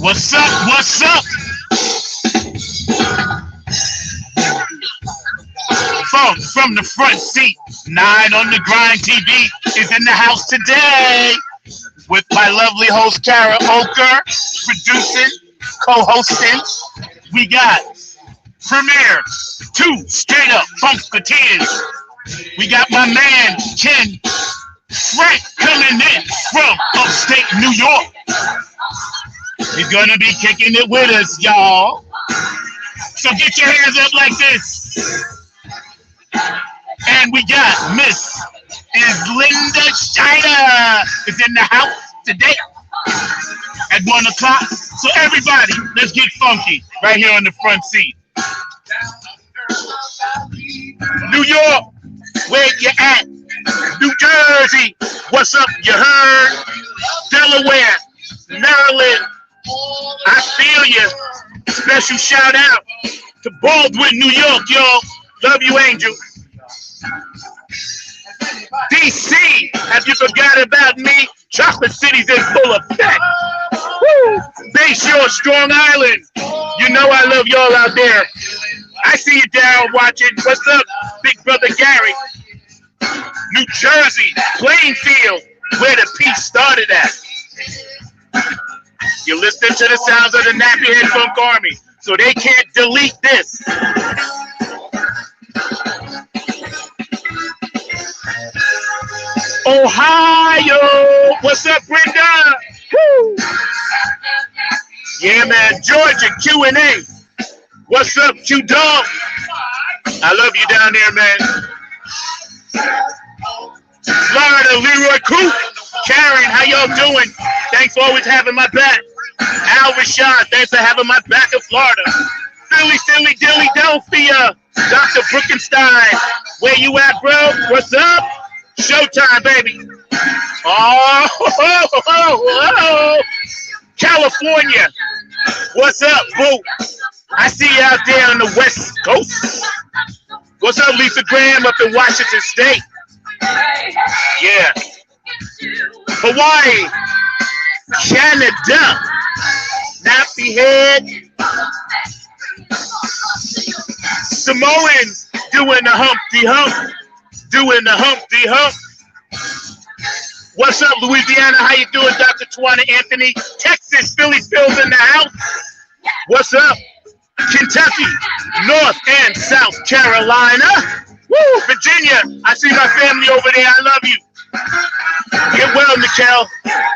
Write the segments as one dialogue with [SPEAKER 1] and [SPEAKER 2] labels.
[SPEAKER 1] What's up? What's up? Folks from the front seat, 9 on the Grind TV is in the house today with my lovely host Kara Oker, producing, co-hosting. We got Premier, 2 straight up Funkketeers. We got my man Ken Frank coming in from upstate New York. He's gonna be kicking it with us, y'all. So get your hands up like this. And we got Miss Linda Shiner is in the house today at 1 o'clock. So everybody, let's get funky right here on the front seat. New York, where you at? New Jersey, what's up? You heard? Delaware, Maryland, I feel you. Special shout out to Baldwin, New York, y'all. Love you, Angel. DC, have you forgot about me? Chocolate City's in full effect. Woo! Bayshore, Strong Island. You know I love y'all out there. I see you down watching. What's up, Big Brother Gary? New Jersey, Plainfield, where the peace started at. You're listening to the sounds of the Nappyhead Funk Army, so they can't delete this. Ohio, what's up, Brenda? Woo! Yeah, man, Georgia, Q&A. What's up, Q-Dog? I love you down there, man. Florida, Leroy Coop. Karen, how y'all doing? Thanks for always having my back. Al Rashad, thanks for having my back in Florida. Philly, Philadelphia. Dr. Brookenstein, where you at, bro? What's up? Showtime, baby. Oh, California. What's up, boo? I see you out there on the West Coast. What's up, Lisa Graham up in Washington State? Yeah. Hawaii, Canada, Nappyhead, Samoans doing the Humpty Hump, doing the Humpty Hump. What's up, Louisiana? How you doing, Dr. Tawana Anthony? Texas, Philly's in the house. What's up? Kentucky, North and South Carolina. Woo, Virginia, I see my family over there. I love you. Get well, Mikkel.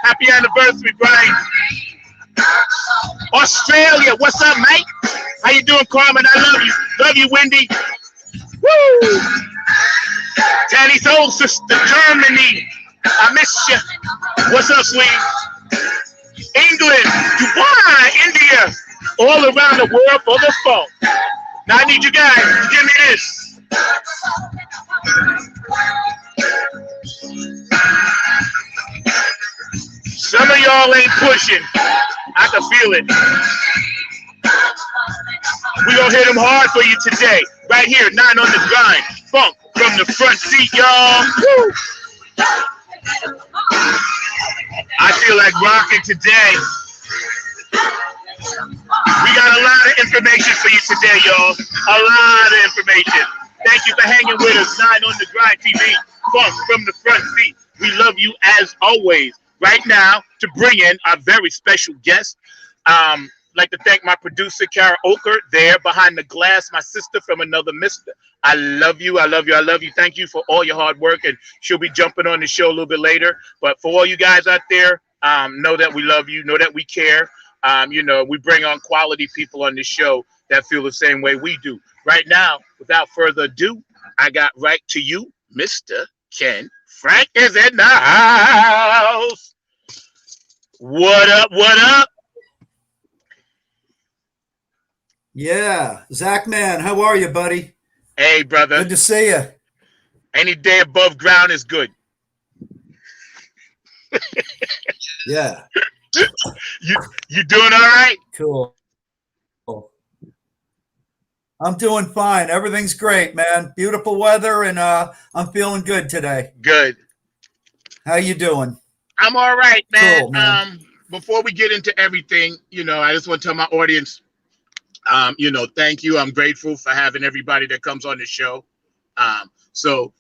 [SPEAKER 1] Happy anniversary, Brian. Australia, what's up, mate? How you doing, Carmen? I love you. Love you, Wendy. Woo! Danny's old sister, Germany. I miss you. What's up, sweetie? England, Dubai, India. All around the world for the phone. Now I need you guys to give me this. Some of y'all ain't pushing. I can feel it. We gonna hit them hard for you today. Right here, 9 on the Grind. Funk from the front seat, y'all. Woo! I feel like rocking today. We got a lot of information for you today, y'all. A lot of information. Thank you for hanging with us. 9 on the Grind TV. Funk from the front seat. We love you as always. Right now, to bring in our very special guest, I'd like to thank my producer, Kara Oker, there behind the glass, my sister from another mister. I love you. I love you. I love you. Thank you for all your hard work. And she'll be jumping on the show a little bit later. But for all you guys out there, know that we love you. Know that we care. You know, we bring on quality people on this show that feel the same way we do. Right now, without further ado, I got right to you, Mr. Ken Frank is in the house. What up? What up?
[SPEAKER 2] Yeah, Zach, man, how are you, buddy?
[SPEAKER 1] Hey, brother.
[SPEAKER 2] Good to see you.
[SPEAKER 1] Any day above ground is good.
[SPEAKER 2] Yeah.
[SPEAKER 1] You doing all right?
[SPEAKER 2] Cool. I'm doing fine. Everything's great, man. Beautiful weather, and I'm feeling good today.
[SPEAKER 1] Good.
[SPEAKER 2] How you doing?
[SPEAKER 1] I'm all right, man.
[SPEAKER 2] Cool, man.
[SPEAKER 1] before we get into everything, I just want to tell my audience, thank you. I'm grateful for having everybody that comes on the show. So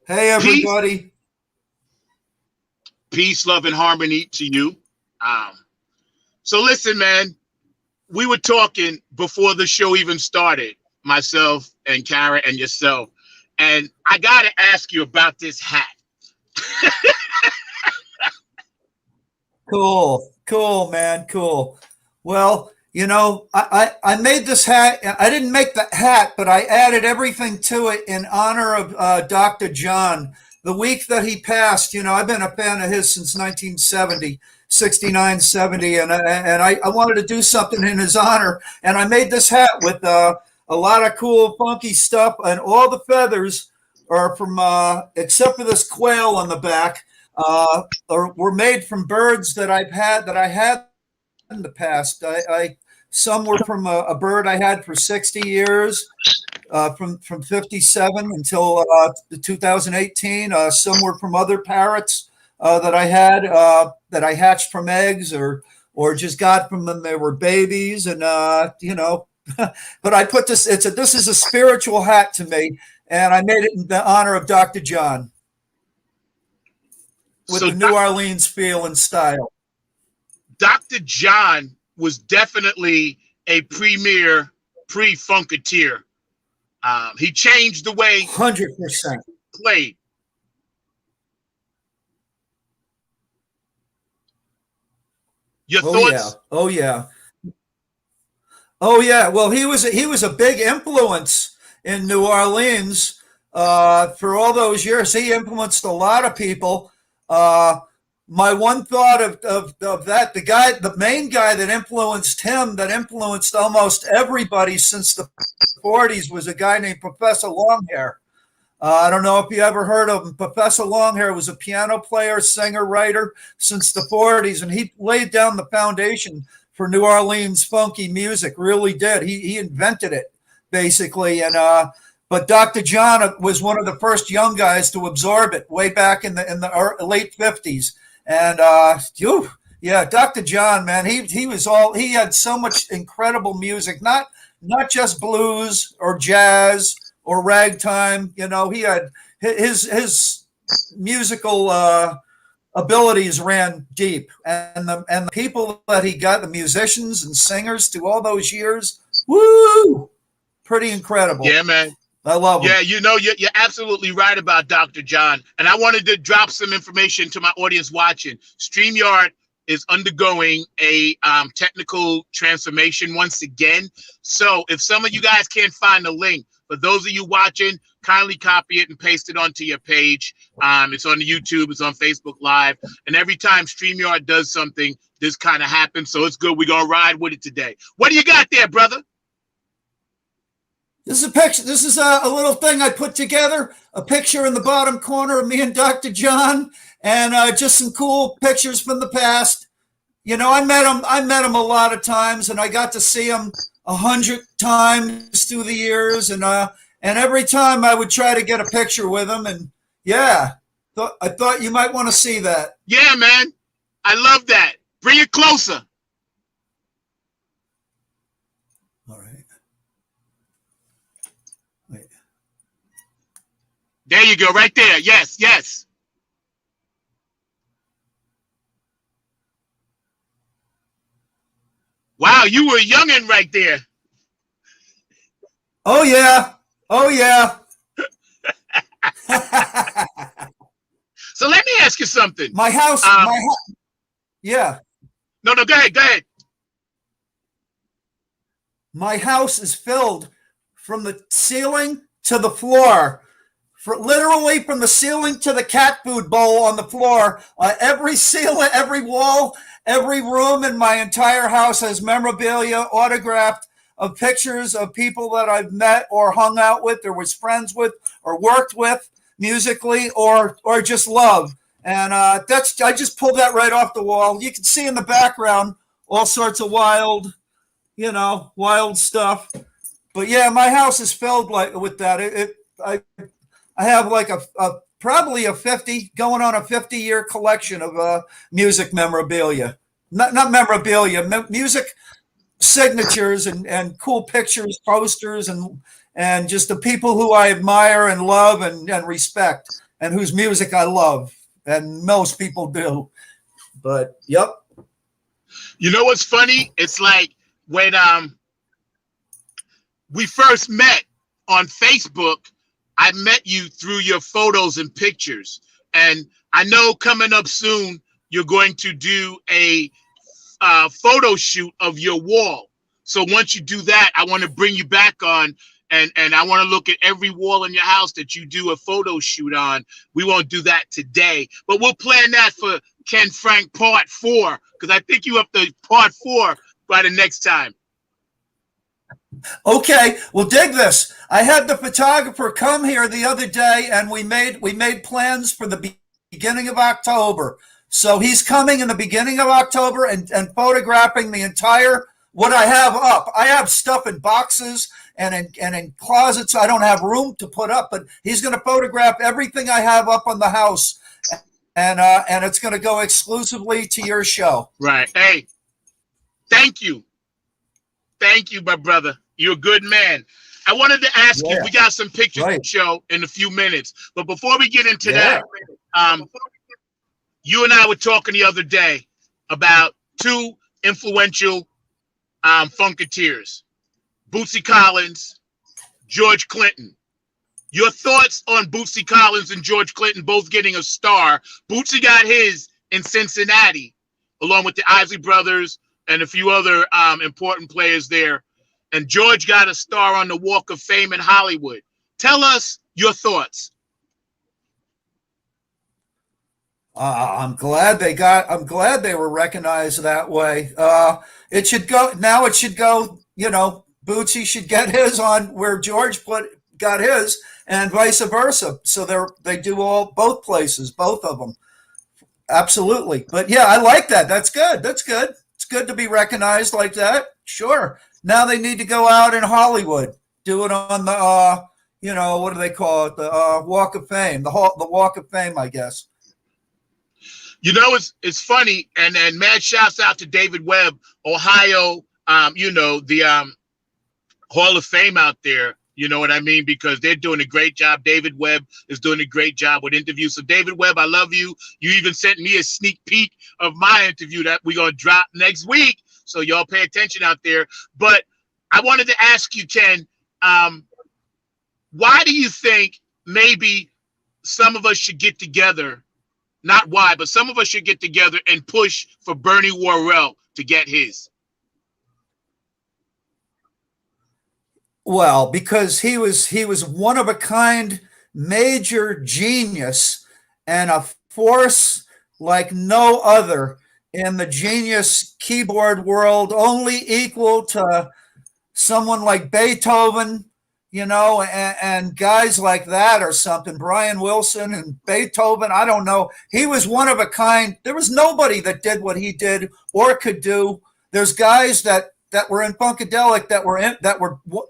[SPEAKER 2] Hey,
[SPEAKER 1] peace,
[SPEAKER 2] everybody.
[SPEAKER 1] peace, love, and harmony to you. So listen, man, we were talking before the show even started, myself and Kara and yourself, and I got to ask you about this hat.
[SPEAKER 2] Cool, man. Cool. Well, I made this hat. I didn't make the hat, but I added everything to it in honor of Dr. John. The week that he passed, I've been a fan of his since 1970, 69, 70, and I wanted to do something in his honor. And I made this hat with a lot of cool, funky stuff, and all the feathers are from, except for this quail on the back, were made from birds that I had in the past. Some were from a bird I had for 60 years, from 57 until 2018. Some were from other parrots that I had that I hatched from eggs or just got from them. They were babies, and but I put this. This is a spiritual hat to me, and I made it in the honor of Dr. John, with the New Orleans feel and style.
[SPEAKER 1] Dr. John was definitely a premier pre-funketeer. He changed the way
[SPEAKER 2] 100%
[SPEAKER 1] played. Your thoughts?
[SPEAKER 2] Oh yeah. Well, he was a big influence in New Orleans for all those years. He influenced a lot of people. My one thought of that, the main guy that influenced him, that influenced almost everybody since the 40s, was a guy named Professor Longhair. I don't know if you ever heard of him. Professor Longhair was a piano player, singer, writer since the 40s, and he laid down the foundation for New Orleans funky music. Really did. He invented it, basically. And but Dr. John was one of the first young guys to absorb it way back in the late 50s. And Dr. John, man, he had so much incredible music, not just blues or jazz or ragtime. He had his musical abilities ran deep, and the people that he got, the musicians and singers through all those years, woo, pretty incredible.
[SPEAKER 1] Yeah, man.
[SPEAKER 2] I love him.
[SPEAKER 1] Yeah, you're absolutely right about Dr. John. And I wanted to drop some information to my audience watching. StreamYard is undergoing a technical transformation once again. So if some of you guys can't find the link, for those of you watching, kindly copy it and paste it onto your page. It's on YouTube, it's on Facebook Live. And every time StreamYard does something, this kind of happens. So it's good. We're going to ride with it today. What do you got there, brother?
[SPEAKER 2] This is a picture. This is a little thing I put together. A picture in the bottom corner of me and Dr. John, and just some cool pictures from the past. I met him a lot of times, and I got to see him 100 times through the years, and every time I would try to get a picture with him, and I thought you might want to see that.
[SPEAKER 1] Yeah, man, I love that. Bring it closer.
[SPEAKER 2] All right. Wait.
[SPEAKER 1] There you go, right there. Yes. Wow, you were a youngin' right there.
[SPEAKER 2] Oh yeah.
[SPEAKER 1] So let me ask you something.
[SPEAKER 2] My house. Yeah.
[SPEAKER 1] No, go ahead.
[SPEAKER 2] My house is filled from the ceiling to the floor, literally from the ceiling to the cat food bowl on the floor. Every ceiling, every wall, every room in my entire house has memorabilia, autographed, of pictures of people that I've met or hung out with or was friends with or worked with musically or just love. And I just pulled that right off the wall. You can see in the background all sorts of wild stuff. But yeah, my house is filled with that. I have like probably a 50 going on a 50-year collection of music memorabilia. not memorabilia, music signatures and cool pictures, posters, and just the people who I admire and love and respect, and whose music I love, and most people do. But yep.
[SPEAKER 1] You know what's funny? It's like when we first met on Facebook, I met you through your photos and pictures. And I know coming up soon, you're going to do a photo shoot of your wall. So once you do that, I want to bring you back on, and I want to look at every wall in your house that you do a photo shoot on. We won't do that today, but we'll plan that for Ken Frank part 4, because I think you up to part 4 by the next time.
[SPEAKER 2] Okay, well, dig this. I had the photographer come here the other day, and we made plans for the beginning of October. So he's coming in the beginning of October and photographing the entire what I have up. I have stuff in boxes and in closets I don't have room to put up, but he's going to photograph everything I have up on the house, and it's going to go exclusively to your show.
[SPEAKER 1] Right. Hey, thank you. Thank you, my brother. You're a good man. I wanted to ask you, we got some pictures to show in a few minutes, but before we get into that, you and I were talking the other day about 2 influential Funketeers, Bootsy Collins, George Clinton. Your thoughts on Bootsy Collins and George Clinton both getting a star? Bootsy got his in Cincinnati, along with the Isley brothers and a few other important players there. And George got a star on the Walk of Fame in Hollywood. Tell us your thoughts.
[SPEAKER 2] I'm glad they were recognized that way. It should go, Bootsy should get his on where George got his, and vice versa. So they do both places, both of them. Absolutely. But yeah, I like that. That's good. That's good. It's good to be recognized like that. Sure. Now they need to go out in Hollywood, do it on the, what do they call it? The Walk of Fame, the Walk of Fame, I guess.
[SPEAKER 1] You know, it's funny, and mad shouts out to David Webb, Ohio, the Hall of Fame out there. You know what I mean? Because they're doing a great job. David Webb is doing a great job with interviews. So David Webb, I love you. You even sent me a sneak peek of my interview that we're going to drop next week. So y'all pay attention out there. But I wanted to ask you, Ken, why do you think maybe some of us should get together? Not why, but some of us should get together and push for Bernie Worrell to get his.
[SPEAKER 2] Well, because he was one of a kind, major genius, and a force like no other in the genius keyboard world, only equal to someone like Beethoven, and guys like that or something, Brian Wilson and Beethoven. I don't know. He was one of a kind. There was nobody that did what he did or could do. There's guys that were in Funkadelic that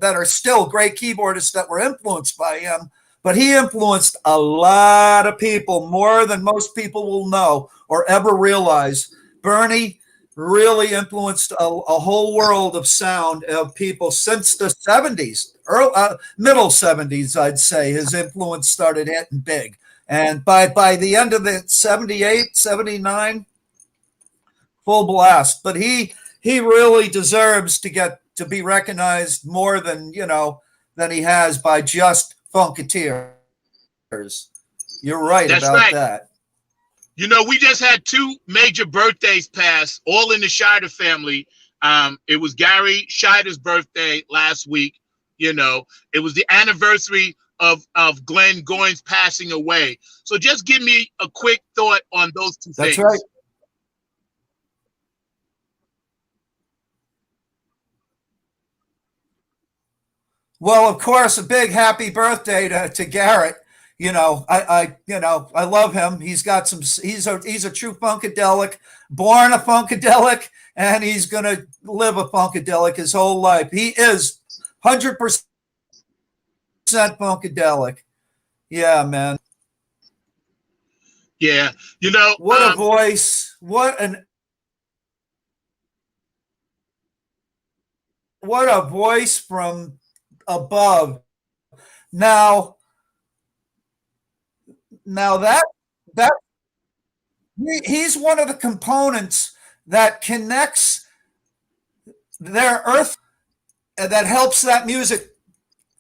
[SPEAKER 2] are still great keyboardists that were influenced by him, but he influenced a lot of people, more than most people will know or ever realize. Bernie really influenced a whole world of sound of people since the 70s, middle 70s, I'd say. His influence started hitting big. And by the end of the 78, 79, full blast. But he really deserves to be recognized more than he has by just Funketeers. You're right. That's about right. That.
[SPEAKER 1] We just had 2 major birthdays pass, all in the Scheider family. It was Gary Scheider's birthday last week. It was the anniversary of Glenn Goins passing away. So just give me a quick thought on those 2 things.
[SPEAKER 2] That's right. Well, of course, a big happy birthday to Garrett. I love him. He's got he's a true Funkadelic, born a Funkadelic, and he's going to live a Funkadelic his whole life. He is 100% Funkadelic. Yeah, man.
[SPEAKER 1] Yeah.
[SPEAKER 2] What a voice. What an what a voice from above. Now that he's one of the components that connects their earth, that helps that music,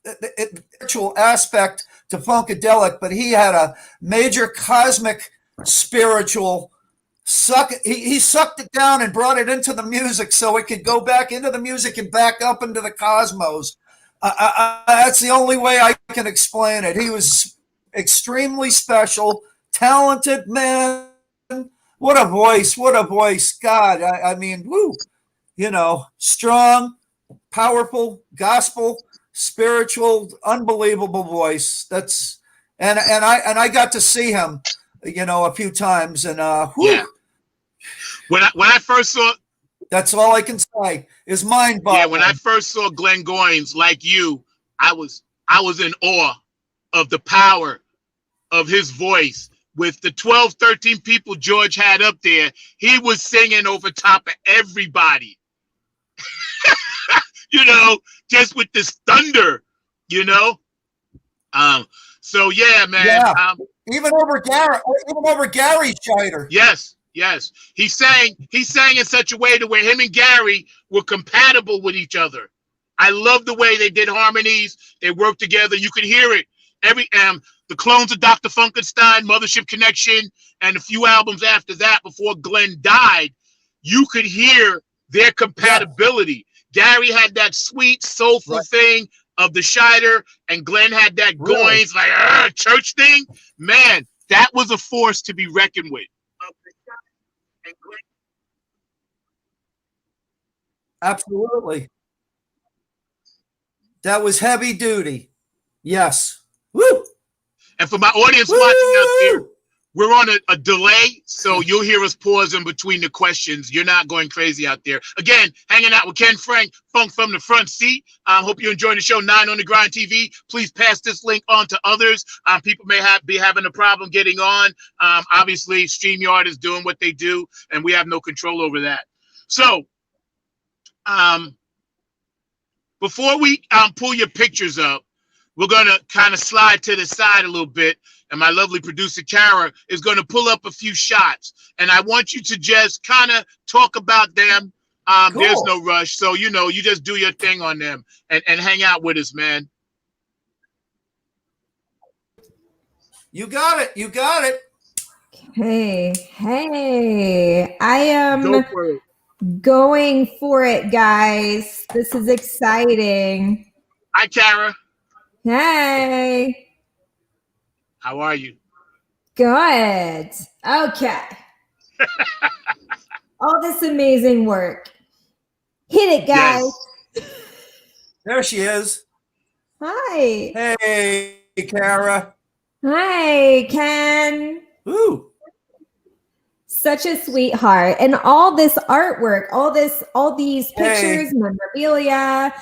[SPEAKER 2] spiritual aspect to funkadelic, but he had a major cosmic spiritual he sucked it down and brought it into the music so it could go back into the music and back up into the cosmos. That's the only way I can explain it. He was extremely special, talented man. What a voice! What a voice! God, I mean, woo! You know, strong, powerful, gospel, spiritual, unbelievable voice. That's and I got to see him, you know, a few times, and whew,
[SPEAKER 1] yeah. When I first saw,
[SPEAKER 2] that's all I can say is mind-boggling.
[SPEAKER 1] Yeah, when I first saw Glenn Goins, like you, I was in awe of the power of his voice. With the 12, 13 people George had up there, he was singing over top of everybody. You know, just with this thunder, you know. So yeah, man.
[SPEAKER 2] Yeah. Even over Gary Scheider.
[SPEAKER 1] Yes. Yes, he sang in such a way to where him and Gary were compatible with each other. I love the way they did harmonies. They worked together. You could hear it. The Clones of Dr. Funkenstein, Mothership Connection, and a few albums after that before Glenn died, you could hear their compatibility. Yeah. Gary had that sweet, soulful thing of the Scheider, and Glenn had that Goins, like church thing. Man, that was a force to be reckoned with.
[SPEAKER 2] Absolutely. That was heavy duty. Yes. Woo!
[SPEAKER 1] And for my audience watching out there, we're on a delay, so you'll hear us pause in between the questions. You're not going crazy out there. Again, hanging out with Ken Frank, Funk from the Front Seat. Hope you're enjoying the show, 9 on the Grind TV. Please pass this link on to others. People may be having a problem getting on. Obviously, StreamYard is doing what they do, and we have no control over that. So, before we pull your pictures up, we're going to kind of slide to the side a little bit, and my lovely producer, Kara, is going to pull up a few shots, and I want you to just kind of talk about them. Cool. There's no rush, so, you know, you just do your thing on them and hang out with us, man.
[SPEAKER 2] You got it. You got it.
[SPEAKER 3] Hey, I am going for it, guys. This is exciting.
[SPEAKER 1] Hi, Kara.
[SPEAKER 3] Hey.
[SPEAKER 1] How are you?
[SPEAKER 3] Good. Okay. All this amazing work. Hit it, guys.
[SPEAKER 1] Yes.
[SPEAKER 2] There she is.
[SPEAKER 3] Hi.
[SPEAKER 2] Hey, Kara.
[SPEAKER 3] Hi, Ken.
[SPEAKER 2] Ooh.
[SPEAKER 3] Such a sweetheart. And all this artwork, all these pictures, memorabilia.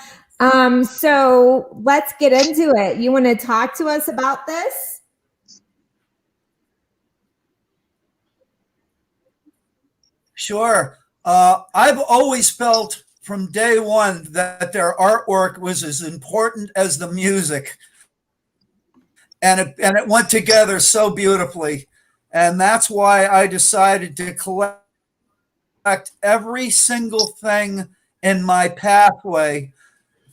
[SPEAKER 3] So let's get into it. You want to talk to us about this?
[SPEAKER 2] Sure. I've always felt from day one that their artwork was as important as the music. And it went together so beautifully. And that's why I decided to collect every single thing in my pathway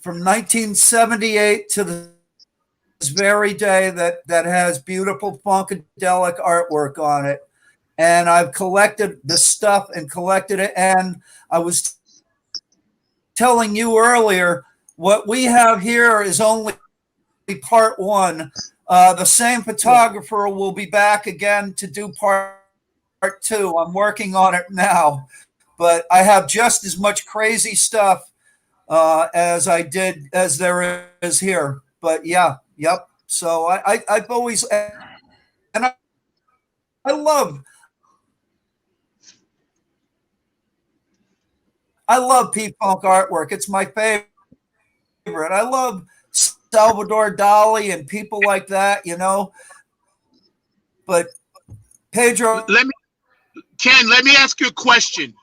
[SPEAKER 2] from 1978 to this very day that has beautiful funkadelic artwork on it. And I've collected the stuff and collected it. And I was telling you earlier, what we have here is only part one. The same photographer will be back again to do part two. I'm working on it now, but I have just as much crazy stuff as there is here. But yeah, yep. So I've always, and I love P-Funk artwork. It's my favorite. I love Salvador Dali and people like that, you know. But Pedro,
[SPEAKER 1] Ken, let me ask you a question.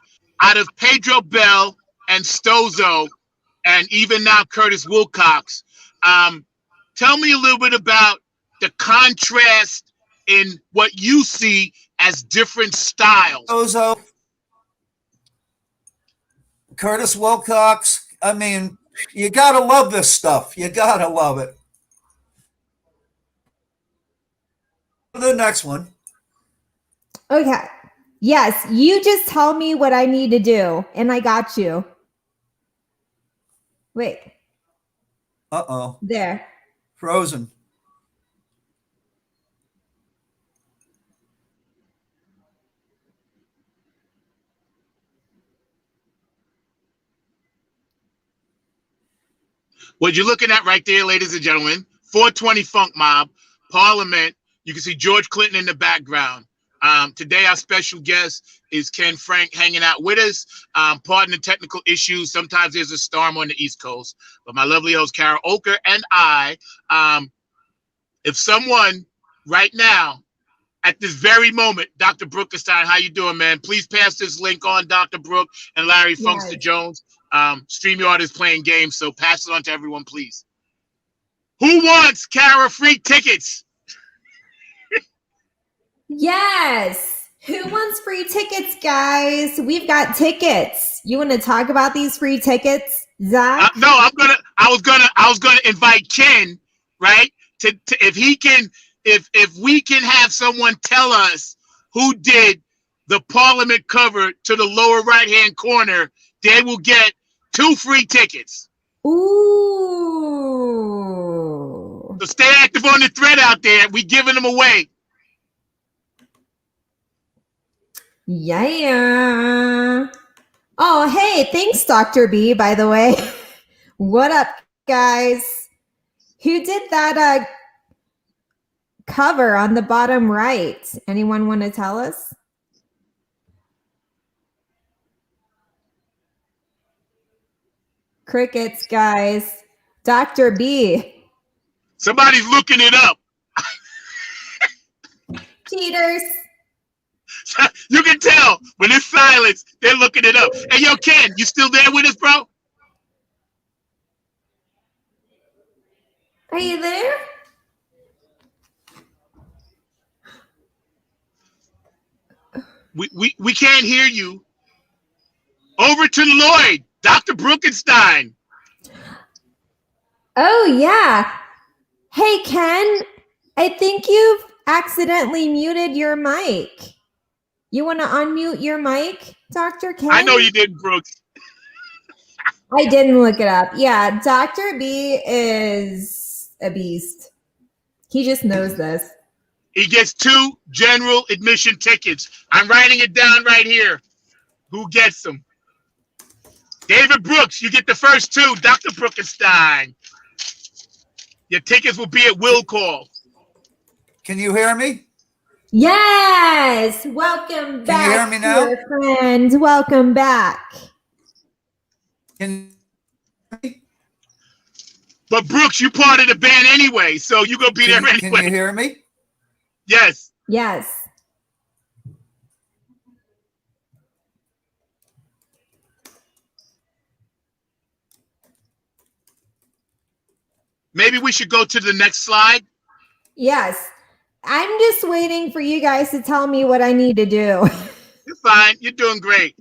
[SPEAKER 1] Out of Pedro Bell and Stozo, and even now Curtis Wilcox. Tell me a little bit about the contrast in what you see as different styles.
[SPEAKER 2] Ozo, Curtis Wilcox. I mean, you gotta love this stuff. You gotta love it. The next one.
[SPEAKER 3] Okay. Yes, you just tell me what I need to do, and I got you. Wait.
[SPEAKER 2] Uh-oh.
[SPEAKER 3] There.
[SPEAKER 2] Frozen.
[SPEAKER 1] What you're looking at right there, ladies and gentlemen, 420 Funk Mob, Parliament. You can see George Clinton in the background. Today, our special guest is Ken Frank hanging out with us. Pardon the technical issues. Sometimes there's a storm on the East Coast. But my lovely host, Carol Oker, and I, if someone right now, at this very moment, Dr. Brookenstein, how you doing, man? Please pass this link on, Dr. Brooke and Larry Funkster Jones. StreamYard is playing games, so pass it on to everyone, please. Who wants Kara free tickets?
[SPEAKER 3] Yes. Who wants free tickets, guys? We've got tickets. You want to talk about these free tickets, Zach?
[SPEAKER 1] No, I was gonna invite Ken, right? To if he can, if we can have someone tell us who did the Parliament cover to the lower right-hand corner, they will get 2 free tickets.
[SPEAKER 3] Ooh.
[SPEAKER 1] So stay active on the thread out there. We giving them away.
[SPEAKER 3] Yeah. Oh, hey, thanks, Dr. B, by the way. What up, guys? Who did that cover on the bottom right? Anyone want to tell us? Crickets, guys. Dr. B.
[SPEAKER 1] Somebody's looking it up.
[SPEAKER 3] Cheaters.
[SPEAKER 1] You can tell when it's silence, they're looking it up. Hey, yo, Ken, you still there with us, bro?
[SPEAKER 3] Are you there?
[SPEAKER 1] We can't hear you. Over to Lloyd, Dr. Brookenstein.
[SPEAKER 3] Oh, yeah. Hey, Ken, I think you've accidentally muted your mic. You want to unmute your mic, Dr. Ken?
[SPEAKER 1] I know you did, Brooks.
[SPEAKER 3] I didn't look it up. Yeah, Dr. B is a beast. He just knows this.
[SPEAKER 1] He gets 2 general admission tickets. I'm writing it down right here. Who gets them? David Brooks, you get the first 2. Dr. Brookenstein. Your tickets will be at will call.
[SPEAKER 2] Can you hear me?
[SPEAKER 3] Yes. Welcome back.
[SPEAKER 2] Can you hear me now?
[SPEAKER 3] Dear friend. Welcome back.
[SPEAKER 2] Can
[SPEAKER 1] But Brooks, you part of the band anyway, so you're going to be there anyway.
[SPEAKER 2] Can you hear me?
[SPEAKER 1] Yes.
[SPEAKER 3] Yes.
[SPEAKER 1] Maybe we should go to the next slide.
[SPEAKER 3] Yes. I'm just waiting for you guys to tell me what I need to do.
[SPEAKER 1] You're fine. You're doing great.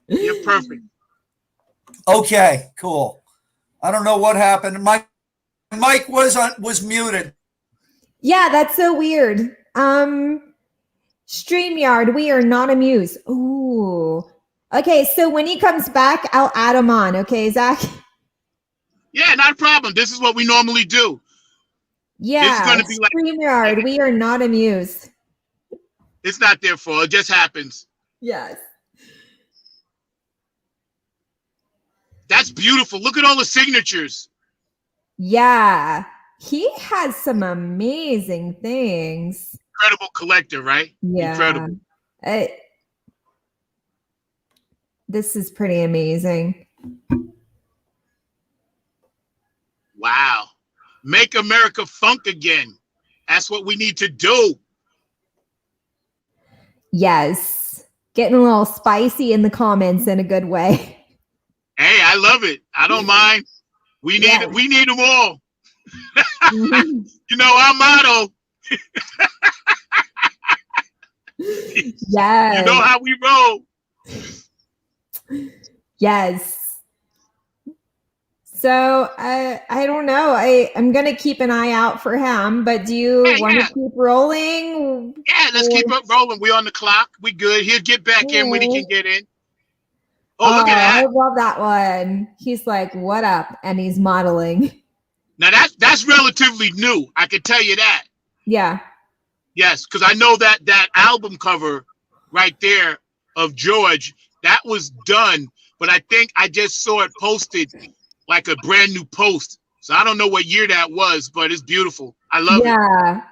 [SPEAKER 1] You're perfect.
[SPEAKER 2] Okay, cool. I don't know what happened. My mic was muted.
[SPEAKER 3] Yeah, that's so weird. StreamYard, we are not amused. Ooh. Okay, so when he comes back, I'll add him on. Okay, Zach?
[SPEAKER 1] Yeah, not a problem. This is what we normally do.
[SPEAKER 3] Yeah,
[SPEAKER 1] It's gonna be like
[SPEAKER 3] StreamYard, we are not amused.
[SPEAKER 1] it's not their fault. It just happens.
[SPEAKER 3] Yes.
[SPEAKER 1] That's beautiful. Look at all the signatures.
[SPEAKER 3] Yeah, he has some amazing things.
[SPEAKER 1] Incredible collector, right?
[SPEAKER 3] Yeah.
[SPEAKER 1] Incredible.
[SPEAKER 3] This is pretty amazing.
[SPEAKER 1] Wow. Make America funk again. That's what we need to do.
[SPEAKER 3] Yes. Getting a little spicy in the comments in a good way.
[SPEAKER 1] Hey, I love it. I don't mind. We need
[SPEAKER 3] Yes.
[SPEAKER 1] it. We need them all.
[SPEAKER 3] Mhm.
[SPEAKER 1] You know our motto.
[SPEAKER 3] Yes.
[SPEAKER 1] You know how we roll.
[SPEAKER 3] Yes. So I don't know. I'm gonna keep an eye out for him. But do you want to keep rolling?
[SPEAKER 1] Yeah, let's keep it rolling. We on the clock. We good. He'll get back in when he can get in. Oh, look at that.
[SPEAKER 3] I love that one. He's like, "What up?" and he's modeling.
[SPEAKER 1] Now that's relatively new. I can tell you that.
[SPEAKER 3] Yeah.
[SPEAKER 1] Yes, because I know that album cover right there of George, that was done, but I think I just saw it posted like a brand new post. So I don't know what year that was, but it's beautiful. I love it.
[SPEAKER 3] Yeah.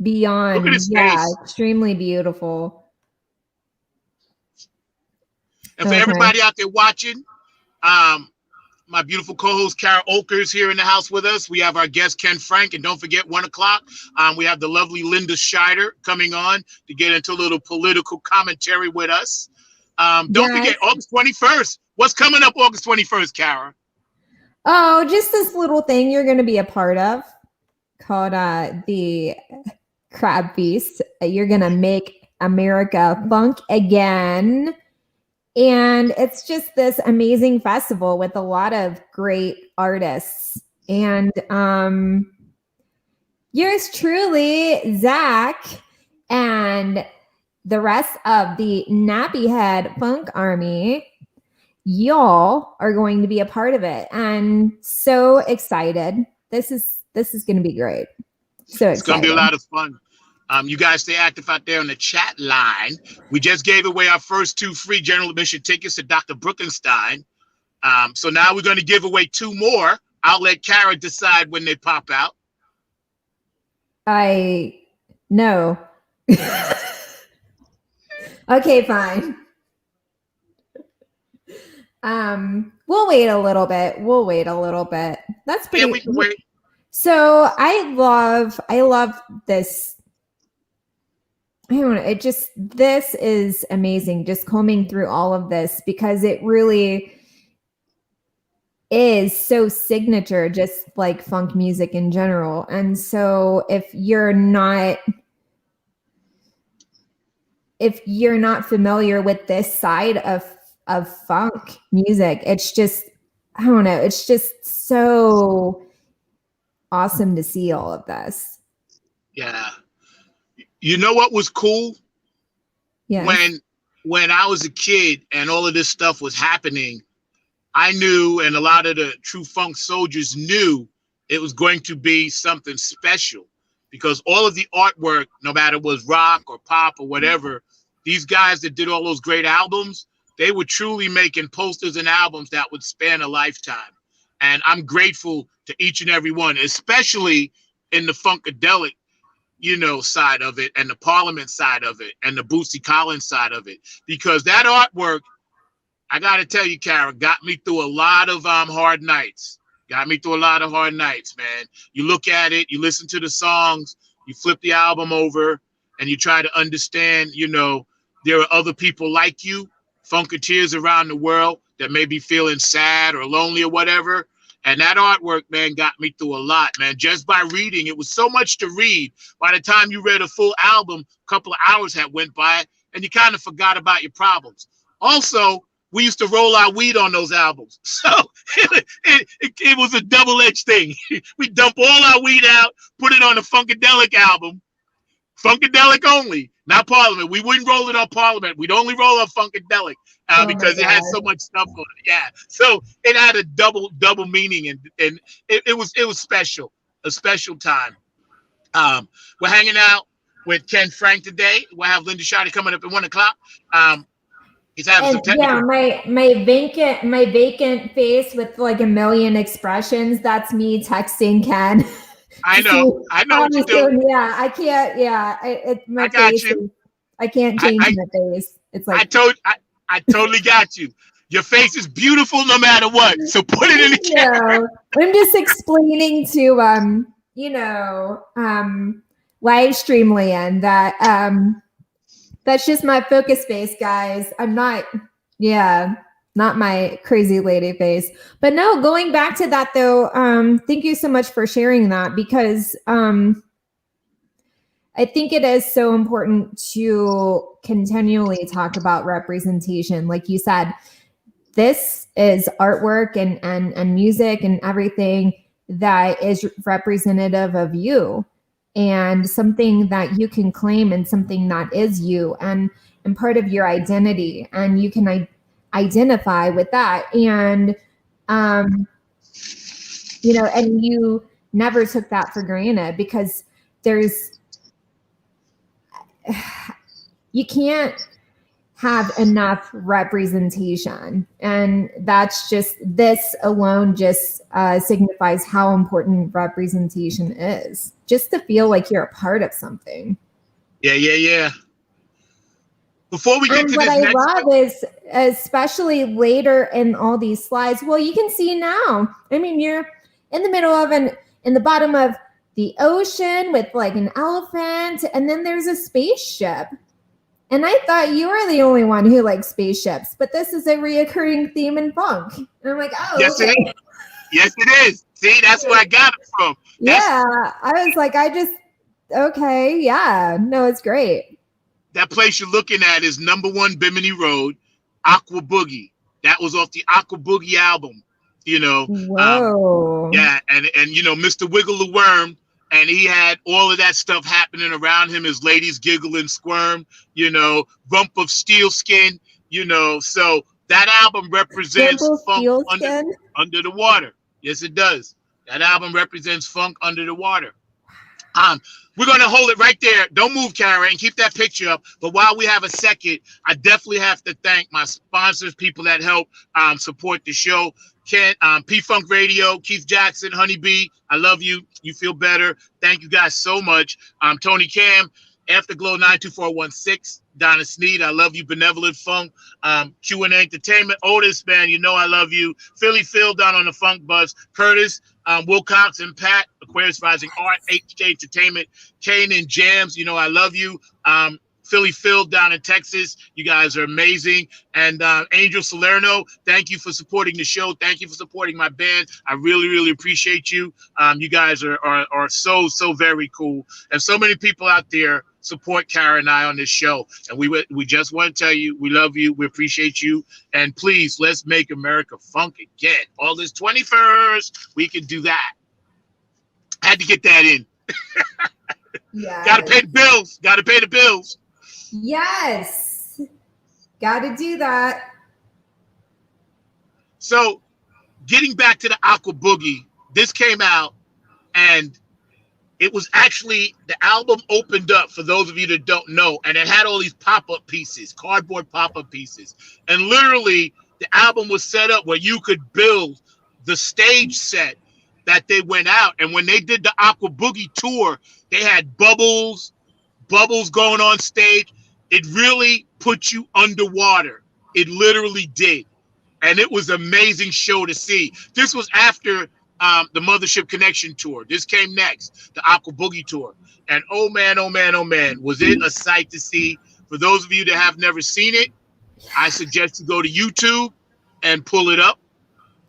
[SPEAKER 3] Beyond.
[SPEAKER 1] Look at his
[SPEAKER 3] Yeah.
[SPEAKER 1] face.
[SPEAKER 3] Extremely beautiful.
[SPEAKER 1] And for everybody out there watching, my beautiful co-host Kara Oker is here in the house with us. We have our guest Ken Frank, and don't forget 1 o'clock. We have the lovely Linda Scheider coming on to get into a little political commentary with us. Don't forget August 21st. What's coming up August 21st, Kara?
[SPEAKER 3] Oh, just this little thing you're going to be a part of called the Crab Feast. You're going to make America funk again. And it's just this amazing festival with a lot of great artists. And yours truly, Zach, and the rest of the Nappy Head Funk Army, y'all are going to be a part of it. And so excited. This is going to be great. So excited.
[SPEAKER 1] It's going to be a lot of fun. You guys stay active out there on the chat line. We just gave away our first 2 free general admission tickets to Dr. Bruckenstein. So now we're going to give away 2 more. I'll let Kara decide when they pop out.
[SPEAKER 3] I know. Okay, fine. We'll wait a little bit. That's pretty.
[SPEAKER 1] Yeah, we can wait.
[SPEAKER 3] So I love this. I don't know. This is amazing. Just combing through all of this because it really is so signature, just like funk music in general. And so if you're not familiar with this side of funk music, it's just, I don't know. It's just so awesome to see all of this.
[SPEAKER 1] Yeah. You know what was cool?
[SPEAKER 3] Yeah.
[SPEAKER 1] When I was a kid and all of this stuff was happening, I knew, and a lot of the true funk soldiers knew, it was going to be something special because all of the artwork, no matter it was rock or pop or whatever, these guys that did all those great albums, they were truly making posters and albums that would span a lifetime. And I'm grateful to each and every one, especially in the Funkadelic, side of it, and the Parliament side of it, and the Bootsy Collins side of it, because that artwork, I got to tell you, Kara, got me through a lot of hard nights. Man. You look at it, you listen to the songs, you flip the album over, and you try to understand, there are other people like you, Funketeers around the world that may be feeling sad or lonely or whatever. And that artwork, man, got me through a lot, man. Just by reading, it was so much to read. By the time you read a full album, a couple of hours had went by, and you kind of forgot about your problems. Also, we used to roll our weed on those albums. So it was a double-edged thing. We dump all our weed out, put it on a Funkadelic album, Funkadelic only, not Parliament. We wouldn't roll it on Parliament. We'd only roll on Funkadelic because it had so much stuff on it. Yeah, so it had a double meaning, and it was special, a special time. We're hanging out with Ken Frank today. We'll have Linda Scheider coming up at 1 o'clock. He's having some technical.
[SPEAKER 3] Yeah, my vacant face with like a million expressions. That's me texting Ken.
[SPEAKER 1] I know what you're doing.
[SPEAKER 3] Yeah, I can't. Yeah, my face. I can't change my face. It's like
[SPEAKER 1] I totally got you. Your face is beautiful no matter what. So put it in the camera.
[SPEAKER 3] I'm just explaining to live stream land that that's just my focus face, guys. I'm not. Yeah, not my crazy lady face. But no, going back to that though, thank you so much for sharing that, because I think it is so important to continually talk about representation. Like you said, this is artwork and music and everything that is representative of you, and something that you can claim, and something that is you, and part of your identity, and you can identify with that. And you know, and you never took that for granted, because you can't have enough representation, and that's just, this alone just signifies how important representation is, just to feel like you're a part of something.
[SPEAKER 1] Yeah. Before we get to
[SPEAKER 3] what
[SPEAKER 1] this
[SPEAKER 3] I
[SPEAKER 1] next
[SPEAKER 3] love is, especially later in all these slides, well, you can see now, I mean, you're in the middle of in the bottom of the ocean with like an elephant, and then there's a spaceship. And I thought you were the only one who likes spaceships, but this is a reoccurring theme in funk. And I'm like, oh,
[SPEAKER 1] yes,
[SPEAKER 3] okay.
[SPEAKER 1] it is. Yes, it is. See, that's where I got it from.
[SPEAKER 3] Yeah, I was like, okay, yeah, no, it's great.
[SPEAKER 1] That place you're looking at is number 1 Bimini Road, Aqua Boogie. That was off the Aqua Boogie album, you know.
[SPEAKER 3] Whoa.
[SPEAKER 1] Yeah, and you know, Mr. Wiggle the Worm, and he had all of that stuff happening around him. His ladies giggle and squirm, you know, rump of steel skin, you know. So that album represents funk under the water. Yes, it does. That album represents funk under the water. We're going to hold it right there. Don't move, Kara, and keep that picture up. But while we have a second, I definitely have to thank my sponsors, people that help support the show. P-Funk Radio, Keith Jackson, Honeybee, I love you. You feel better. Thank you guys so much. Tony Cam, Afterglow 92416, Donna Sneed, I love you. Benevolent Funk, Q&A Entertainment, Otis, man, you know I love you. Philly Phil down on the Funk Buzz, Curtis, Wilcox and Pat, Aquarius Rising Art, HJ Entertainment, Kane and Jams, you know I love you. Philly Phil down in Texas, you guys are amazing. And Angel Salerno, thank you for supporting the show. Thank you for supporting my band. I really, really appreciate you. You guys are so very cool. And so many people out there support Kara and I on this show. And we just want to tell you, we love you. We appreciate you. And please, let's make America funk again. August 21st, we can do that. I had to get that in.
[SPEAKER 3] Yeah.
[SPEAKER 1] Got to pay the bills. Got to pay the bills.
[SPEAKER 3] Yes. Got to do that.
[SPEAKER 1] So getting back to the Aqua Boogie, this came out and it was actually, the album opened up, for those of you that don't know, and it had all these pop-up pieces, cardboard pop-up pieces. And literally the album was set up where you could build the stage set that they went out. And when they did the Aqua Boogie tour, they had bubbles going on stage. It really put you underwater. It literally did. And it was an amazing show to see. This was after the Mothership Connection tour. This came next, the Aqua Boogie tour. And oh man, was it a sight to see. For those of you that have never seen it, I suggest you go to YouTube and pull it up.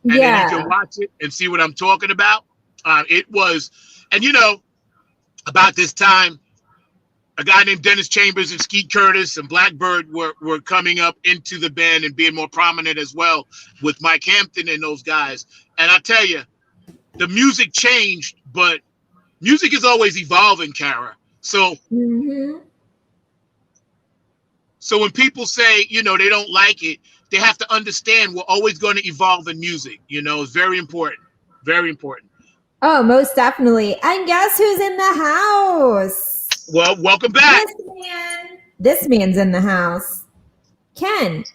[SPEAKER 1] And then you can watch it and see what I'm talking about. It was, and you know, about this time, a guy named Dennis Chambers and Skeet Curtis and Blackbird were coming up into the band and being more prominent as well, with Mike Hampton and those guys. And I tell you, the music changed, but music is always evolving, Kara. So, so when people say, you know, they don't like it, they have to understand we're always going to evolve in music. You know, it's very important. Very important.
[SPEAKER 3] Oh, most definitely. And guess who's in the house?
[SPEAKER 1] Well, welcome back.
[SPEAKER 3] This man's in the house. Ken.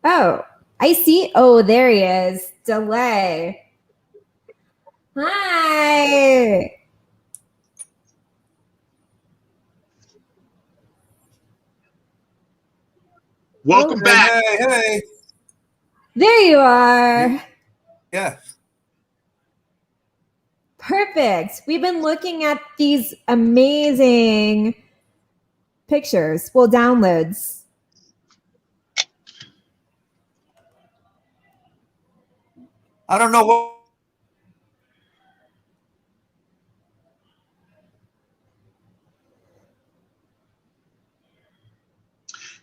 [SPEAKER 3] Oh, I see. Oh, there he is. Delay. Hi.
[SPEAKER 1] Welcome back.
[SPEAKER 2] Hey.
[SPEAKER 3] There you are.
[SPEAKER 2] Yeah.
[SPEAKER 3] Perfect. We've been looking at these amazing pictures. Well, downloads.
[SPEAKER 2] I don't know what.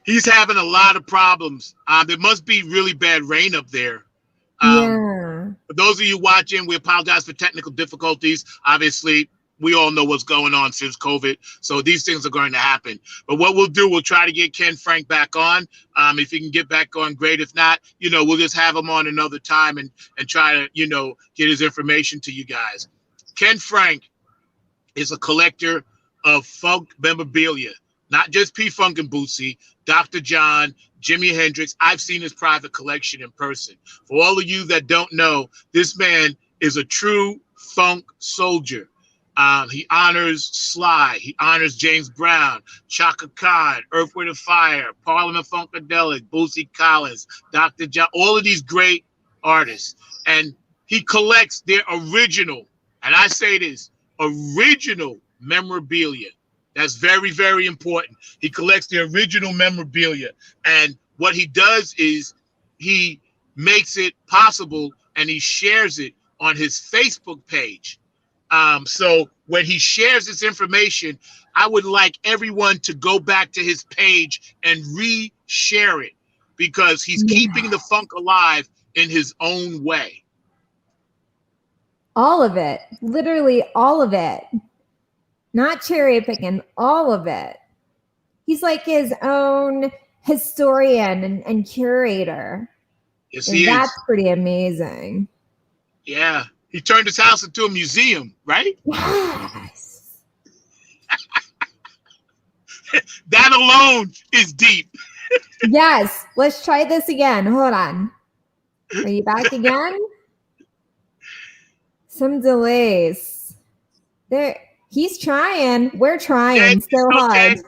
[SPEAKER 1] He's having a lot of problems. There must be really bad rain up there.
[SPEAKER 3] Yeah.
[SPEAKER 1] For those of you watching, we apologize for technical difficulties. Obviously, we all know what's going on since COVID, so these things are going to happen. But what we'll do, we'll try to get Ken Frank back on. If he can get back on, great. If not, we'll just have him on another time and try to, get his information to you guys. Ken Frank is a collector of funk memorabilia, not just P-Funk and Bootsy, Dr. John, Jimi Hendrix. I've seen his private collection in person. For all of you that don't know, this man is a true funk soldier. He honors Sly. He honors James Brown, Chaka Khan, Earth, Wind and Fire, Parliament Funkadelic, Bootsy Collins, Dr. John, all of these great artists. And he collects their original, and I say this, original memorabilia. That's very, very important. He collects the original memorabilia. And what he does is he makes it possible and he shares it on his Facebook page. So when he shares this information, I would like everyone to go back to his page and re-share it because he's keeping the funk alive in his own way.
[SPEAKER 3] All of it. Literally all of it. Not cherry picking, all of it. He's like his own historian and curator.
[SPEAKER 1] Yes,
[SPEAKER 3] and
[SPEAKER 1] he is.
[SPEAKER 3] That's pretty amazing.
[SPEAKER 1] Yeah. He turned his house into a museum, right?
[SPEAKER 3] Yes.
[SPEAKER 1] That alone is deep.
[SPEAKER 3] Yes. Let's try this again. Hold on. Are you back again? Some delays. There. He's trying. We're trying so hard.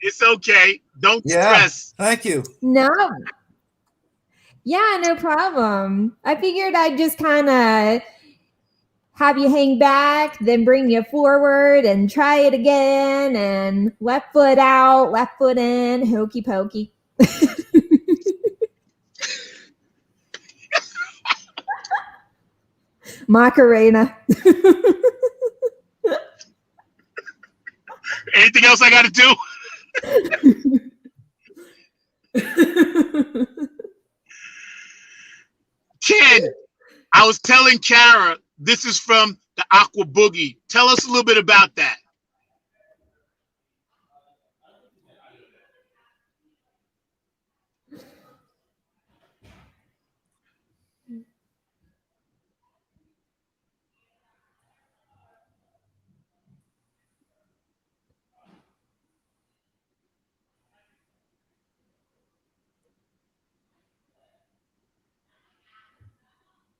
[SPEAKER 1] It's okay. Don't stress.
[SPEAKER 2] Thank you.
[SPEAKER 3] No. Yeah, no problem. I figured I'd just kind of have you hang back, then bring you forward and try it again. And left foot out, left foot in, hokey pokey. Macarena.
[SPEAKER 1] Anything else I got to do? Ken, I was telling Kara, this is from the Aqua Boogie. Tell us a little bit about that.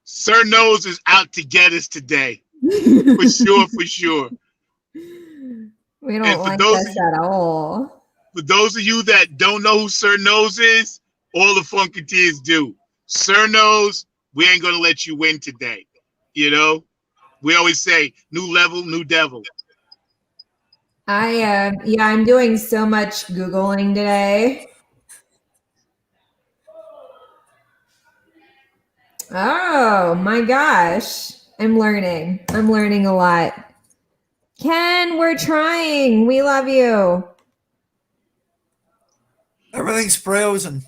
[SPEAKER 1] Sir Nose is out to get us today. For sure, for sure.
[SPEAKER 3] We don't like this at all.
[SPEAKER 1] For those of you that don't know who Sir Nose is, all the Funketeers do. Sir Nose, we ain't gonna let you win today. We always say, new level, new devil.
[SPEAKER 3] I'm doing so much Googling today. Oh my gosh. I'm learning a lot. Ken, we're trying. We love you.
[SPEAKER 2] Everything's frozen.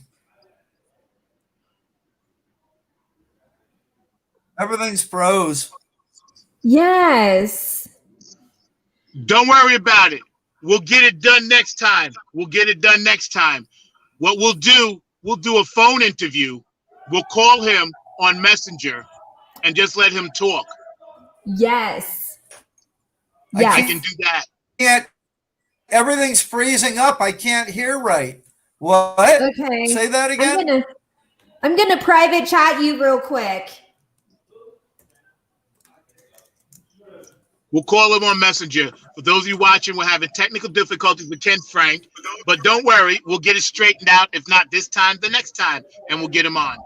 [SPEAKER 2] Everything's froze.
[SPEAKER 3] Yes.
[SPEAKER 1] Don't worry about it. We'll get it done next time. What we'll do a phone interview. We'll call him on Messenger and just let him talk.
[SPEAKER 3] Yes.
[SPEAKER 1] I can do that.
[SPEAKER 2] Everything's freezing up. I can't hear right. What?
[SPEAKER 3] Okay.
[SPEAKER 2] Say that again.
[SPEAKER 3] I'm gonna private chat you real quick.
[SPEAKER 1] We'll call him on Messenger. For those of you watching, we're having technical difficulties with Ken Frank, but don't worry, we'll get it straightened out. If not this time, the next time, and we'll get him on.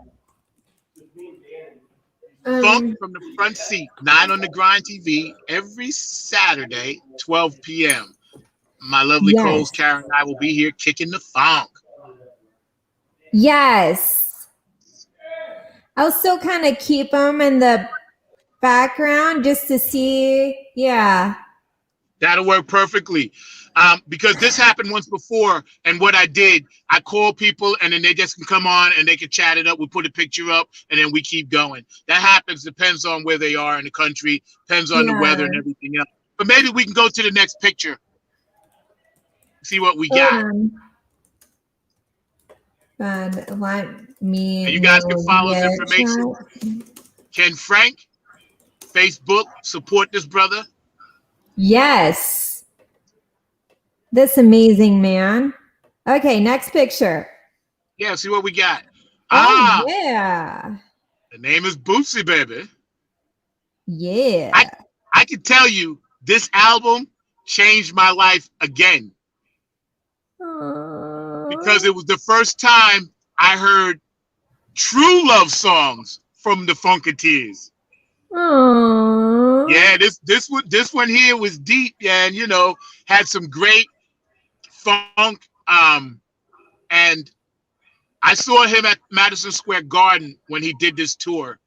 [SPEAKER 1] Funk from the front seat, 9 on the Grind TV, every Saturday, 12 p.m. My lovely co-host Karen and I will be here kicking the funk.
[SPEAKER 3] Yes. I'll still kind of keep them in the background just to see. Yeah.
[SPEAKER 1] That'll work perfectly. Because this happened once before, and what I did, I call people, and then they just can come on and they can chat it up. We put a picture up, and then we keep going. That happens, depends on where they are in the country, depends on the weather and everything else. But maybe we can go to the next picture, see what we got.
[SPEAKER 3] Let me.
[SPEAKER 1] And you guys can follow his information. Ken Frank, Facebook, support this brother.
[SPEAKER 3] Yes. This amazing man. Okay, next picture.
[SPEAKER 1] Yeah, see what we got.
[SPEAKER 3] Yeah.
[SPEAKER 1] The name is Bootsy, baby.
[SPEAKER 3] Yeah.
[SPEAKER 1] I can tell you, this album changed my life again. Because it was the first time I heard true love songs from the Funketeers.
[SPEAKER 3] Aww.
[SPEAKER 1] Yeah, this one here was deep, yeah, and had some great funk. And I saw him at Madison Square Garden when he did this tour,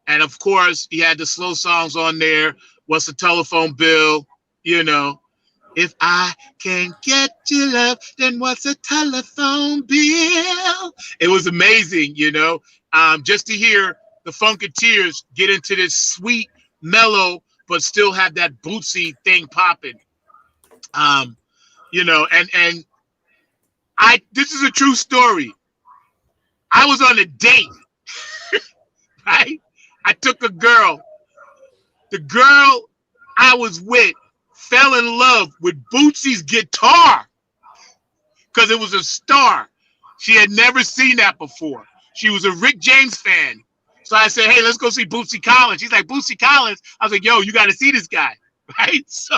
[SPEAKER 1] and of course he had the slow songs on there. What's the telephone bill? If I can't get your love, then what's a telephone bill? It was amazing, just to hear the Funketeers get into this sweet, mellow, but still have that Bootsy thing popping. And this is a true story. I was on a date, right? I took a girl. The girl I was with fell in love with Bootsy's guitar because it was a star. She had never seen that before. She was a Rick James fan. So I said, hey, let's go see Bootsy Collins. She's like, Bootsy Collins? I was like, yo, you got to see this guy, right? So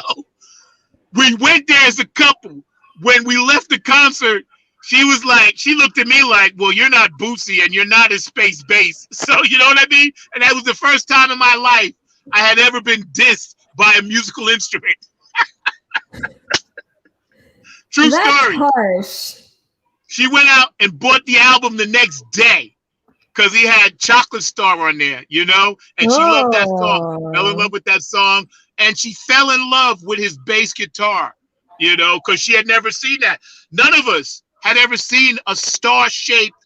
[SPEAKER 1] we went there as a couple. When we left the concert, she looked at me like, well, you're not Bootsy and you're not his space bass. So you know what I mean? And that was the first time in my life I had ever been dissed by a musical instrument. True story.
[SPEAKER 3] Harsh.
[SPEAKER 1] She went out and bought the album the next day because he had Chocolate Star on there, and she loved that song, fell in love with that song, and she fell in love with his bass guitar, because she had never seen that. None of us had ever seen a star-shaped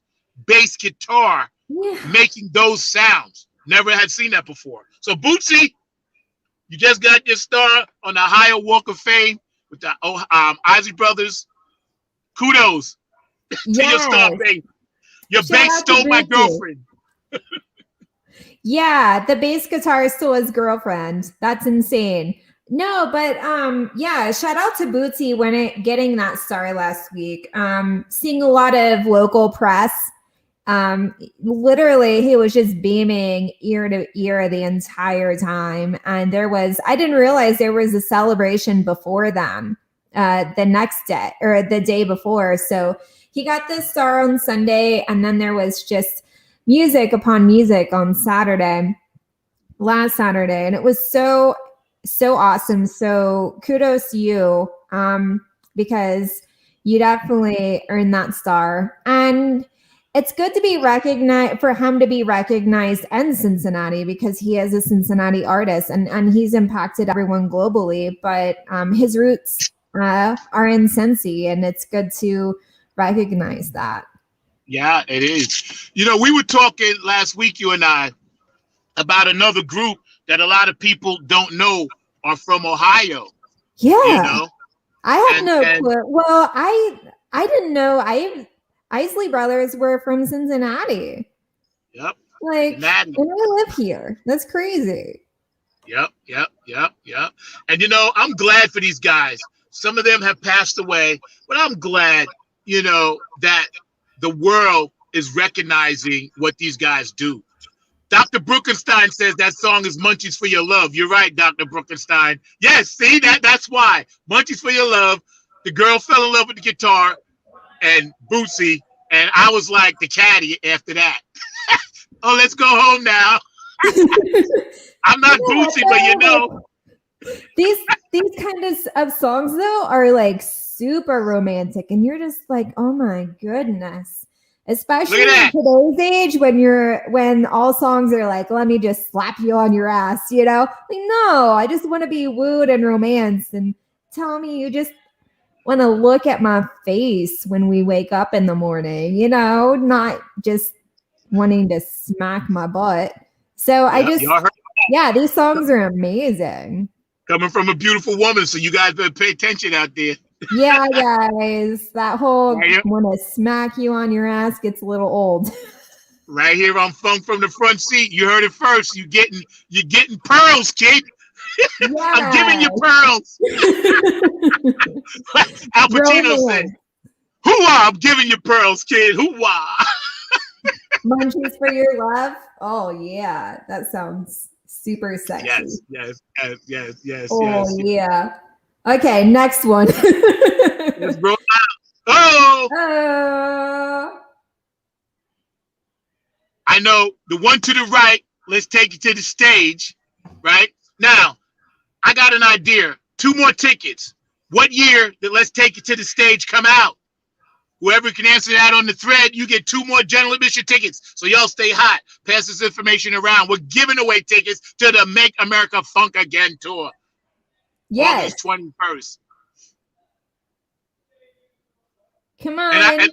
[SPEAKER 1] bass guitar making those sounds. Never had seen that before. So Bootsy, you just got your star on the higher walk of fame with the Isley Brothers. Kudos to your star, babe. Your bass stole my girlfriend.
[SPEAKER 3] Yeah, the bass guitar stole his girlfriend. That's insane. No, but shout out to Bootsy getting that star last week. Seeing a lot of local press. Literally he was just beaming ear to ear the entire time. And I didn't realize there was a celebration before them, the next day or the day before. So he got this star on Sunday, and then there was just music upon music on last Saturday. And it was so awesome. So kudos to you, because you definitely earned that star. And it's good to be recognized, for him to be recognized in Cincinnati, because he is a Cincinnati artist and he's impacted everyone globally. But his roots are in Cincy, and it's good to recognize that.
[SPEAKER 1] Yeah, it is. We were talking last week, you and I, about another group that a lot of people don't know are from Ohio.
[SPEAKER 3] Yeah. I had no clue. Well, I didn't know Isley Brothers were from Cincinnati.
[SPEAKER 1] Yep.
[SPEAKER 3] And I live here. That's crazy.
[SPEAKER 1] Yep. And I'm glad for these guys. Some of them have passed away, but I'm glad, that the world is recognizing what these guys do. Dr. Bruckenstein says that song is Munchies for Your Love. You're right, Dr. Bruckenstein. Yes, see, that's why. Munchies for Your Love. The girl fell in love with the guitar and Bootsy, and I was like the caddy after that. Oh, let's go home now. I'm not Bootsy, but
[SPEAKER 3] These kind of songs, though, are like super romantic, and you're just like, oh my goodness. Especially in today's age when all songs are like, let me just slap you on your ass, you know? Like, no, I just want to be wooed and romanced, and tell me you just want to look at my face when we wake up in the morning, you know, not just wanting to smack my butt. So these songs are amazing.
[SPEAKER 1] Coming from a beautiful woman, so you guys better pay attention out there.
[SPEAKER 3] Yeah, guys, that whole want to smack you on your ass gets a little old.
[SPEAKER 1] Right here on Funk from the Front Seat. You heard it first. You're getting pearls, kid. Yes. I'm giving you pearls. Al Pacino said, "Hoo-wah, I'm giving you pearls, kid. Hoo-wah."
[SPEAKER 3] Munchies for your love. Oh yeah, that sounds super sexy.
[SPEAKER 1] Yes.
[SPEAKER 3] Oh yeah. Okay, next one.
[SPEAKER 1] Let's roll out. I know the one to the right. Let's take it to the stage. Right now, I got an idea. 2 more tickets. What year did Let's Take It to the Stage come out? Whoever can answer that on the thread, you get 2 more general admission tickets. So y'all stay hot. Pass this information around. We're giving away tickets to the Make America Funk Again tour.
[SPEAKER 3] Yes.
[SPEAKER 1] August 21st.
[SPEAKER 3] Come on.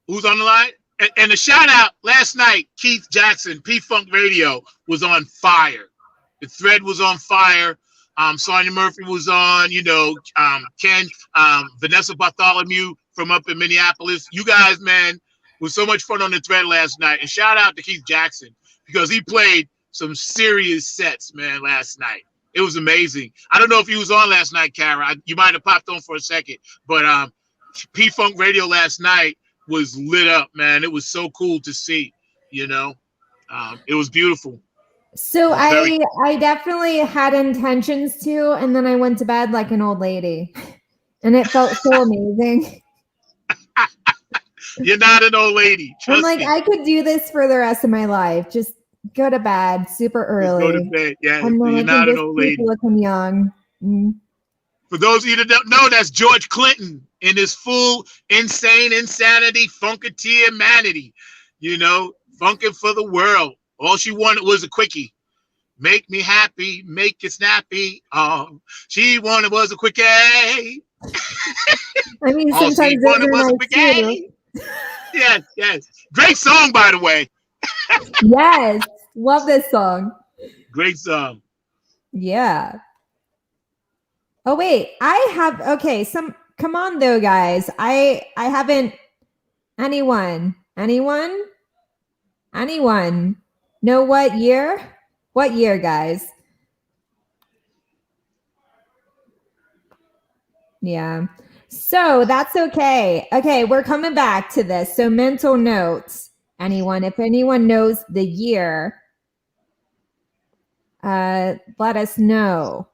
[SPEAKER 1] Who's on the line? And a shout out last night, Keith Jackson, P-Funk Radio was on fire. The thread was on fire. Sonia Murphy was on, Ken, Vanessa Bartholomew from up in Minneapolis. You guys, man, was so much fun on the thread last night. And shout out to Keith Jackson because he played some serious sets, man, last night. It was amazing. I don't know if he was on last night, Kara. You might have popped on for a second. But P-Funk Radio last night was lit up, man. It was so cool to see, It was beautiful.
[SPEAKER 3] So I definitely had intentions to, and then I went to bed like an old lady. And it felt so amazing.
[SPEAKER 1] You're not an old lady.
[SPEAKER 3] I'm like, I could do this for the rest of my life. Just go to bed super early.
[SPEAKER 1] Just go to bed. Yeah,
[SPEAKER 3] and then
[SPEAKER 1] you're not an old lady.
[SPEAKER 3] Looking young. Mm-hmm.
[SPEAKER 1] For those of you that don't know, that's George Clinton in his full insane insanity, funketeer manity. Funking for the world. All she wanted was a quickie. Make me happy, make it snappy. She wanted was a quickie.
[SPEAKER 3] I mean, sometimes those are nice too.
[SPEAKER 1] Yes. Great song, by the way.
[SPEAKER 3] Yes, love this song.
[SPEAKER 1] Great song.
[SPEAKER 3] Yeah. Oh wait, come on though, guys. I haven't. Anyone know what year? What year, guys? Yeah. So that's okay. Okay, we're coming back to this. So mental notes. If anyone knows the year, let us know.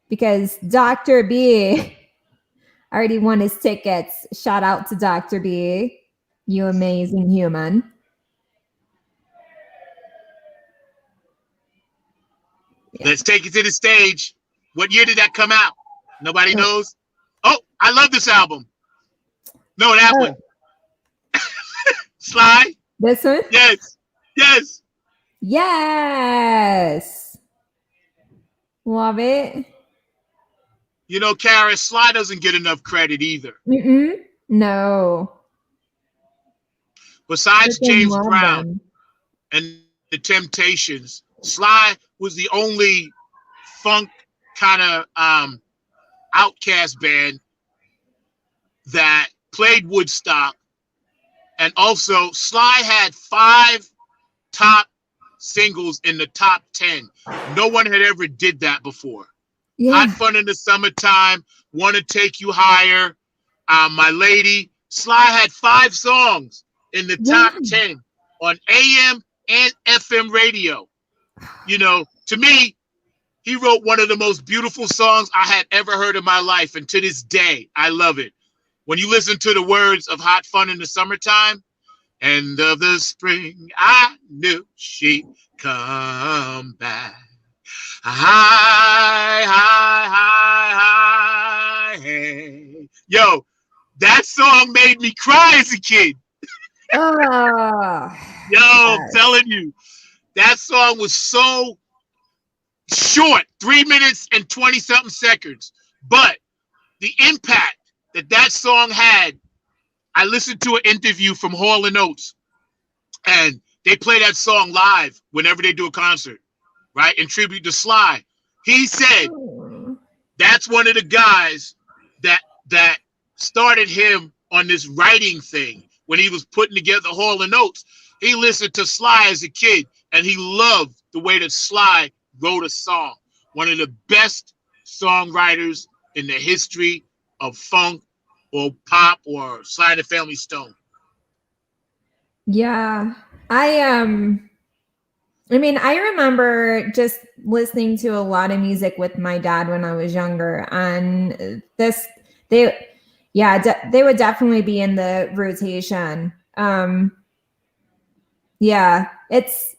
[SPEAKER 3] Because Dr. B already won his tickets. Shout out to Dr. B. You amazing human.
[SPEAKER 1] Yeah. Let's Take It to the Stage. What year did that come out? Nobody knows? Oh, I love this album. No, that one. Sly?
[SPEAKER 3] This one? Yes. Love it.
[SPEAKER 1] Kara, Sly doesn't get enough credit either.
[SPEAKER 3] No.
[SPEAKER 1] Besides James Brown and the Temptations, Sly was the only funk kind of outcast band that played Woodstock. And also, Sly had 5 top singles in the top 10. No one had ever did that before. Yeah. Hot Fun in the Summertime, Wanna Take You Higher, My Lady. Sly had 5 songs in the top 10 on AM and FM radio. To me, he wrote one of the most beautiful songs I had ever heard in my life. And to this day, I love it. When you listen to the words of Hot Fun in the Summertime, end of the spring, I knew she'd come back. Hi, hey. Yo, That song made me cry as a kid.
[SPEAKER 3] Oh,
[SPEAKER 1] Yo, I'm telling you, that song was so short, 3 minutes and 20 something seconds. But the impact that song had, I listened to an interview from Hall & Oates, and they play that song live whenever they do a concert, right? In tribute to Sly. He said that's one of the guys that started him on this writing thing when he was putting together Hall & Oates. He listened to Sly as a kid, and he loved the way that Sly wrote a song. One of the best songwriters in the history of funk or pop or Sly and the Family Stone.
[SPEAKER 3] Yeah. I mean, I remember just listening to a lot of music with my dad when I was younger, and they would definitely be in the rotation. Yeah, it's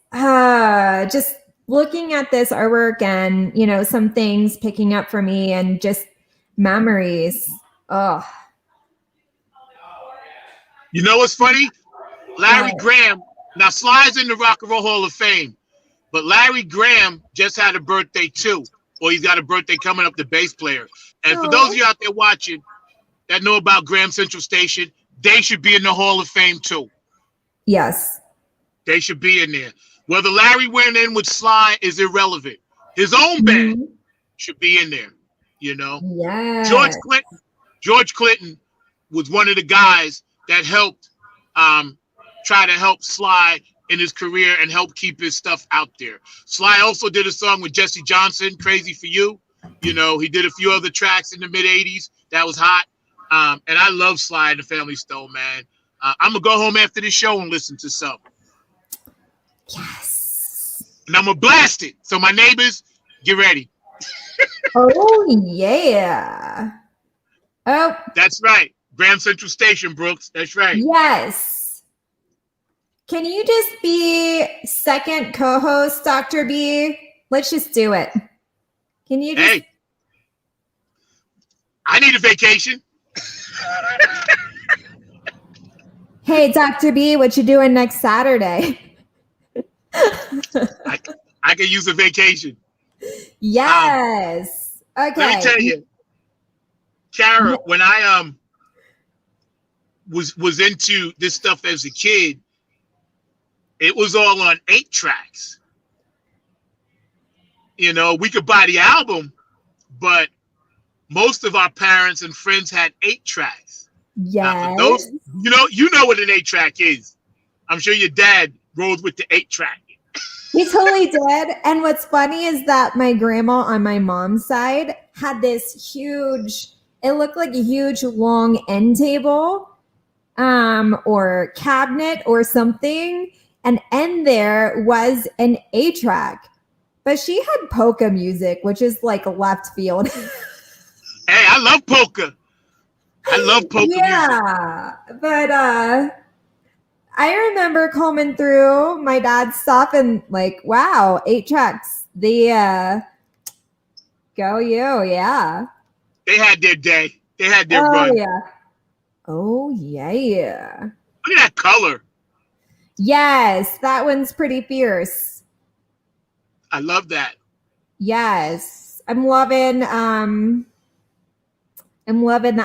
[SPEAKER 3] just looking at this artwork and, you know, some things picking up for me and just memories. Oh,
[SPEAKER 1] you know what's funny? Larry Graham, now Sly's in the Rock and Roll Hall of Fame, but Larry Graham just had a birthday too, or he's got a birthday coming up, the bass player. And for those of you out there watching that know about Graham Central Station, they should be in the Hall of Fame too.
[SPEAKER 3] Yes.
[SPEAKER 1] They should be in there. Whether Larry went in with Sly is irrelevant. His own band should be in there, you know?
[SPEAKER 3] Yeah.
[SPEAKER 1] George Clinton was one of the guys that helped try to help Sly in his career and help keep his stuff out there. Sly also did a song with Jesse Johnson, Crazy for You. You know, he did a few other tracks in the mid-'80s that was hot. And I love Sly and the Family Stone, man. I'm going to go home after this show and listen to some.
[SPEAKER 3] Yes.
[SPEAKER 1] And I'm going to blast it. So my neighbors, get ready.
[SPEAKER 3] Oh, yeah. Oh.
[SPEAKER 1] That's right. Graham Central Station, Brooks. That's right.
[SPEAKER 3] Yes. Can you just be second co-host, Dr. B? Let's just do it. Can you just...
[SPEAKER 1] Hey, I need a vacation.
[SPEAKER 3] Hey, Dr. B, what you doing next Saturday?
[SPEAKER 1] I could use a vacation.
[SPEAKER 3] Yes. Okay.
[SPEAKER 1] Let me tell you, Kara, when I was into this stuff as a kid, it was all on 8 tracks. You know, we could buy the album, but most of our parents and friends had 8 tracks.
[SPEAKER 3] Yes.
[SPEAKER 1] Those, you know what an 8 track is. I'm sure your dad rolls with the 8 track.
[SPEAKER 3] He totally did. And what's funny is that my grandma on my mom's side had this huge, it looked like a huge long end table or cabinet or something. And in there was an 8-track. But she had polka music, which is like left field.
[SPEAKER 1] Hey, I love polka. I love polka music.
[SPEAKER 3] Yeah, but I remember combing through my dad's stuff and like, wow, 8 tracks. The go you, yeah.
[SPEAKER 1] They had their day. They had their run.
[SPEAKER 3] Yeah. Oh yeah.
[SPEAKER 1] Look at that color.
[SPEAKER 3] Yes, that one's pretty fierce.
[SPEAKER 1] I love that.
[SPEAKER 3] Yes. I'm loving the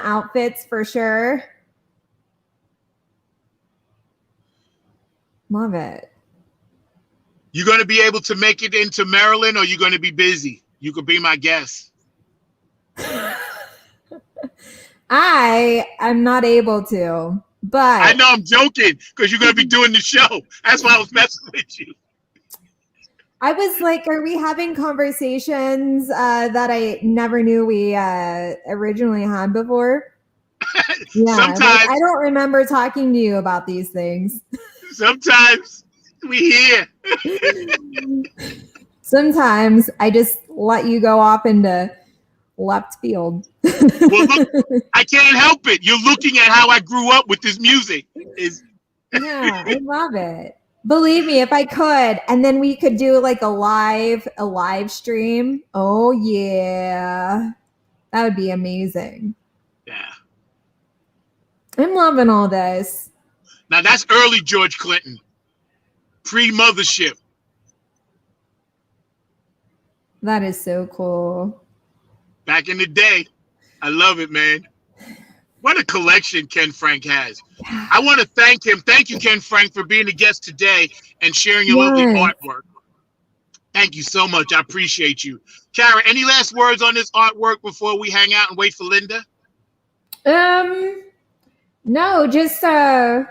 [SPEAKER 3] outfits for sure. Love it.
[SPEAKER 1] You going to be able to make it into Maryland, or you going to be busy? You could be my guest.
[SPEAKER 3] I am not able to, but
[SPEAKER 1] I know I'm joking because you're going to be doing the show. That's why I was messing with you.
[SPEAKER 3] I was like, are we having conversations that I never knew we originally had before? Yeah,
[SPEAKER 1] Sometimes
[SPEAKER 3] like, I don't remember talking to you about these things.
[SPEAKER 1] Sometimes we hear.
[SPEAKER 3] Sometimes I just let you go off into left field.
[SPEAKER 1] Well, look, I can't help it. You're looking at how I grew up with this music.
[SPEAKER 3] Yeah, I love it. Believe me, if I could, and then we could do like a live stream. Oh yeah, that would be amazing.
[SPEAKER 1] Yeah.
[SPEAKER 3] I'm loving all this.
[SPEAKER 1] Now that's early George Clinton, pre-mothership.
[SPEAKER 3] That is so cool.
[SPEAKER 1] Back in the day. I love it, man. What a collection Ken Frank has. I want to thank him. Thank you, Ken Frank, for being a guest today and sharing your lovely artwork. Thank you so much. I appreciate you. Kara, any last words on this artwork before we hang out and wait for Linda?
[SPEAKER 3] No, just thank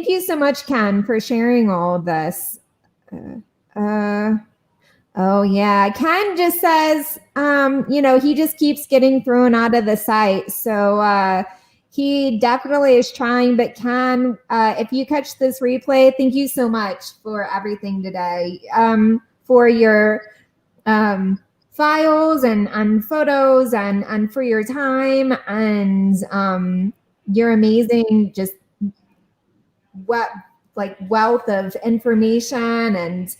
[SPEAKER 3] you so much, Ken, for sharing all of this. Oh yeah, Ken just says, he just keeps getting thrown out of the site. So he definitely is trying. But Ken, if you catch this replay, thank you so much for everything today. For your files and photos and for your time and your amazing just wealth of information and.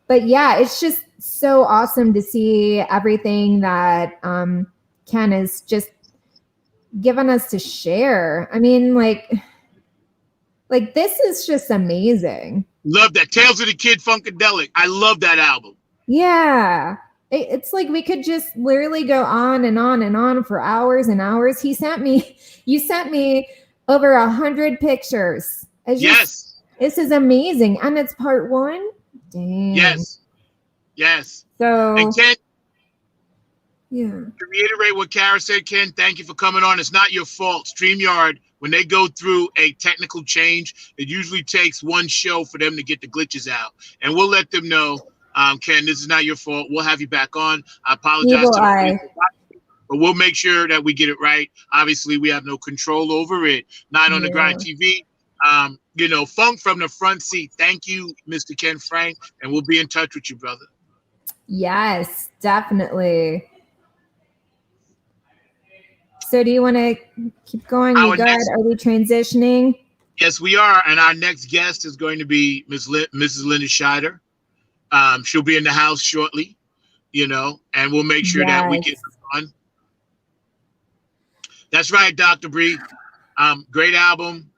[SPEAKER 3] But yeah, it's just so awesome to see everything that Ken has just given us to share. I mean, like this is just amazing.
[SPEAKER 1] Love that. Tales of the Kid Funkadelic. I love that album.
[SPEAKER 3] Yeah. It's like we could just literally go on and on and on for hours and hours. You sent me over 100 pictures.
[SPEAKER 1] Yes.
[SPEAKER 3] This is amazing. And it's part 1. Dang.
[SPEAKER 1] Yes.
[SPEAKER 3] So,
[SPEAKER 1] and Ken,
[SPEAKER 3] yeah.
[SPEAKER 1] To reiterate what Kara said, Ken, thank you for coming on. It's not your fault. StreamYard, when they go through a technical change, it usually takes one show for them to get the glitches out. And we'll let them know, Ken, this is not your fault. We'll have you back on. I apologize to the people, but we'll make sure that we get it right. Obviously, we have no control over it. Not on the Grind TV. Funk from the front seat. Thank you, Mr. Ken Frank, and we'll be in touch with you, brother.
[SPEAKER 3] Yes, definitely. So do you want to keep going? You good? Are we transitioning?
[SPEAKER 1] Yes, we are. And our next guest is going to be Mrs. Linda Scheider. She'll be in the house shortly, and we'll make sure that we get her on. That's right, Dr. Bree. Great album.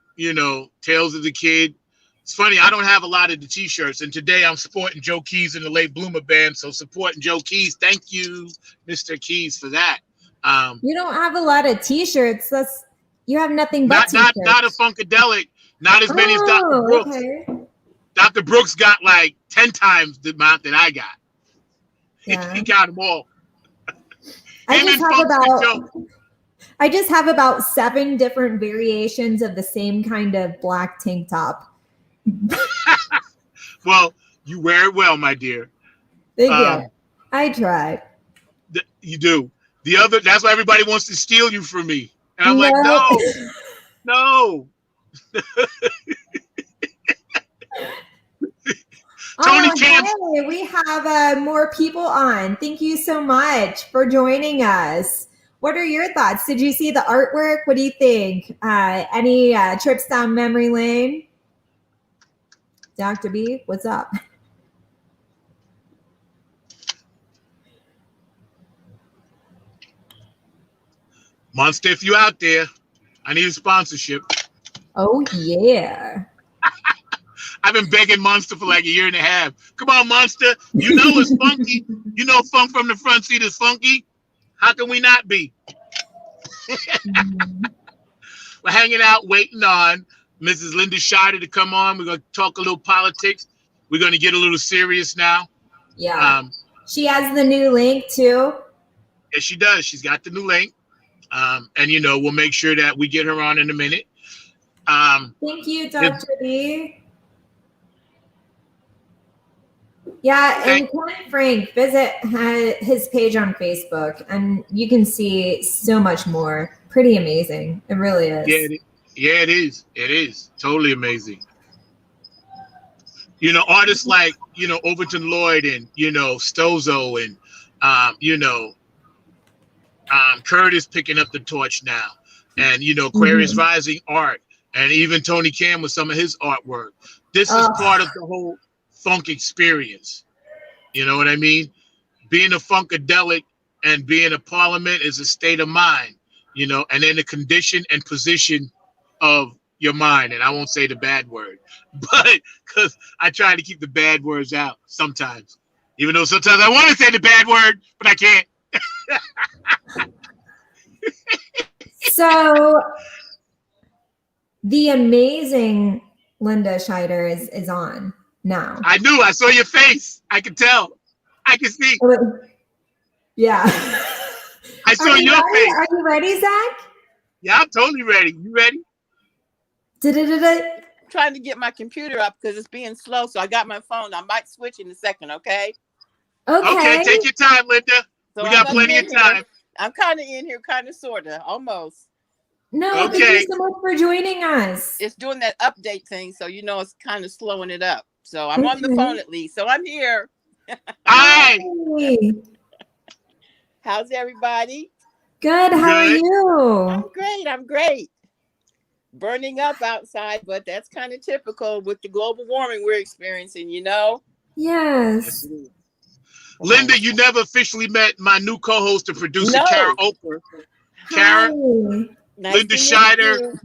[SPEAKER 1] Tales of the Kid. It's funny, I don't have a lot of the t-shirts, and today I'm supporting Joe Keys and the Late Bloomer Band, so supporting Joe Keys. Thank you, Mr. Keys, for that.
[SPEAKER 3] You don't have a lot of t-shirts. You have nothing but t-shirts.
[SPEAKER 1] Not a Funkadelic, not as many as Dr. Brooks. Okay. Dr. Brooks got like 10 times the amount that I got. Yeah. He got them all.
[SPEAKER 3] I just have about 7 different variations of the same kind of black tank top.
[SPEAKER 1] Well, you wear it well, my dear.
[SPEAKER 3] Thank you. I tried.
[SPEAKER 1] You do. That's why everybody wants to steal you from me. And I'm like, no. Tony Camp.
[SPEAKER 3] Hey, we have more people on. Thank you so much for joining us. What are your thoughts? Did you see the artwork? What do you think? Any trips down memory lane? Dr. B, what's up?
[SPEAKER 1] Monster, if you out there, I need a sponsorship.
[SPEAKER 3] Oh, yeah.
[SPEAKER 1] I've been begging Monster for like a year and a half. Come on, Monster. You know it's funky. You know Funk from the front seat is funky. How can we not be? We're hanging out, waiting on Mrs. Linda Scheider to come on. We're going to talk a little politics. We're going to get a little serious now.
[SPEAKER 3] Yeah. She has the new link, too.
[SPEAKER 1] Yes, she does. She's got the new link. And, we'll make sure that we get her on in a minute.
[SPEAKER 3] Thank you, Dr. B. Yeah, and Ken Frank, visit his page on Facebook, and you can see so much more. Pretty amazing. It really is.
[SPEAKER 1] Yeah, it is. It is. Totally amazing. Artists like, Overton Lloyd and, Stozo and, Curtis picking up the torch now. And, Aquarius Rising Art. And even Tony Cam with some of his artwork. This is part of the whole funk experience. You know what I mean? Being a funkadelic and being a parliament is a state of mind. you know, and then the condition and position of your mind. And I won't say the bad word, but because I try to keep the bad words out sometimes, even though sometimes I want to say the bad word, but I can't.
[SPEAKER 3] So the amazing Linda Scheider is on now.
[SPEAKER 1] I knew. I saw your face. I could tell. I can see.
[SPEAKER 3] Yeah.
[SPEAKER 1] I saw your face.
[SPEAKER 3] Are you ready, Zach?
[SPEAKER 1] Yeah, I'm totally ready. You ready?
[SPEAKER 4] Trying to get my computer up because it's being slow. So I got my phone. I might switch in a second, okay?
[SPEAKER 1] Okay, take your time, Linda.
[SPEAKER 4] So
[SPEAKER 1] we got plenty of time.
[SPEAKER 4] I'm kind of in here, kind of, sort of, almost.
[SPEAKER 3] No,
[SPEAKER 1] okay.
[SPEAKER 3] Thank you so much for joining us.
[SPEAKER 4] It's doing that update thing, so you know it's kind of slowing it up. So I'm on the phone at least. So I'm here.
[SPEAKER 1] Hi.
[SPEAKER 4] How's everybody?
[SPEAKER 3] Good. How are you?
[SPEAKER 4] I'm great. Burning up outside, but that's kind of typical with the global warming we're experiencing, you know?
[SPEAKER 3] Yes.
[SPEAKER 1] Linda, you never officially met my new co-host and producer, Kara Oprah. Kara,
[SPEAKER 4] nice
[SPEAKER 1] Linda Scheider,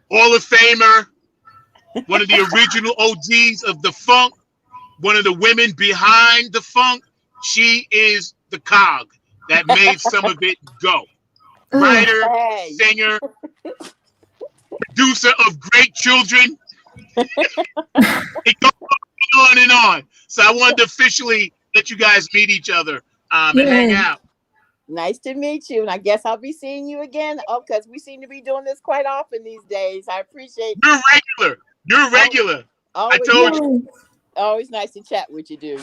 [SPEAKER 1] Hall of Famer, one of the original OGs of the funk, one of the women behind the funk. She is the cog that made some of it go. Writer, singer, producer of great children. It goes on and on. So I wanted to officially let you guys meet each other and hang out.
[SPEAKER 4] Nice to meet you. And I guess I'll be seeing you again. Oh, because we seem to be doing this quite often these days. I appreciate it.
[SPEAKER 1] You're regular.
[SPEAKER 4] Always,
[SPEAKER 1] I told you.
[SPEAKER 4] Always nice to chat with you, dude.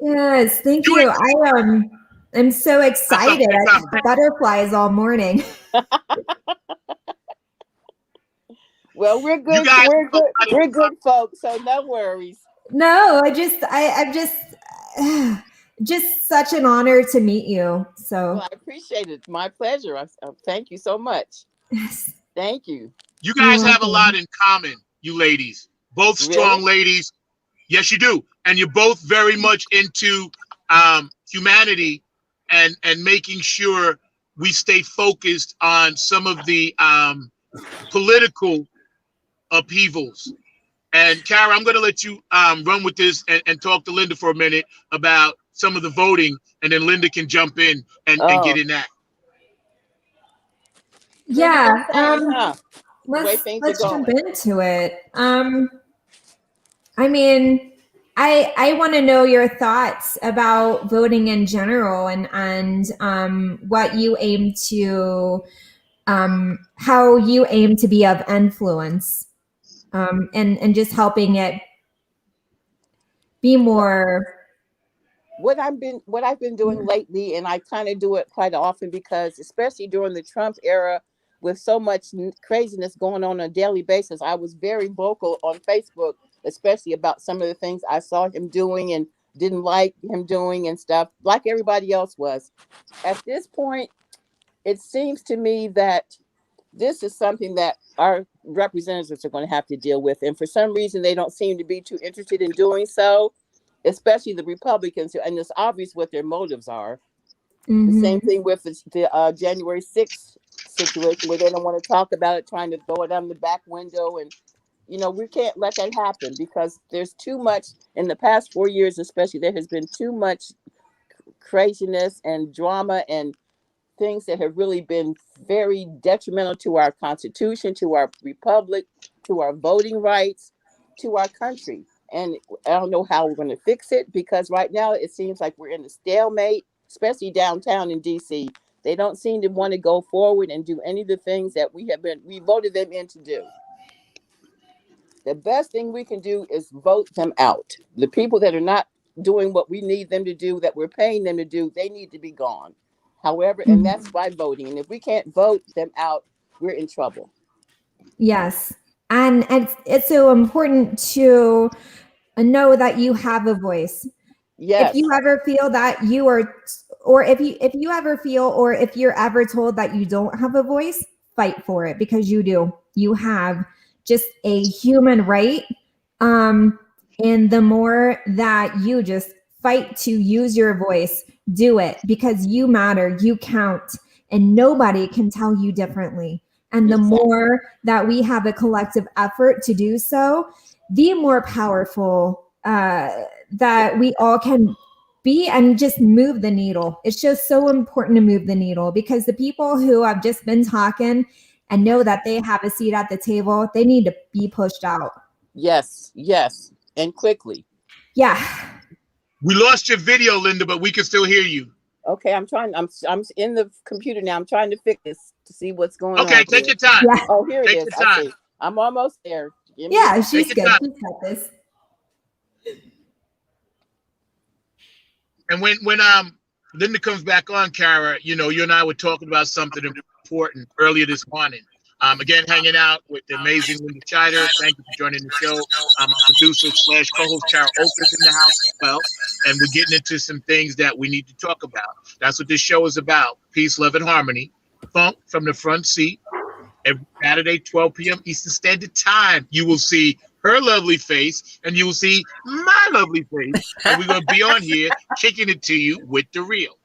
[SPEAKER 3] Yes, thank you. I'm so excited. I have butterflies all morning.
[SPEAKER 4] Well, we're good. We're good folks, so no worries.
[SPEAKER 3] No, I'm just such an honor to meet you. So
[SPEAKER 4] well, I appreciate it. My pleasure. Thank you so much.
[SPEAKER 3] Yes.
[SPEAKER 4] Thank you.
[SPEAKER 1] You guys have a lot in common, you ladies. Both strong ladies. Yes, you do. And you're both very much into humanity and making sure we stay focused on some of the political upheavals. And Kara, I'm going to let you run with this and talk to Linda for a minute about some of the voting, and then Linda can jump in and get in that.
[SPEAKER 3] Yeah. Let's jump into it. I mean, I want to know your thoughts about voting in general and what you aim to, how you aim to be of influence, and just helping it be more.
[SPEAKER 4] What I've been doing lately, and I kind of do it quite often because, especially during the Trump era, with so much craziness going on a daily basis, I was very vocal on Facebook, especially about some of the things I saw him doing and didn't like him doing and stuff, like everybody else was. At this point, it seems to me that this is something that our representatives are going to have to deal with. And for some reason, they don't seem to be too interested in doing so, especially the Republicans. And it's obvious what their motives are. Mm-hmm. The same thing with the January 6th situation, where they don't want to talk about it, trying to throw it out the back window. And, you know, we can't let that happen because there's too much in the past 4 years, especially. There has been too much craziness and drama and things that have really been very detrimental to our Constitution, to our republic, to our voting rights, to our country. And I don't know how we're going to fix it, because right now it seems like we're in a stalemate, especially downtown in DC. They don't seem to want to go forward and do any of the things that we voted them in to do. The best thing we can do is vote them out. The people that are not doing what we need them to do, that we're paying them to do, they need to be gone. However, and that's by voting. And if we can't vote them out, we're in trouble.
[SPEAKER 3] Yes. And it's so important to know that you have a voice.
[SPEAKER 4] Yes.
[SPEAKER 3] If you ever feel that you are, or if you ever feel, or if you're ever told that you don't have a voice, fight for it, because you do. You have just a human right. And the more that you just fight to use your voice, do it, because you matter, you count. and nobody can tell you differently. And the more that we have a collective effort to do so, the more powerful that we all can be and just move the needle. It's just so important to move the needle, because the people who have just been talking and know that they have a seat at the table, they need to be pushed out.
[SPEAKER 4] Yes, yes, and quickly.
[SPEAKER 3] Yeah.
[SPEAKER 1] We lost your video, Linda, but we can still hear you.
[SPEAKER 4] Okay, I'm in the computer now. I'm trying to fix this to see what's going on.
[SPEAKER 1] Okay, take your time.
[SPEAKER 3] Yeah.
[SPEAKER 4] Oh, here
[SPEAKER 1] Take
[SPEAKER 4] it is.
[SPEAKER 1] your time.
[SPEAKER 4] I see. I'm almost there.
[SPEAKER 3] Yeah, she's
[SPEAKER 1] Take
[SPEAKER 3] good.
[SPEAKER 1] your
[SPEAKER 3] She's got this.
[SPEAKER 1] And when Linda comes back on, Kara, you know, you and I were talking about something important earlier this morning. Again, hanging out with the amazing Linda Chider. Thank you for joining the show. Our producer / co-host Kara Oak is in the house as well. And we're getting into some things that we need to talk about. That's what this show is about. Peace, love, and harmony. Funk from the front seat. Every Saturday, 12 p.m. Eastern Standard Time. You will see her lovely face, and you will see my lovely face. And we're going to be on here kicking it to you with the real.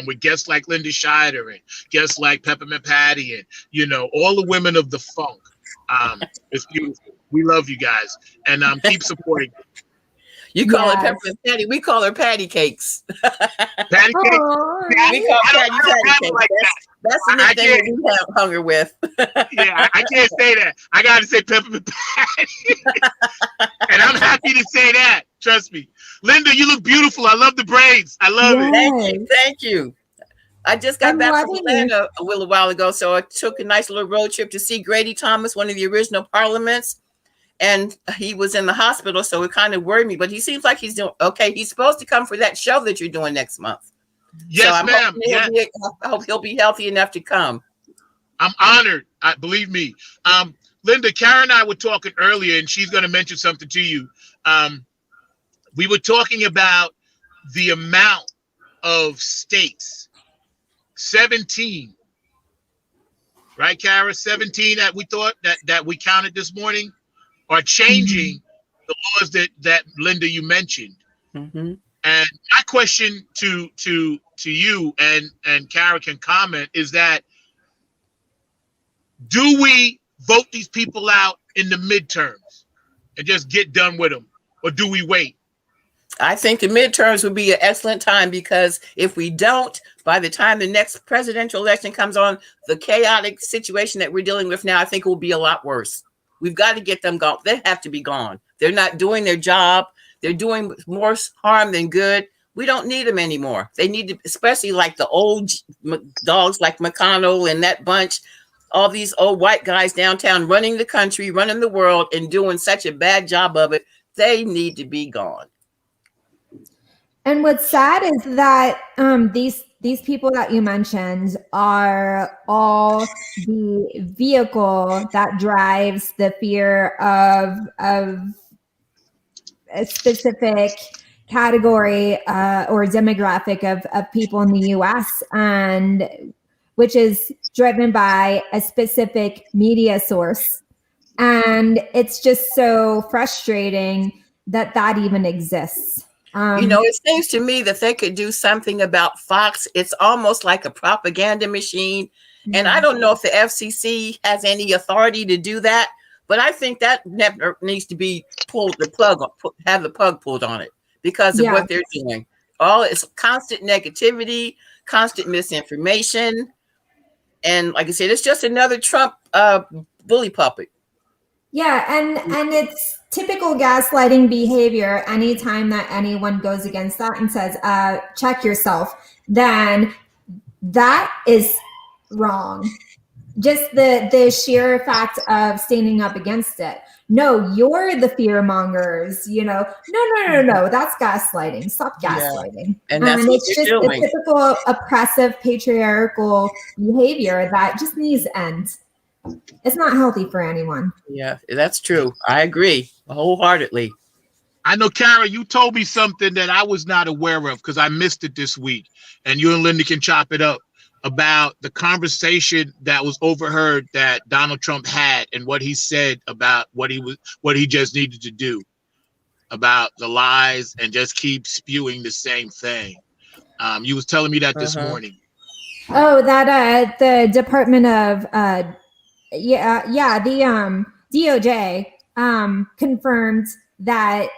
[SPEAKER 1] With guests like Linda Chider and guests like Peppermint Patty and, you know, all the women of the funk. It's beautiful. We love you guys. And keep supporting.
[SPEAKER 5] You call her Peppermint Patty. We call her Patty Cakes.
[SPEAKER 1] Patty Cakes?
[SPEAKER 5] We call Patty Cakes.
[SPEAKER 1] Like
[SPEAKER 5] that's the nickname that we have hung her with.
[SPEAKER 1] Yeah, I can't say that. I got to say Peppermint Patty. And I'm happy to say that. Trust me. Linda, you look beautiful. I love the braids. I love it.
[SPEAKER 5] Thank you. I just got back from Atlanta a little while ago, so I took a nice little road trip to see Grady Thomas, one of the original Parliaments, and he was in the hospital, so it kind of worried me, but he seems like he's doing okay. He's supposed to come for that show that you're doing next month.
[SPEAKER 1] Yes,
[SPEAKER 5] so
[SPEAKER 1] ma'am.
[SPEAKER 5] I hope he'll be healthy enough to come.
[SPEAKER 1] I'm honored. Believe me. Linda, Karen and I were talking earlier, and she's going to mention something to you. We were talking about the amount of states, 17, right, Kara? 17 that we thought that we counted this morning are changing the laws that Linda, you mentioned.
[SPEAKER 5] Mm-hmm.
[SPEAKER 1] And my question to you and Kara can comment is that, do we vote these people out in the midterms and just get done with them, or do we wait?
[SPEAKER 5] I think the midterms would be an excellent time, because if we don't, by the time the next presidential election comes on, the chaotic situation that we're dealing with now, I think it will be a lot worse. We've got to get them gone. They have to be gone. They're not doing their job. They're doing more harm than good. We don't need them anymore. They need to, especially like the old dogs like McConnell and that bunch, all these old white guys downtown running the country, running the world, and doing such a bad job of it. They need to be gone.
[SPEAKER 3] And what's sad is that these people that you mentioned are all the vehicle that drives the fear of a specific category or demographic of people in the U.S., and which is driven by a specific media source. And it's just so frustrating that even exists.
[SPEAKER 5] You know, it seems to me that they could do something about Fox. It's almost like a propaganda machine. And I don't know if the FCC has any authority to do that, but I think that never needs to be have the plug pulled on it because of what they're doing. All it's constant negativity, constant misinformation. And like I said, it's just another Trump bully puppet.
[SPEAKER 3] Yeah, and it's typical gaslighting behavior. Anytime that anyone goes against that and says, check yourself, then that is wrong. Just the sheer fact of standing up against it. No, you're the fear mongers, you know. No, that's gaslighting. Stop gaslighting.
[SPEAKER 5] Yeah. And that's what
[SPEAKER 3] it's
[SPEAKER 5] you're
[SPEAKER 3] just
[SPEAKER 5] doing.
[SPEAKER 3] a typical oppressive patriarchal behavior that just needs to end. It's not healthy for anyone.
[SPEAKER 5] Yeah, that's true. I agree wholeheartedly.
[SPEAKER 1] I know, Kara, you told me something that I was not aware of because I missed it this week, and you and Linda can chop it up about the conversation that was overheard that Donald Trump had and what he said about what he just needed to do about the lies and just keep spewing the same thing. You was telling me that this morning.
[SPEAKER 3] Oh, that the Department of the DOJ confirmed that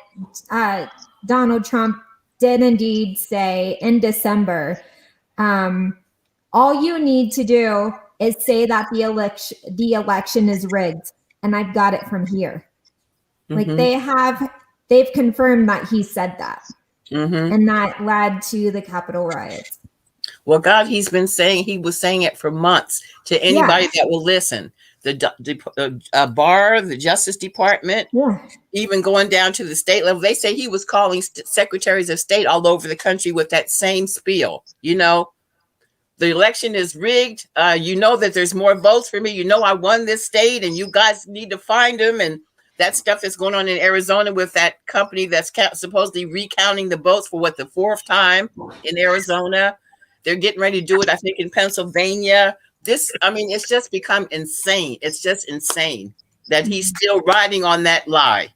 [SPEAKER 3] Donald Trump did indeed say in December, all you need to do is say that the election is rigged, and I've got it from here. Like they've confirmed that he said that, and that led to the Capitol riots.
[SPEAKER 5] Well, God, he was saying it for months to anybody that will listen. The bar, the Justice Department, even going down to the state level. They say he was calling secretaries of state all over the country with that same spiel. You know, the election is rigged. You know that there's more votes for me. You know, I won this state and you guys need to find them. And that stuff that's going on in Arizona with that company that's supposedly recounting the votes for the 4th time in Arizona. They're getting ready to do it, I think, in Pennsylvania. It's just become insane. It's just insane that he's still riding on that lie.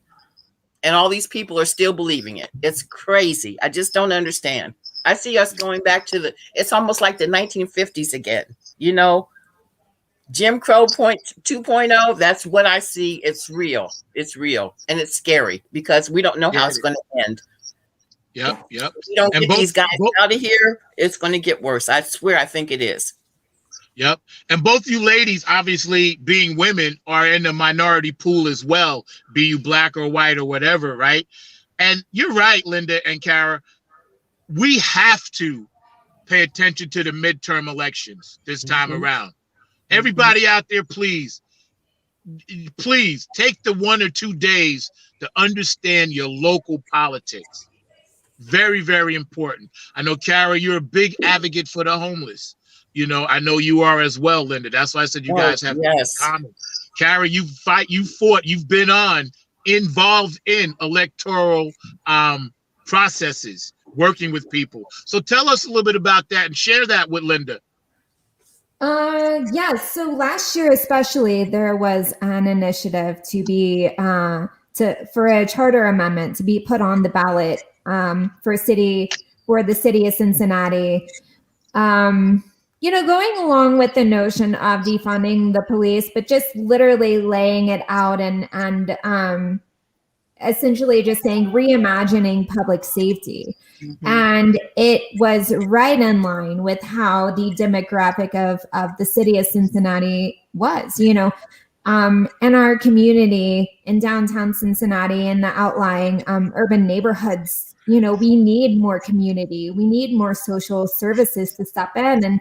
[SPEAKER 5] And all these people are still believing it. It's crazy. I just don't understand. I see us going back to it's almost like the 1950s again. You know, Jim Crow 2.0, that's what I see. It's real. It's real. And it's scary because we don't know how it's going to end.
[SPEAKER 1] Yep.
[SPEAKER 5] If we don't get these guys out of here, it's going to get worse. I swear, I think it is.
[SPEAKER 1] Yep. And both you ladies, obviously being women, are in the minority pool as well, be you black or white or whatever, right? And you're right, Linda and Kara. We have to pay attention to the midterm elections this time around. Everybody out there, please take the 1 or 2 days to understand your local politics. Very, very important. I know, Kara, you're a big advocate for the homeless. You know, I know you are as well, Linda. That's why I said you guys have common. Kara, you fought, you've been involved in electoral processes, working with people. So tell us a little bit about that and share that with Linda.
[SPEAKER 3] Yes. So last year, especially, there was an initiative to be for a charter amendment to be put on the ballot for the city of Cincinnati. You know, going along with the notion of defunding the police, but just literally laying it out and essentially just saying reimagining public safety. And it was right in line with how the demographic of the city of Cincinnati was, you know, in our community in downtown Cincinnati and the outlying urban neighborhoods. You know, we need more community. We need more social services to step in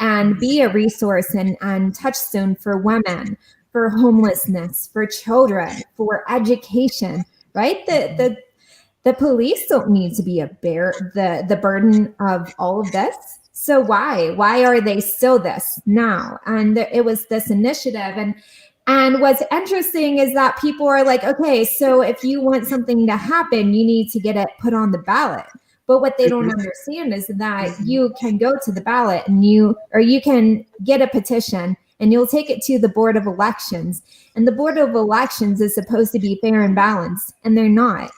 [SPEAKER 3] and be a resource and touchstone for women, for homelessness, for children, for education, right? The police don't need to be the burden of all of this. So why are they still this now? And it was this initiative. And what's interesting is that people are like, okay, so if you want something to happen, you need to get it put on the ballot. But what they don't understand is that you can go to the ballot and you can get a petition and you'll take it to the Board of Elections. And the Board of Elections is supposed to be fair and balanced, and they're not.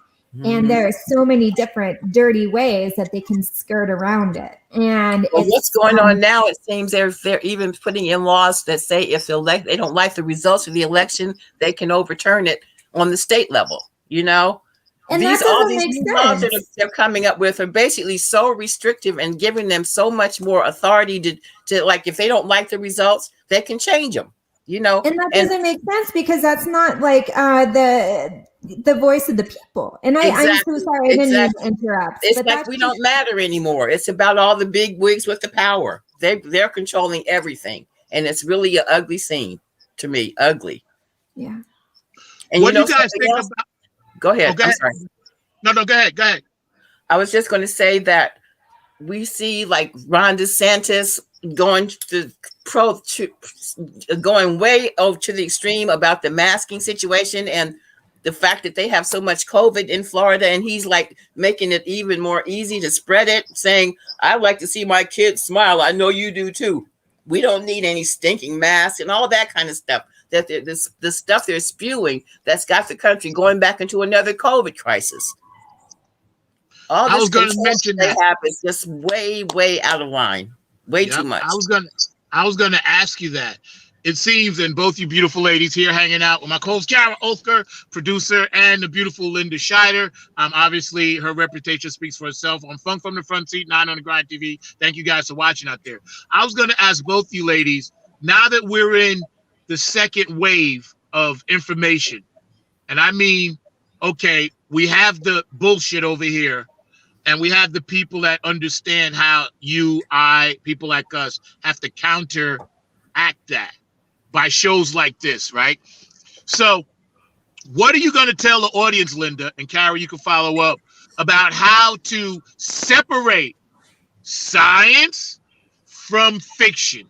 [SPEAKER 3] And there are so many different dirty ways that they can skirt around it. And
[SPEAKER 5] what's going on now, it seems they're even putting in laws that say if they don't like the results of the election, they can overturn it on the state level, you know?
[SPEAKER 3] And
[SPEAKER 5] these laws that they're coming up with are basically so restrictive and giving them so much more authority to like, if they don't like the results, they can change them, you know?
[SPEAKER 3] And that doesn't make sense because that's not like the voice of the people. And I'm so sorry, I didn't mean to interrupt.
[SPEAKER 5] It's like we don't matter anymore. It's about all the big wigs with the power. They're controlling everything. And it's really an ugly scene to me. Ugly.
[SPEAKER 3] Yeah.
[SPEAKER 5] And
[SPEAKER 1] what do you guys think about?
[SPEAKER 5] Go ahead.
[SPEAKER 1] Okay.
[SPEAKER 5] I'm sorry.
[SPEAKER 1] No, go ahead.
[SPEAKER 5] I was just going to say that we see like Ron DeSantis going way over to the extreme about the masking situation and the fact that they have so much COVID in Florida, and he's like making it even more easy to spread it, saying, I'd like to see my kids smile. I know you do too. We don't need any stinking masks and all that kind of stuff. That the stuff they're spewing that's got the country going back into another COVID crisis. All this
[SPEAKER 1] I was going to mention that
[SPEAKER 5] is just way, way out of line. Way too much.
[SPEAKER 1] I was gonna ask you that. It seems, and both you beautiful ladies here hanging out with my co-host Kara Othker, producer, and the beautiful Linda Scheider. Obviously, her reputation speaks for itself on Funk from the Front Seat, 9 on the Grind TV. Thank you guys for watching out there. I was going to ask both you ladies, now that we're in the second wave of information, and I mean, okay, we have the bullshit over here, and we have the people that understand how you, I, people like us have to counteract that by shows like this, right? So what are you going to tell the audience, Linda, and Kara, you can follow up, about how to separate science from fiction?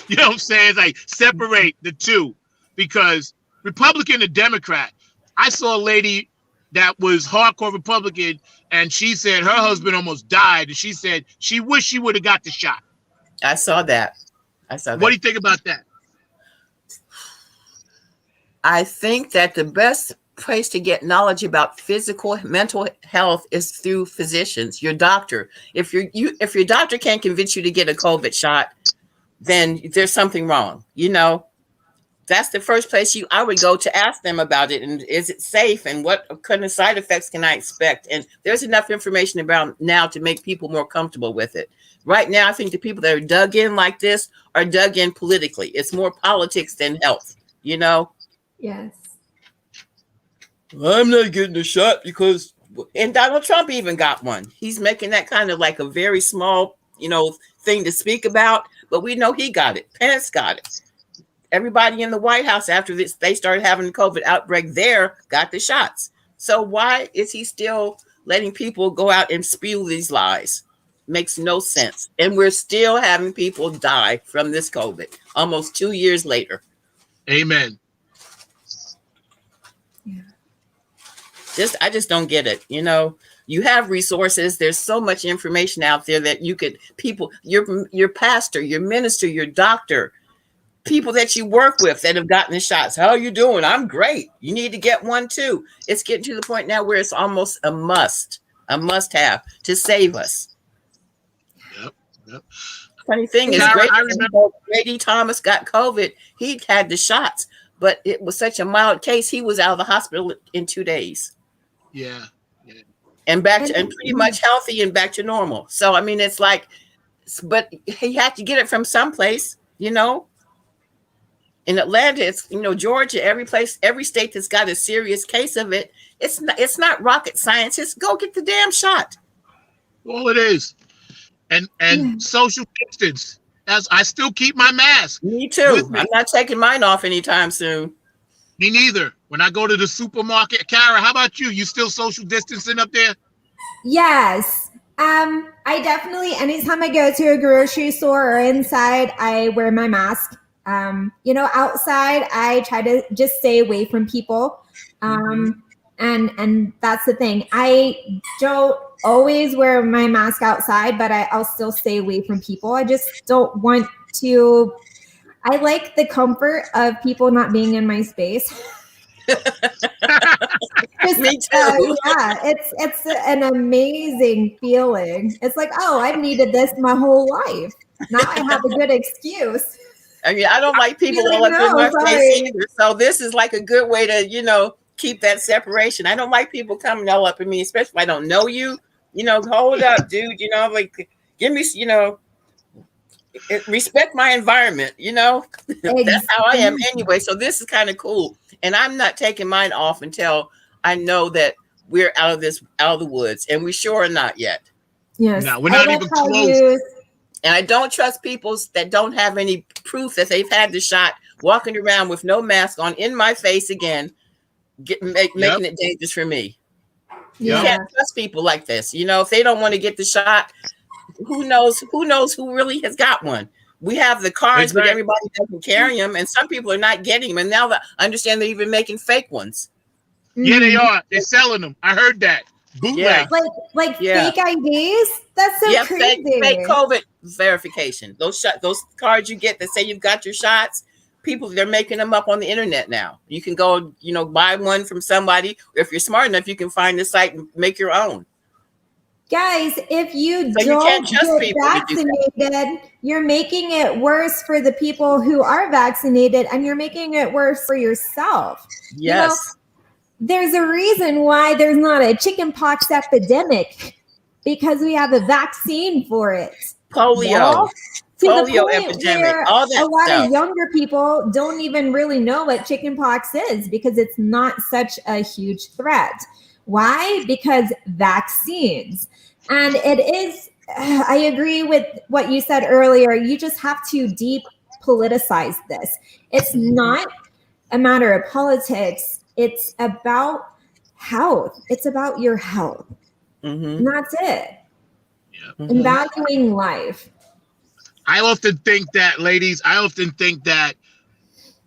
[SPEAKER 1] You know what I'm saying? It's like separate the two, because Republican and Democrat, I saw a lady that was hardcore Republican, and she said her husband almost died, and she said she wished she would have got the shot.
[SPEAKER 5] I saw that.
[SPEAKER 1] What do you think about that?
[SPEAKER 5] I think that the best place to get knowledge about physical, mental health is through physicians, your doctor. If your doctor can't convince you to get a COVID shot, then there's something wrong. You know, that's the first place I would go to ask them about it. And is it safe? And what kind of side effects can I expect? And there's enough information about now to make people more comfortable with it. Right now, I think the people that are dug in like this are dug in politically. It's more politics than health, you know?
[SPEAKER 3] Yes.
[SPEAKER 5] I'm not getting a shot because, and Donald Trump even got one. He's making that kind of like a very small, thing to speak about, but we know he got it. Pence got it. Everybody in the White House after this, they started having the COVID outbreak there, got the shots. So why is he still letting people go out and spew these lies? Makes no sense. And we're still having people die from this COVID almost 2 years later.
[SPEAKER 1] Amen.
[SPEAKER 5] I just don't get it. You have resources. There's so much information out there that your pastor, your minister, your doctor, people that you work with that have gotten the shots. How are you doing? I'm great. You need to get one too. It's getting to the point now where it's almost a must have to save us.
[SPEAKER 1] Yep.
[SPEAKER 5] Funny thing is, Grady Thomas got COVID. He had the shots, but it was such a mild case. He was out of the hospital in 2 days.
[SPEAKER 1] Yeah.
[SPEAKER 5] And and pretty much healthy and back to normal. So, I mean, it's like, but he had to get it from someplace, In Atlanta, it's, Georgia, every state that's got a serious case of it. It's not rocket science. It's go get the damn shot.
[SPEAKER 1] All it is. And social distance. As I still keep my mask.
[SPEAKER 5] Me too. I'm not taking mine off anytime soon.
[SPEAKER 1] Me neither. When I go to the supermarket, Kara, how about you? You still social distancing up there?
[SPEAKER 3] Yes. I definitely, anytime I go to a grocery store or inside, I wear my mask. Outside, I try to just stay away from people. And that's the thing. I don't always wear my mask outside, but I'll still stay away from people. I just don't want to. I like the comfort of people not being in my space.
[SPEAKER 5] Me too.
[SPEAKER 3] It's an amazing feeling. It's like, oh, I've needed this my whole life. Now I have a good excuse.
[SPEAKER 5] I mean, I don't like people all up in my face either. So this is like a good way to, keep that separation. I don't like people coming all up in me, especially if I don't know you. Hold up, dude. Give me, respect my environment. That's how I am anyway. So this is kind of cool. And I'm not taking mine off until I know that we're out of the woods, and we sure are not yet.
[SPEAKER 3] Yes.
[SPEAKER 1] No, we're not even close.
[SPEAKER 5] And I don't trust people that don't have any proof that they've had the shot walking around with no mask on in my face again, making it dangerous for me. You can't trust people like this. If they don't want to get the shot, who knows who really has got one. We have the cards, but everybody doesn't carry them. And some people are not getting them. And now I understand they're even making fake ones.
[SPEAKER 1] Yeah, they are. They're selling them. I heard that. Bootleg.
[SPEAKER 3] Like fake IDs? That's so crazy.
[SPEAKER 5] Fake COVID verification. Those cards you get that say you've got your shots, they're making them up on the internet now. You can go, buy one from somebody. Or if you're smart enough, you can find the site and make your own.
[SPEAKER 3] Guys, if you
[SPEAKER 5] So you can't
[SPEAKER 3] don't
[SPEAKER 5] trust
[SPEAKER 3] get
[SPEAKER 5] people to do that.
[SPEAKER 3] vaccinated, you're making it worse for the people who are vaccinated, and you're making it worse for yourself.
[SPEAKER 5] Yes.
[SPEAKER 3] There's a reason why there's not a chickenpox epidemic, because we have a vaccine for it.
[SPEAKER 5] Polio.
[SPEAKER 3] To
[SPEAKER 5] Polio
[SPEAKER 3] the point
[SPEAKER 5] epidemic,
[SPEAKER 3] where
[SPEAKER 5] all that
[SPEAKER 3] a lot
[SPEAKER 5] stuff.
[SPEAKER 3] of younger people don't even really know what chickenpox is, because it's not such a huge threat. Why? Because vaccines. And it is, I agree with what you said earlier. You just have to depoliticize this. It's not a matter of politics. It's about health. It's about your health. And that's it. And valuing life.
[SPEAKER 1] I often think that, ladies,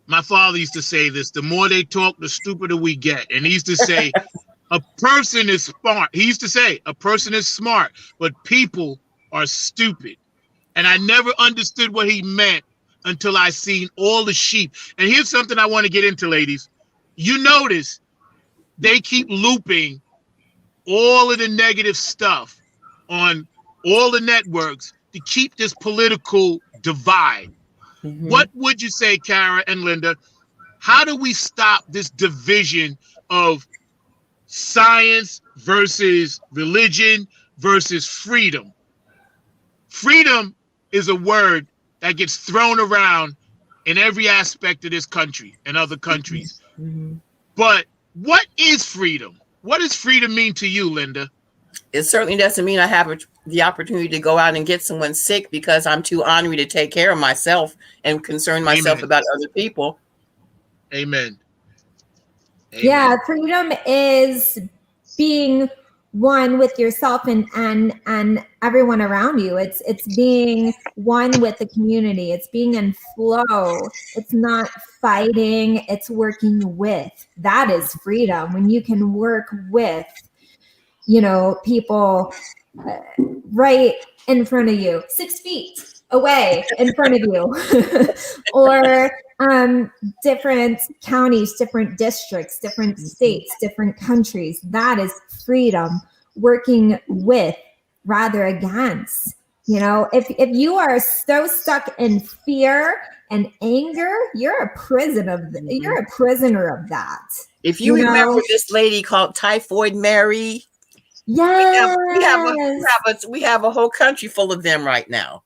[SPEAKER 1] my father used to say this: the more they talk, the stupider we get. And he used to say, a person is smart. He used to say, a person is smart, but people are stupid. And I never understood what he meant until I seen all the sheep. And here's something I want to get into, ladies. You notice they keep looping all of the negative stuff on all the networks to keep this political divide. What would you say, Kara and Linda? How do we stop this division of science versus religion versus freedom? Freedom is a word that gets thrown around in every aspect of this country and other countries. But what is freedom? What does freedom mean to you, Linda?
[SPEAKER 5] It certainly doesn't mean I have the opportunity to go out and get someone sick because I'm too ornery to take care of myself and concern myself about other people.
[SPEAKER 1] Amen.
[SPEAKER 3] Yeah, freedom is being one with yourself and everyone around you. It's being one with the community. It's being in flow. It's not fighting. It's working with. That is freedom, when you can work with, people right in front of you, 6 feet away in front of you, or different counties, different districts, different states, different countries. That is freedom, working with rather against. If you are so stuck in fear and anger, you're a prisoner of that.
[SPEAKER 5] If you remember this lady called Typhoid Mary, we have a whole country full of them right now.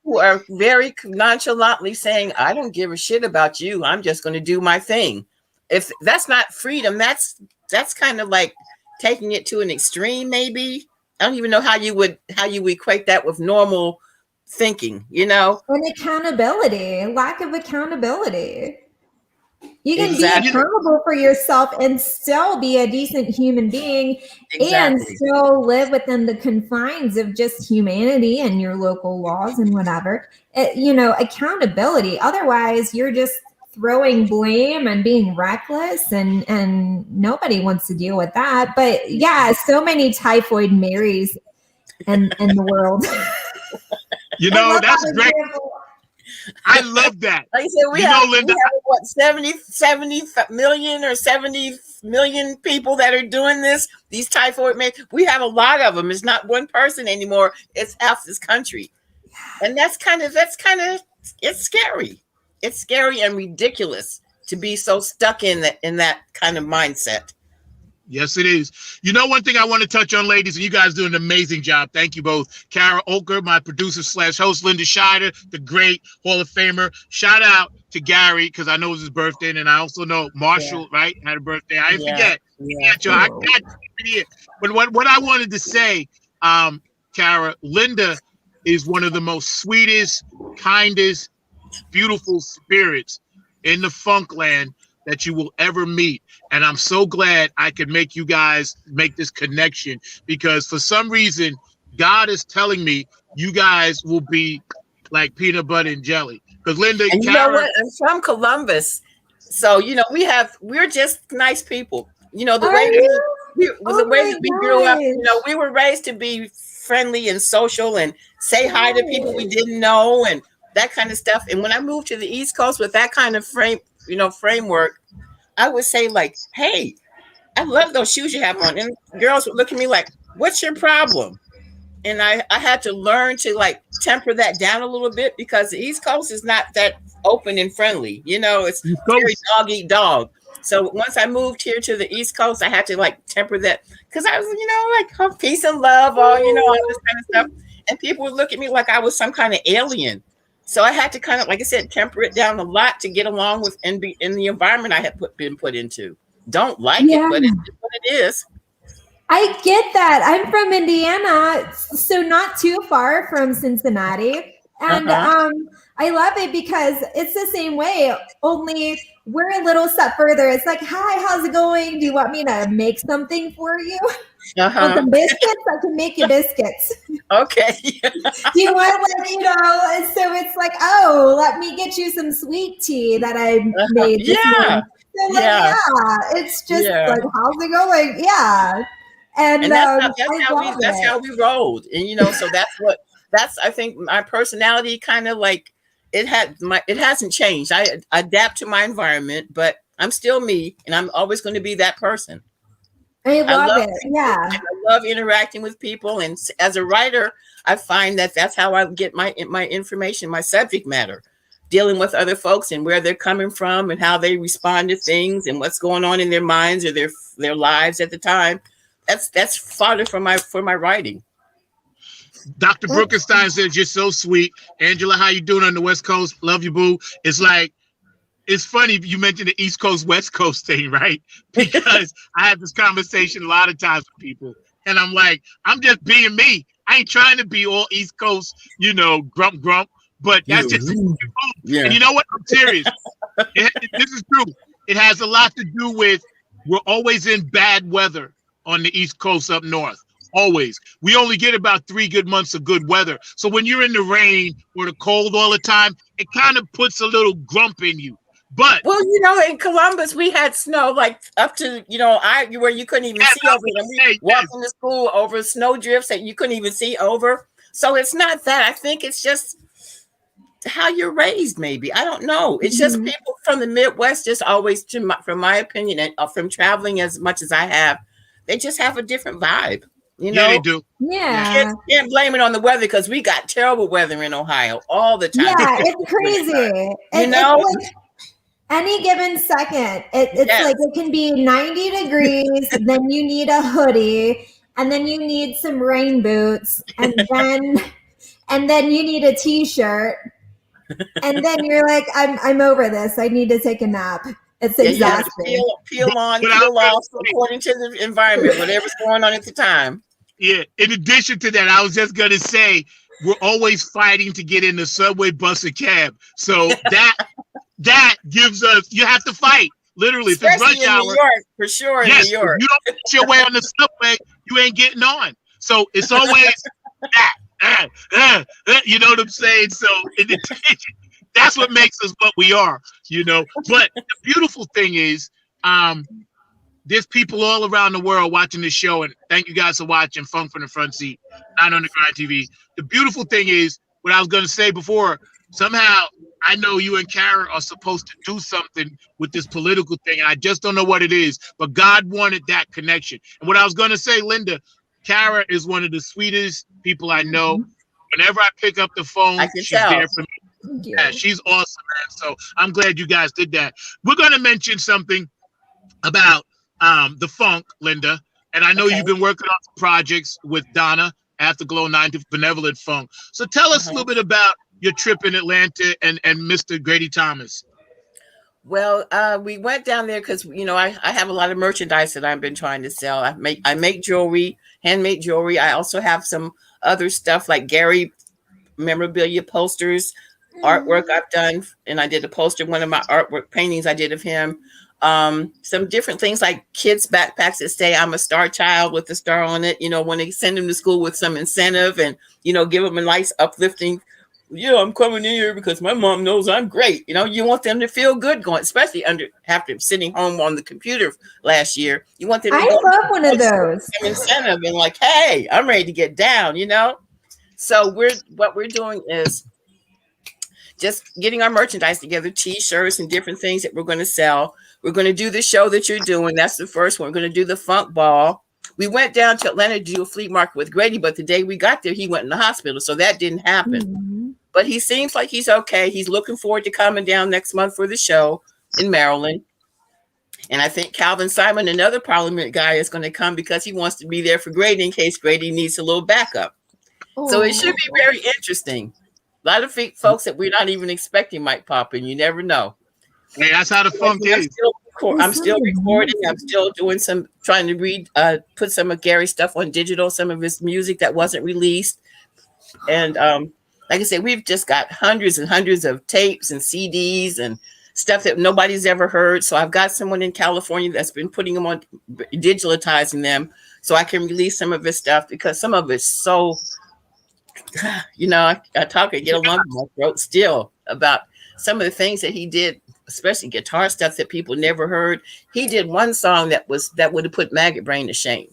[SPEAKER 5] Who are very nonchalantly saying, I don't give a shit about you. I'm just going to do my thing. If that's not freedom, that's kind of like taking it to an extreme, maybe. I don't even know how you equate that with normal thinking,
[SPEAKER 3] And accountability, lack of accountability. You can be accountable for yourself and still be a decent human being and still live within the confines of just humanity and your local laws and whatever. Accountability. Otherwise, you're just throwing blame and being reckless, and nobody wants to deal with that. But yeah, so many Typhoid Marys in the world.
[SPEAKER 1] That's great. I love that.
[SPEAKER 5] Like I said, Linda, we have 70 million or 70 million people that are doing this. These typhoid men, we have a lot of them. It's not one person anymore. It's half this country, and that's kind of it's scary. It's scary and ridiculous to be so stuck in that kind of mindset.
[SPEAKER 1] Yes, it is. One thing I want to touch on, ladies, and you guys do an amazing job. Thank you both. Kara Oker, my producer / host, Linda Scheider, the great Hall of Famer. Shout out to Gary, because I know it was his birthday, and I also know Marshall, right, had a birthday. I didn't forget. I got you. But what I wanted to say, Kara, Linda is one of the most sweetest, kindest, beautiful spirits in the funk land that you will ever meet. And I'm so glad I could make you guys make this connection, because for some reason, God is telling me you guys will be like peanut butter and jelly. Because Linda,
[SPEAKER 5] and you know what? I'm from Columbus. So, we're just nice people. The way we grew up, we were raised to be friendly and social and say hi to people we didn't know and that kind of stuff. And when I moved to the East Coast with that kind of framework, I would say like, hey, I love those shoes you have on. And girls would look at me like, what's your problem? And I had to learn to like temper that down a little bit because the East Coast is not that open and friendly. You know, it's very dog eat dog. So once I moved here to the East Coast, I had to like temper that because I was, you know, like oh, peace and love, all you know, all this kind of stuff. And people would look at me like I was some kind of alien. So I had to kind of, like I said, temper it down a lot to get along with and be in the environment I had been put into. Don't like it, but it's what it is.
[SPEAKER 3] I get that. I'm from Indiana, so not too far from Cincinnati. And I love it because it's the same way, only we're a little step further. It's like, hi, how's it going? Do you want me to make something for you? Want some biscuits? I can make you biscuits.
[SPEAKER 5] Okay.
[SPEAKER 3] Do you want, like, you know, so it's like, oh, let me get you some sweet tea that I made this morning. So like, it's just like, how's it going? Yeah. And
[SPEAKER 5] that's how we rolled. And, you know, so that's I think my personality kind of like, it hasn't changed. I adapt to my environment, but I'm still me and I'm always going to be that person.
[SPEAKER 3] I love it. Yeah.
[SPEAKER 5] I love interacting with people. And as a writer, I find that that's how I get my information, my subject matter, dealing with other folks and where they're coming from and how they respond to things and what's going on in their minds or their lives at the time. That's fodder for my writing.
[SPEAKER 1] Dr. Brookenstein says you're so sweet. Angela, how you doing on the West Coast? Love you, boo. It's like, it's funny you mentioned the East Coast, West Coast thing, right? Because I have this conversation a lot of times with people, and I'm like, I'm just being me. I ain't trying to be all East Coast, you know, grump, but that's just yeah. And you know what? I'm serious. This is true. It has a lot to do with we're always in bad weather on the East Coast up north. Always. We only get about 3 good months of good weather. So when you're in the rain or the cold all the time, it kind of puts a little grump in you. But
[SPEAKER 5] well, you know, in Columbus, we had snow like up to, you know, where you couldn't even see over them. We walking to school over snow drifts that you couldn't even see over. So it's not that. I think it's just how you're raised, maybe. I don't know. It's just people from the Midwest just always, from my opinion, and from traveling as much as I have, they just have a different vibe. You know,
[SPEAKER 1] yeah, they do.
[SPEAKER 3] Yeah.
[SPEAKER 5] Can't blame it on the weather because we got terrible weather in Ohio all the time.
[SPEAKER 3] Yeah, it's crazy.
[SPEAKER 5] You know?
[SPEAKER 3] It's like any given second, it's like it can be 90 degrees, then you need a hoodie, and then you need some rain boots, and then you need a t-shirt, and then you're like, I'm over this. I need to take a nap. It's exhausting.
[SPEAKER 5] Peel off according to the environment, whatever's going on at the time.
[SPEAKER 1] Yeah. In addition to that, I was just gonna say we're always fighting to get in the subway, bus, or cab. So that gives us, you have to fight. Literally, if it's rush hour.
[SPEAKER 5] New York, for sure. In New York.
[SPEAKER 1] If you don't get your way on the subway, you ain't getting on. So it's always you know what I'm saying? So that's what makes us what we are, you know. But the beautiful thing is, there's people all around the world watching this show, and thank you guys for watching Funk from the Front Seat, Not on the Grind TV. The beautiful thing is, what I was going to say before, somehow I know you and Kara are supposed to do something with this political thing, and I just don't know what it is, but God wanted that connection. And what I was going to say, Linda, Kara is one of the sweetest people I know. Whenever I pick up the phone, she's there for me. Yeah, she's awesome, man. So I'm glad you guys did that. We're going to mention something about the funk, Linda. And I know you've been working on some projects with Donna, Afterglow 9 to Benevolent Funk. So tell us a little bit about your trip in Atlanta and Mr. Grady Thomas.
[SPEAKER 5] Well, we went down there because, you know, I have a lot of merchandise that I've been trying to sell. I make jewelry, handmade jewelry. I also have some other stuff like Gary memorabilia posters, artwork I've done. And I did a poster, one of my artwork paintings I did of him. Some different things like kids' backpacks that say I'm a star child with a star on it. You know, when they send them to school with some incentive and, you know, give them a nice uplifting, yeah, I'm coming in here because my mom knows I'm great. You know, you want them to feel good going, especially after sitting home on the computer last year. You want them to
[SPEAKER 3] love one of those.
[SPEAKER 5] Incentive and like, hey, I'm ready to get down, you know? So what we're doing is just getting our merchandise together, t-shirts and different things that we're going to sell. We're going to do the show that you're doing. That's the first one. We're going to do the funk ball. We went down to Atlanta to do a flea market with Grady, but the day we got there, he went in the hospital, so that didn't happen.
[SPEAKER 3] Mhm.
[SPEAKER 5] But he seems like he's okay. He's looking forward to coming down next month for the show in Maryland. And I think Calvin Simon, another Parliament guy, is going to come because he wants to be there for Grady in case Grady needs a little backup. So it should be very interesting. A lot of folks that we're not even expecting might pop in. You never know.
[SPEAKER 1] Hey, that's how the funk is.
[SPEAKER 5] I'm still recording. I'm still doing trying to put some of Gary's stuff on digital, some of his music that wasn't released. And like I said, we've just got hundreds and hundreds of tapes and CDs and stuff that nobody's ever heard. So I've got someone in California that's been putting them on, digitalizing them, so I can release some of his stuff because some of it's so, I talk and get a lump in my throat still about some of the things that he did, especially guitar stuff that people never heard. He did one song that would have put Maggot Brain to shame.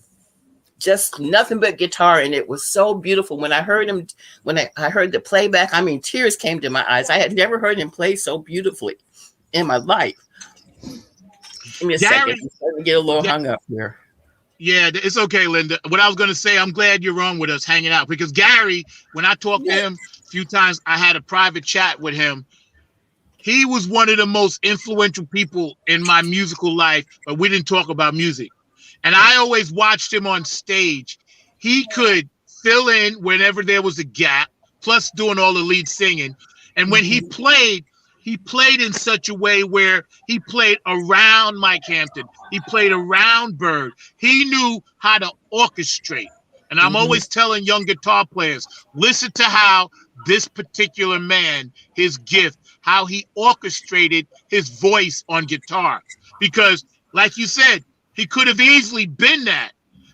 [SPEAKER 5] Just nothing but guitar, and it was so beautiful. When I heard him, when I heard the playback, I mean, tears came to my eyes. I had never heard him play so beautifully in my life. Give me a second. Let me get a little hung up here.
[SPEAKER 1] Yeah, it's okay, Linda. What I was going to say, I'm glad you're on with us hanging out because Gary, when I talked to him a few times, I had a private chat with him. He was one of the most influential people in my musical life, but we didn't talk about music. And I always watched him on stage. He could fill in whenever there was a gap, plus doing all the lead singing. And when he played in such a way where he played around Mike Hampton. He played around Bird. He knew how to orchestrate. And I'm always telling young guitar players, listen to how this particular man, his gift, how he orchestrated his voice on guitar. Because like you said, he could have easily been that,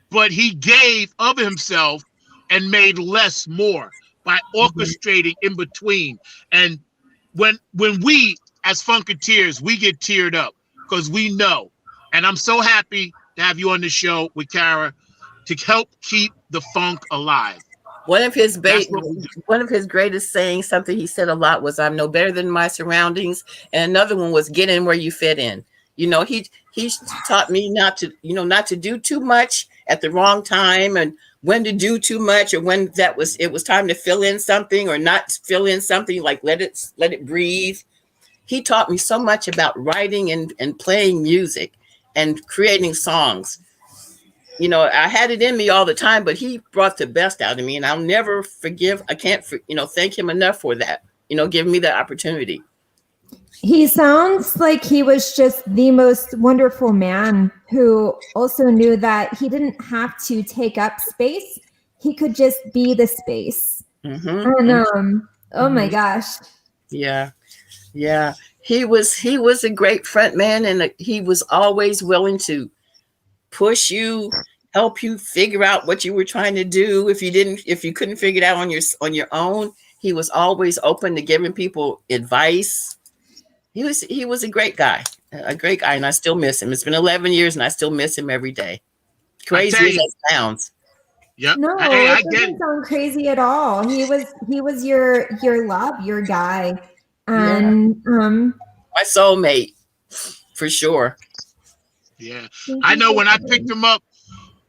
[SPEAKER 1] but he gave of himself and made less more by orchestrating in between. And when we as Funketeers, we get teared up because we know. And I'm so happy to have you on the show with Kara to help keep the funk alive.
[SPEAKER 5] One of his greatest sayings, something he said a lot, was "I'm no better than my surroundings," and another one was "Get in where you fit in." You know, he taught me not to do too much at the wrong time, and when to do too much, or when it was time to fill in something or not fill in something, like let it breathe. He taught me so much about writing and playing music and creating songs. You know, I had it in me all the time, but he brought the best out of me, and I'll never forgive. I can't, thank him enough for that. Giving me that opportunity.
[SPEAKER 3] He sounds like he was just the most wonderful man who also knew that he didn't have to take up space. He could just be the space. And oh my gosh.
[SPEAKER 5] Yeah. He was a great front man, and he was always willing to push you, help you figure out what you were trying to do. If you couldn't figure it out on your own, he was always open to giving people advice. He was a great guy, and I still miss him. It's been 11 years, and I still miss him every day. Crazy as that sounds.
[SPEAKER 1] Yep.
[SPEAKER 3] No, it doesn't sound crazy at all. He was your love, your guy, and
[SPEAKER 5] my soulmate, for sure.
[SPEAKER 1] Yeah, I know when I picked him up,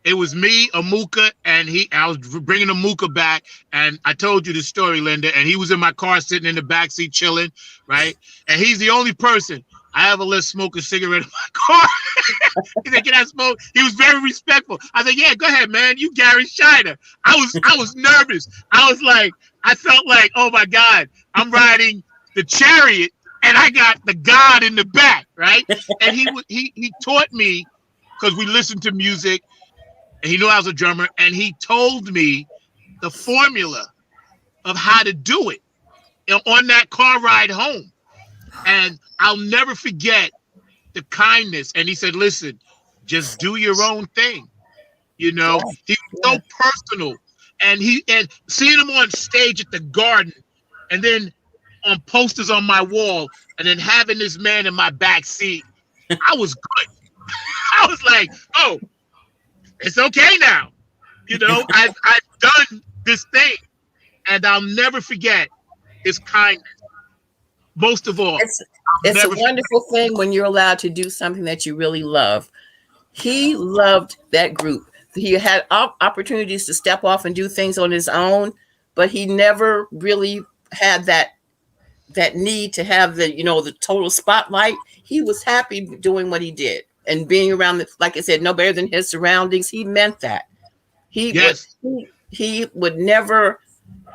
[SPEAKER 1] it was me, Amuka, and I was bringing Amuka back, and I told you the story, Linda, and he was in my car sitting in the backseat chilling, right? And he's the only person I ever let smoke a cigarette in my car. He said, "Can I smoke?" He was very respectful. I said, "Yeah, go ahead, man. You Gary Shiner." I was nervous. I felt like, oh my God, I'm riding the chariot, and I got the God in the back, right? And he taught me, because we listened to music, and he knew I was a drummer, and he told me the formula of how to do it on that car ride home. And I'll never forget the kindness. And he said, "Listen, just do your own thing." He was so personal. And seeing him on stage at the Garden, and then on posters on my wall, and then having this man in my back seat, I was good. I was like, oh, it's okay now. I've done this thing, and I'll never forget his kindness. Most of all,
[SPEAKER 5] it's a wonderful thing when you're allowed to do something that you really love. He loved that group. he had opportunities to step off and do things on his own, but he never really had that need to have the total spotlight. He was happy doing what he did and being around, like I said, no better than his surroundings. He meant that. He would never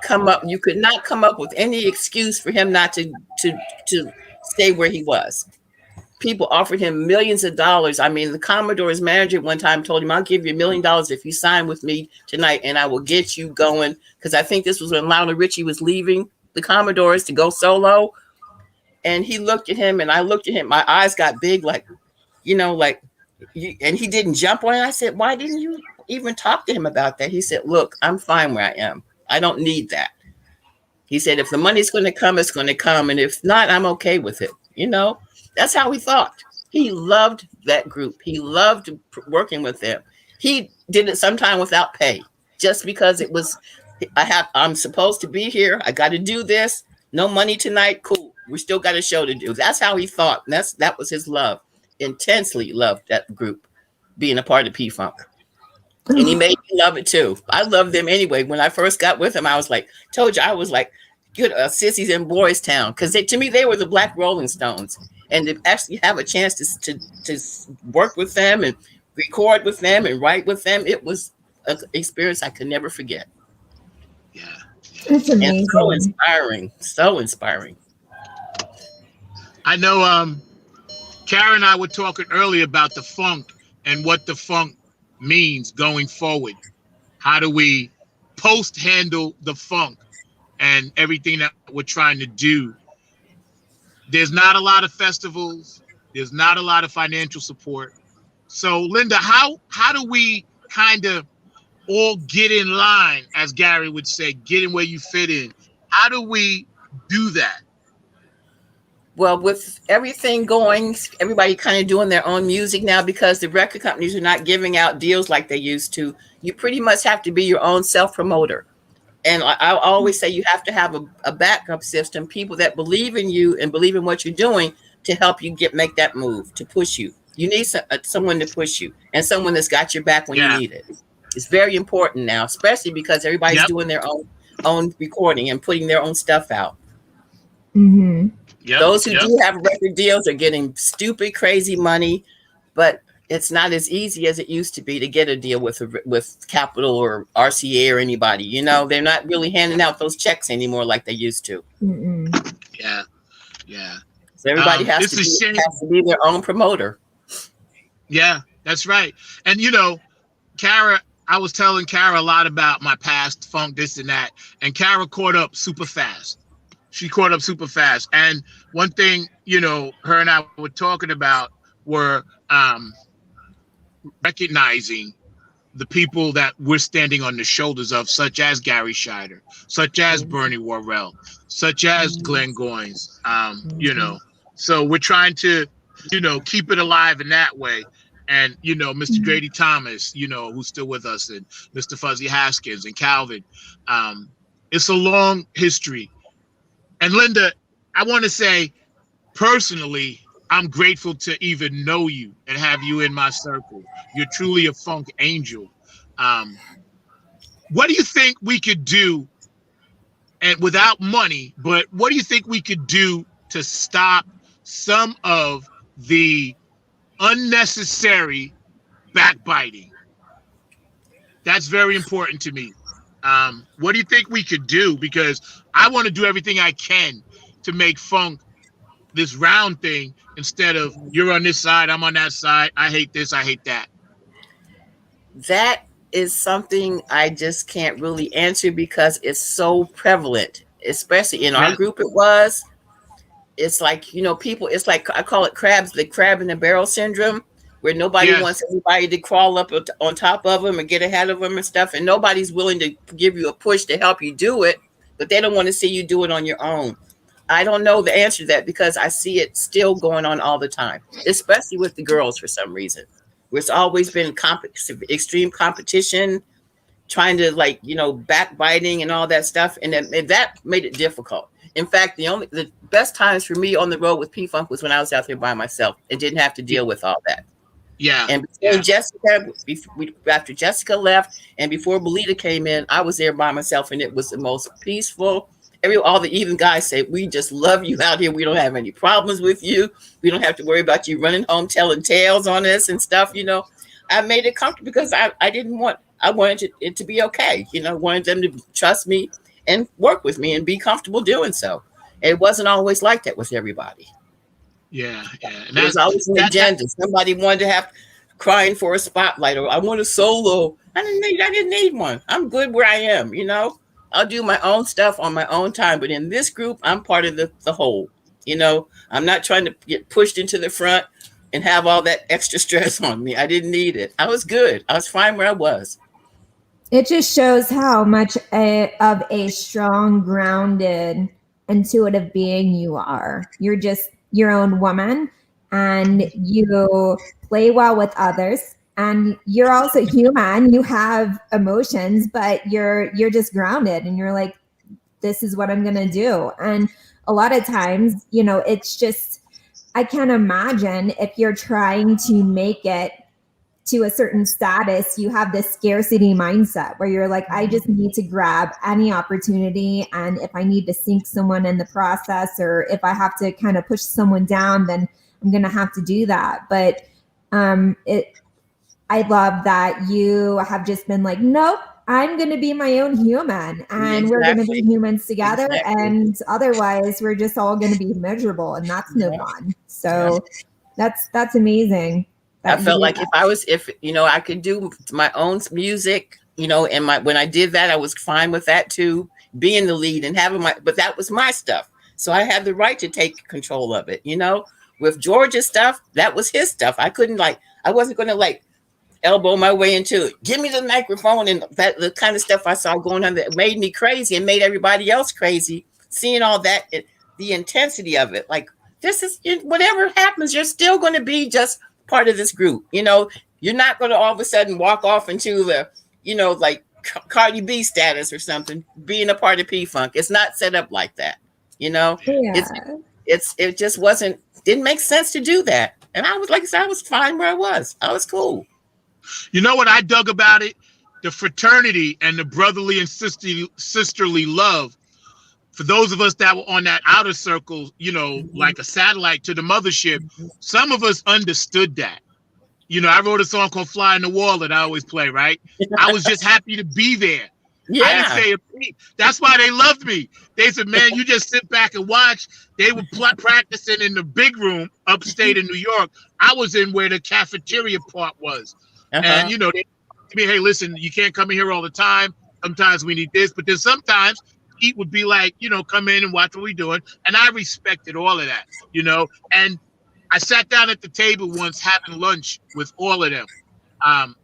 [SPEAKER 5] come up. You could not come up with any excuse for him not to stay where he was. People offered him millions of dollars. I mean, the Commodore's manager one time told him, "I'll give you $1 million if you sign with me tonight, and I will get you going." Because I think this was when Lionel Richie was leaving the Commodores to go solo. And he looked at him, and I looked at him. My eyes got big, and he didn't jump on it. I said, "Why didn't you even talk to him about that?" He said, "Look, I'm fine where I am. I don't need that." He said, "If the money's going to come, it's going to come. And if not, I'm okay with it." That's how he thought. He loved that group. He loved working with them. He did it sometime without pay, just because it was, I'm supposed to be here. I got to do this. No money tonight. Cool. We still got a show to do. That's how he thought. And that was his love. Intensely loved that group, being a part of P-Funk. And he made me love it too. I loved them anyway. When I first got with him, I was like, good sissies in Boys Town. Because to me, they were the Black Rolling Stones. And to actually have a chance to work with them and record with them and write with them, it was an experience I could never forget.
[SPEAKER 1] Yeah.
[SPEAKER 3] That's amazing.
[SPEAKER 5] And so inspiring. So inspiring.
[SPEAKER 1] I know Karen and I were talking earlier about the funk and what the funk means going forward. How do we handle the funk and everything that we're trying to do? There's not a lot of festivals. There's not a lot of financial support. So, Linda, how do we kind of all get in line, as Gary would say, get in where you fit in? How do we do that?
[SPEAKER 5] Well, with everything going, everybody kind of doing their own music now because the record companies are not giving out deals like they used to. You pretty much have to be your own self-promoter. And I always say you have to have a backup system, people that believe in you and believe in what you're doing to help you make that move, to push you. You need someone to push you and someone that's got your back when you need it. It's very important now, especially because everybody's doing their own recording and putting their own stuff out.
[SPEAKER 3] Mm-hmm.
[SPEAKER 5] Those who do have record deals are getting stupid, crazy money, but it's not as easy as it used to be to get a deal with Capitol or RCA or anybody. They're not really handing out those checks anymore like they used to.
[SPEAKER 3] Mm-mm.
[SPEAKER 1] Yeah.
[SPEAKER 5] So everybody has to be their own promoter.
[SPEAKER 1] Yeah, that's right. And Kara, I was telling Kara a lot about my past funk, this and that, and Kara caught up super fast. She caught up super fast. And one thing, her and I were talking about were recognizing the people that we're standing on the shoulders of, such as Gary Scheider, such as Bernie Worrell, such as Glenn Goins, So we're trying to, keep it alive in that way. And, Mr. Grady Thomas, who's still with us, and Mr. Fuzzy Haskins and Calvin. It's a long history. And Linda, I want to say, personally, I'm grateful to even know you and have you in my circle. You're truly a funk angel. What do you think we could do, and without money, but what do you think we could do to stop some of the unnecessary backbiting? That's very important to me. What do you think we could do? Because I want to do everything I can to make funk this round thing instead of you're on this side, I'm on that side. I hate this, I hate that. That
[SPEAKER 5] is something I just can't really answer because it's so prevalent, especially in our group. It's like, people, it's like, I call it the crab in the barrel syndrome, where nobody wants everybody to crawl up on top of them and get ahead of them and stuff. And nobody's willing to give you a push to help you do it, but they don't want to see you do it on your own. I don't know the answer to that because I see it still going on all the time, especially with the girls for some reason. It's always been extreme competition, trying to backbiting and all that stuff. And that made it difficult. In fact, the best times for me on the road with P-Funk was when I was out there by myself and didn't have to deal with all that.
[SPEAKER 1] Yeah.
[SPEAKER 5] And before Jessica, after Jessica left, and before Belita came in, I was there by myself, and it was the most peaceful. All the even guys say, "We just love you out here. We don't have any problems with you. We don't have to worry about you running home telling tales on us and stuff." I made it comfortable because I wanted it to be okay. Wanted them to trust me and work with me and be comfortable doing so. It wasn't always like that with everybody.
[SPEAKER 1] Yeah. And
[SPEAKER 5] there's always an agenda. Somebody wanted to have crying for a spotlight, or I want a solo. I didn't need one. I'm good where I am. I'll do my own stuff on my own time. But in this group, I'm part of the whole. I'm not trying to get pushed into the front and have all that extra stress on me. I didn't need it. I was good. I was fine where I was.
[SPEAKER 3] It just shows how much of a strong, grounded, intuitive being you are. You're just your own woman, and you play well with others, and you're also human. You have emotions, but you're just grounded, and you're like, this is what I'm gonna do. And a lot of times, it's just, I can't imagine if you're trying to make it to a certain status, you have this scarcity mindset where you're like, I just need to grab any opportunity. And if I need to sink someone in the process, or if I have to kind of push someone down, then I'm going to have to do that. But I love that you have just been like, nope, I'm going to be my own human, and we're going to be humans together. And otherwise we're just all going to be miserable, and that's no fun. So that's amazing.
[SPEAKER 5] I felt like if I could do my own music, and when I did that, I was fine with that too, being the lead and having but that was my stuff. So I had the right to take control of it. With George's stuff, that was his stuff. I wasn't going to elbow my way into it. Give me the microphone, and that the kind of stuff I saw going on that made me crazy and made everybody else crazy. Seeing all that, the intensity of it, this is whatever happens, you're still going to be just part of this group. You're not going to all of a sudden walk off into the, Cardi B status or something, being a part of P-Funk. It's not set up like that. It just didn't make sense to do that. And I was, like I said, I was fine where I was. I was cool.
[SPEAKER 1] You know what I dug about it? The fraternity and the brotherly and sisterly love. For those of us that were on that outer circle, like a satellite to the mothership, some of us understood that. I wrote a song called Fly in the Wall that I always play, right? I was just happy to be there. Yeah. I didn't say a peep. That's why they loved me. They said, man, you just sit back and watch. They were practicing in the big room upstate in New York. I was in where the cafeteria part was. And, they told me, hey, listen, you can't come in here all the time. Sometimes we need this. But then sometimes Pete would be like, come in and watch what we're doing. And I respected all of that, And I sat down at the table once having lunch with all of them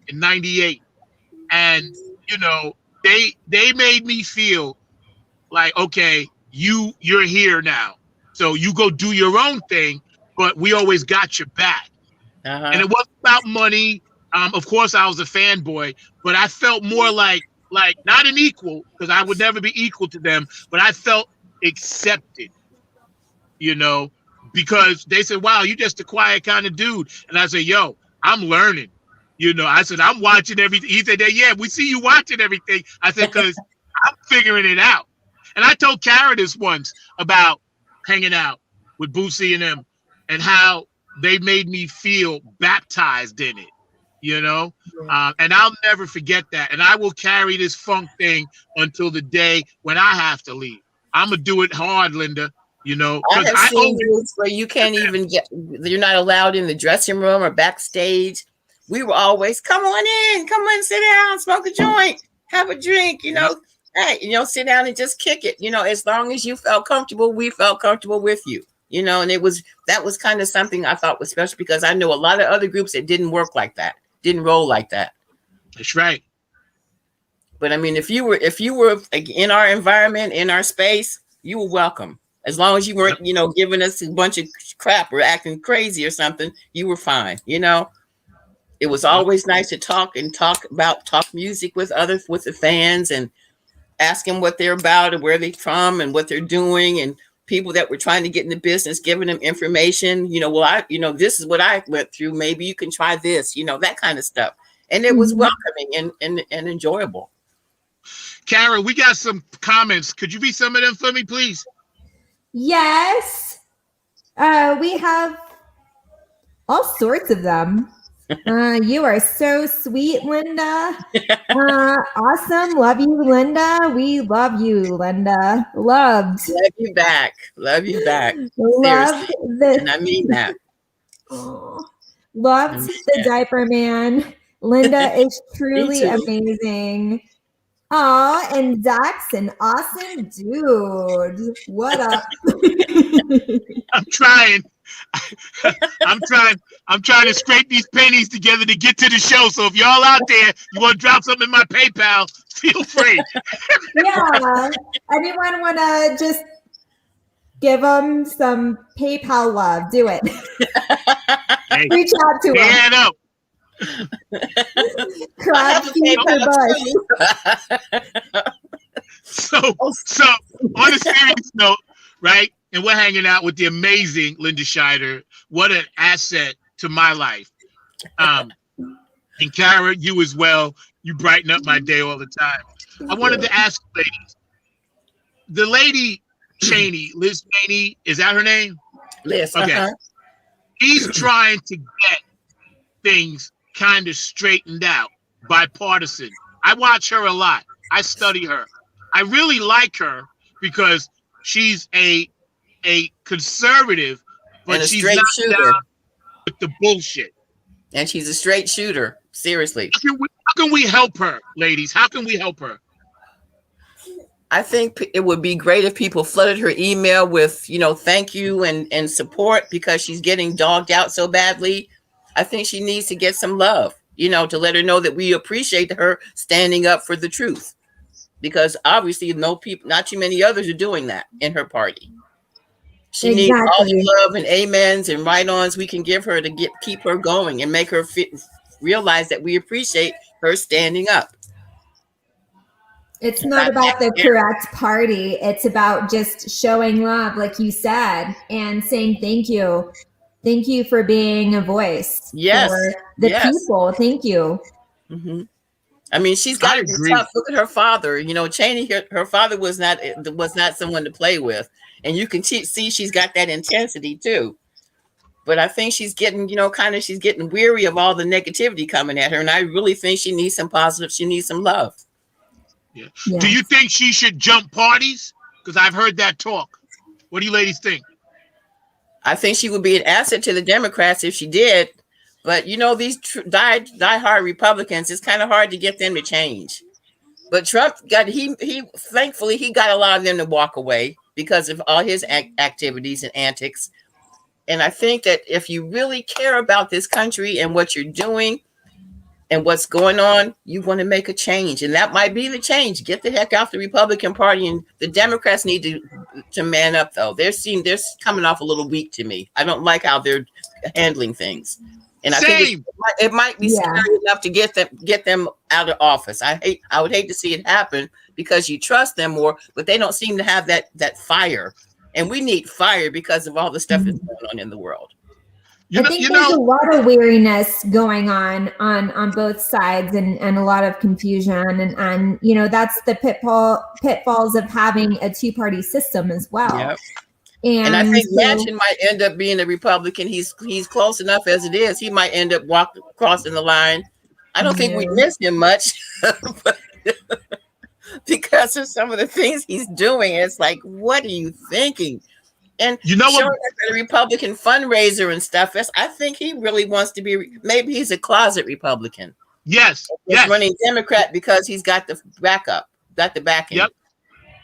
[SPEAKER 1] in 98. And, they made me feel like, okay, you're here now. So you go do your own thing, but we always got your back. And it wasn't about money. Of course, I was a fanboy, but I felt more like not an equal, because I would never be equal to them, but I felt accepted, because they said, wow, you just a quiet kind of dude. And I said, yo, I'm learning. I said, I'm watching everything. He said, yeah, we see you watching everything. I said, because I'm figuring it out. And I told Kara this once about hanging out with Bootsy and them, and how they made me feel baptized in it. And I'll never forget that. And I will carry this funk thing until the day when I have to leave. I'm going to do it hard, Linda,
[SPEAKER 5] I have seen groups where you can't even you're not allowed in the dressing room or backstage. We were always, come on, sit down, smoke a joint, have a drink, hey, sit down and just kick it. As long as you felt comfortable, we felt comfortable with you. And that was kind of something I thought was special, because I know a lot of other groups that didn't work like that. Didn't roll like that.
[SPEAKER 1] That's right.
[SPEAKER 5] But I mean, if you were in our environment, in our space, you were welcome. As long as you weren't, giving us a bunch of crap or acting crazy or something, you were fine. It was always nice to talk music with the fans, and ask them what they're about and where they're from and what they're doing, and people that were trying to get in the business, giving them information, this is what I went through. Maybe you can try this, that kind of stuff. And it was welcoming and enjoyable.
[SPEAKER 1] Karen, we got some comments. Could you read some of them for me, please?
[SPEAKER 3] Yes. We have all sorts of them. You are so sweet, Linda. Awesome. Love you, Linda. We love you, Linda. Loved.
[SPEAKER 5] Love you back. Love you back.
[SPEAKER 3] Loved
[SPEAKER 5] and I mean that.
[SPEAKER 3] Loved the diaper man. Linda is truly amazing. Oh, and Zach's an awesome dude. What up?
[SPEAKER 1] I'm trying. I'm trying to scrape these pennies together to get to the show. So if y'all out there, you want to drop something in my PayPal, feel free.
[SPEAKER 3] Yeah. Anyone want to just give them some PayPal love? Do it.
[SPEAKER 1] Hey,
[SPEAKER 3] reach out to them.
[SPEAKER 1] Hand up.
[SPEAKER 3] Crab feed for bush.
[SPEAKER 1] So on a serious note, right? And we're hanging out with the amazing Linda Scheider. What an asset to my life. And Kara, you as well. You brighten up my day all the time. I wanted to ask ladies. The lady Cheney, Liz Cheney, is that her name?
[SPEAKER 5] Liz.
[SPEAKER 1] Okay. She's trying to get things kind of straightened out, bipartisan. I watch her a lot. I study her. I really like her because she's a conservative, but
[SPEAKER 5] and a
[SPEAKER 1] she's
[SPEAKER 5] straight
[SPEAKER 1] not
[SPEAKER 5] shooter
[SPEAKER 1] down with the bullshit.
[SPEAKER 5] And she's a straight shooter. Seriously.
[SPEAKER 1] How can we help her, ladies? How can we help her?
[SPEAKER 5] I think it would be great if people flooded her email with, thank you and support because she's getting dogged out so badly. I think she needs to get some love, to let her know that we appreciate her standing up for the truth. Because obviously not too many others are doing that in her party. She needs all the love and amens and write-ons we can give her to keep her going and make her realize that we appreciate her standing up.
[SPEAKER 3] It's not about the correct party. It's about just showing love, like you said, and saying thank you. Thank you for being a voice for the people. Thank you.
[SPEAKER 5] Mm-hmm. I mean, she's got to be tough. Look at her father. Cheney, her father was not someone to play with. And you can see she's got that intensity too. But I think she's getting, she's getting weary of all the negativity coming at her. And I really think she needs some positive. She needs some love.
[SPEAKER 1] Yeah. Yeah. Do you think she should jump parties? Because I've heard that talk. What do you ladies think?
[SPEAKER 5] I think she would be an asset to the Democrats if she did. But, these die-hard Republicans, it's kind of hard to get them to change. But Trump thankfully, he got a lot of them to walk away because of all his activities and antics. And I think that if you really care about this country and what you're doing and what's going on, you want to make a change. And that might be the change. Get the heck out the Republican Party. And the Democrats need to man up, though. They're coming off a little weak to me. I don't like how they're handling things. And I think it might be scary enough to get them out of office. I would hate to see it happen because you trust them more, but they don't seem to have that fire. And we need fire because of all the stuff that's going on in the world.
[SPEAKER 3] I think there's a lot of weariness going on both sides and a lot of confusion. And that's the pitfalls of having a two-party system as well. Yep.
[SPEAKER 5] And I think Manchin might end up being a Republican. He's close enough as it is. He might end up crossing the line. I don't think we miss him much because of some of the things he's doing. It's like, what are you thinking? And what? A Republican fundraiser and stuff. I think he really wants to be. Maybe he's a closet Republican.
[SPEAKER 1] Yes,
[SPEAKER 5] he's running Democrat because he's got the backup, got the backing.
[SPEAKER 1] Yep.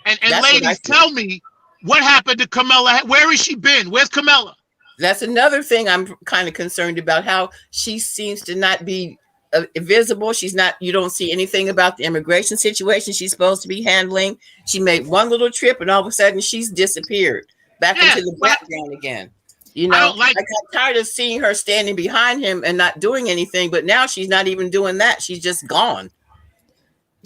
[SPEAKER 1] And ladies, tell me. What happened to Kamala? Where has she been? Where's Kamala?
[SPEAKER 5] That's another thing I'm kind of concerned about, how she seems to not be visible. She's not, you don't see anything about the immigration situation she's supposed to be handling. She made one little trip and all of a sudden she's disappeared back into the background again. I got tired of seeing her standing behind him and not doing anything, but now she's not even doing that. She's just gone.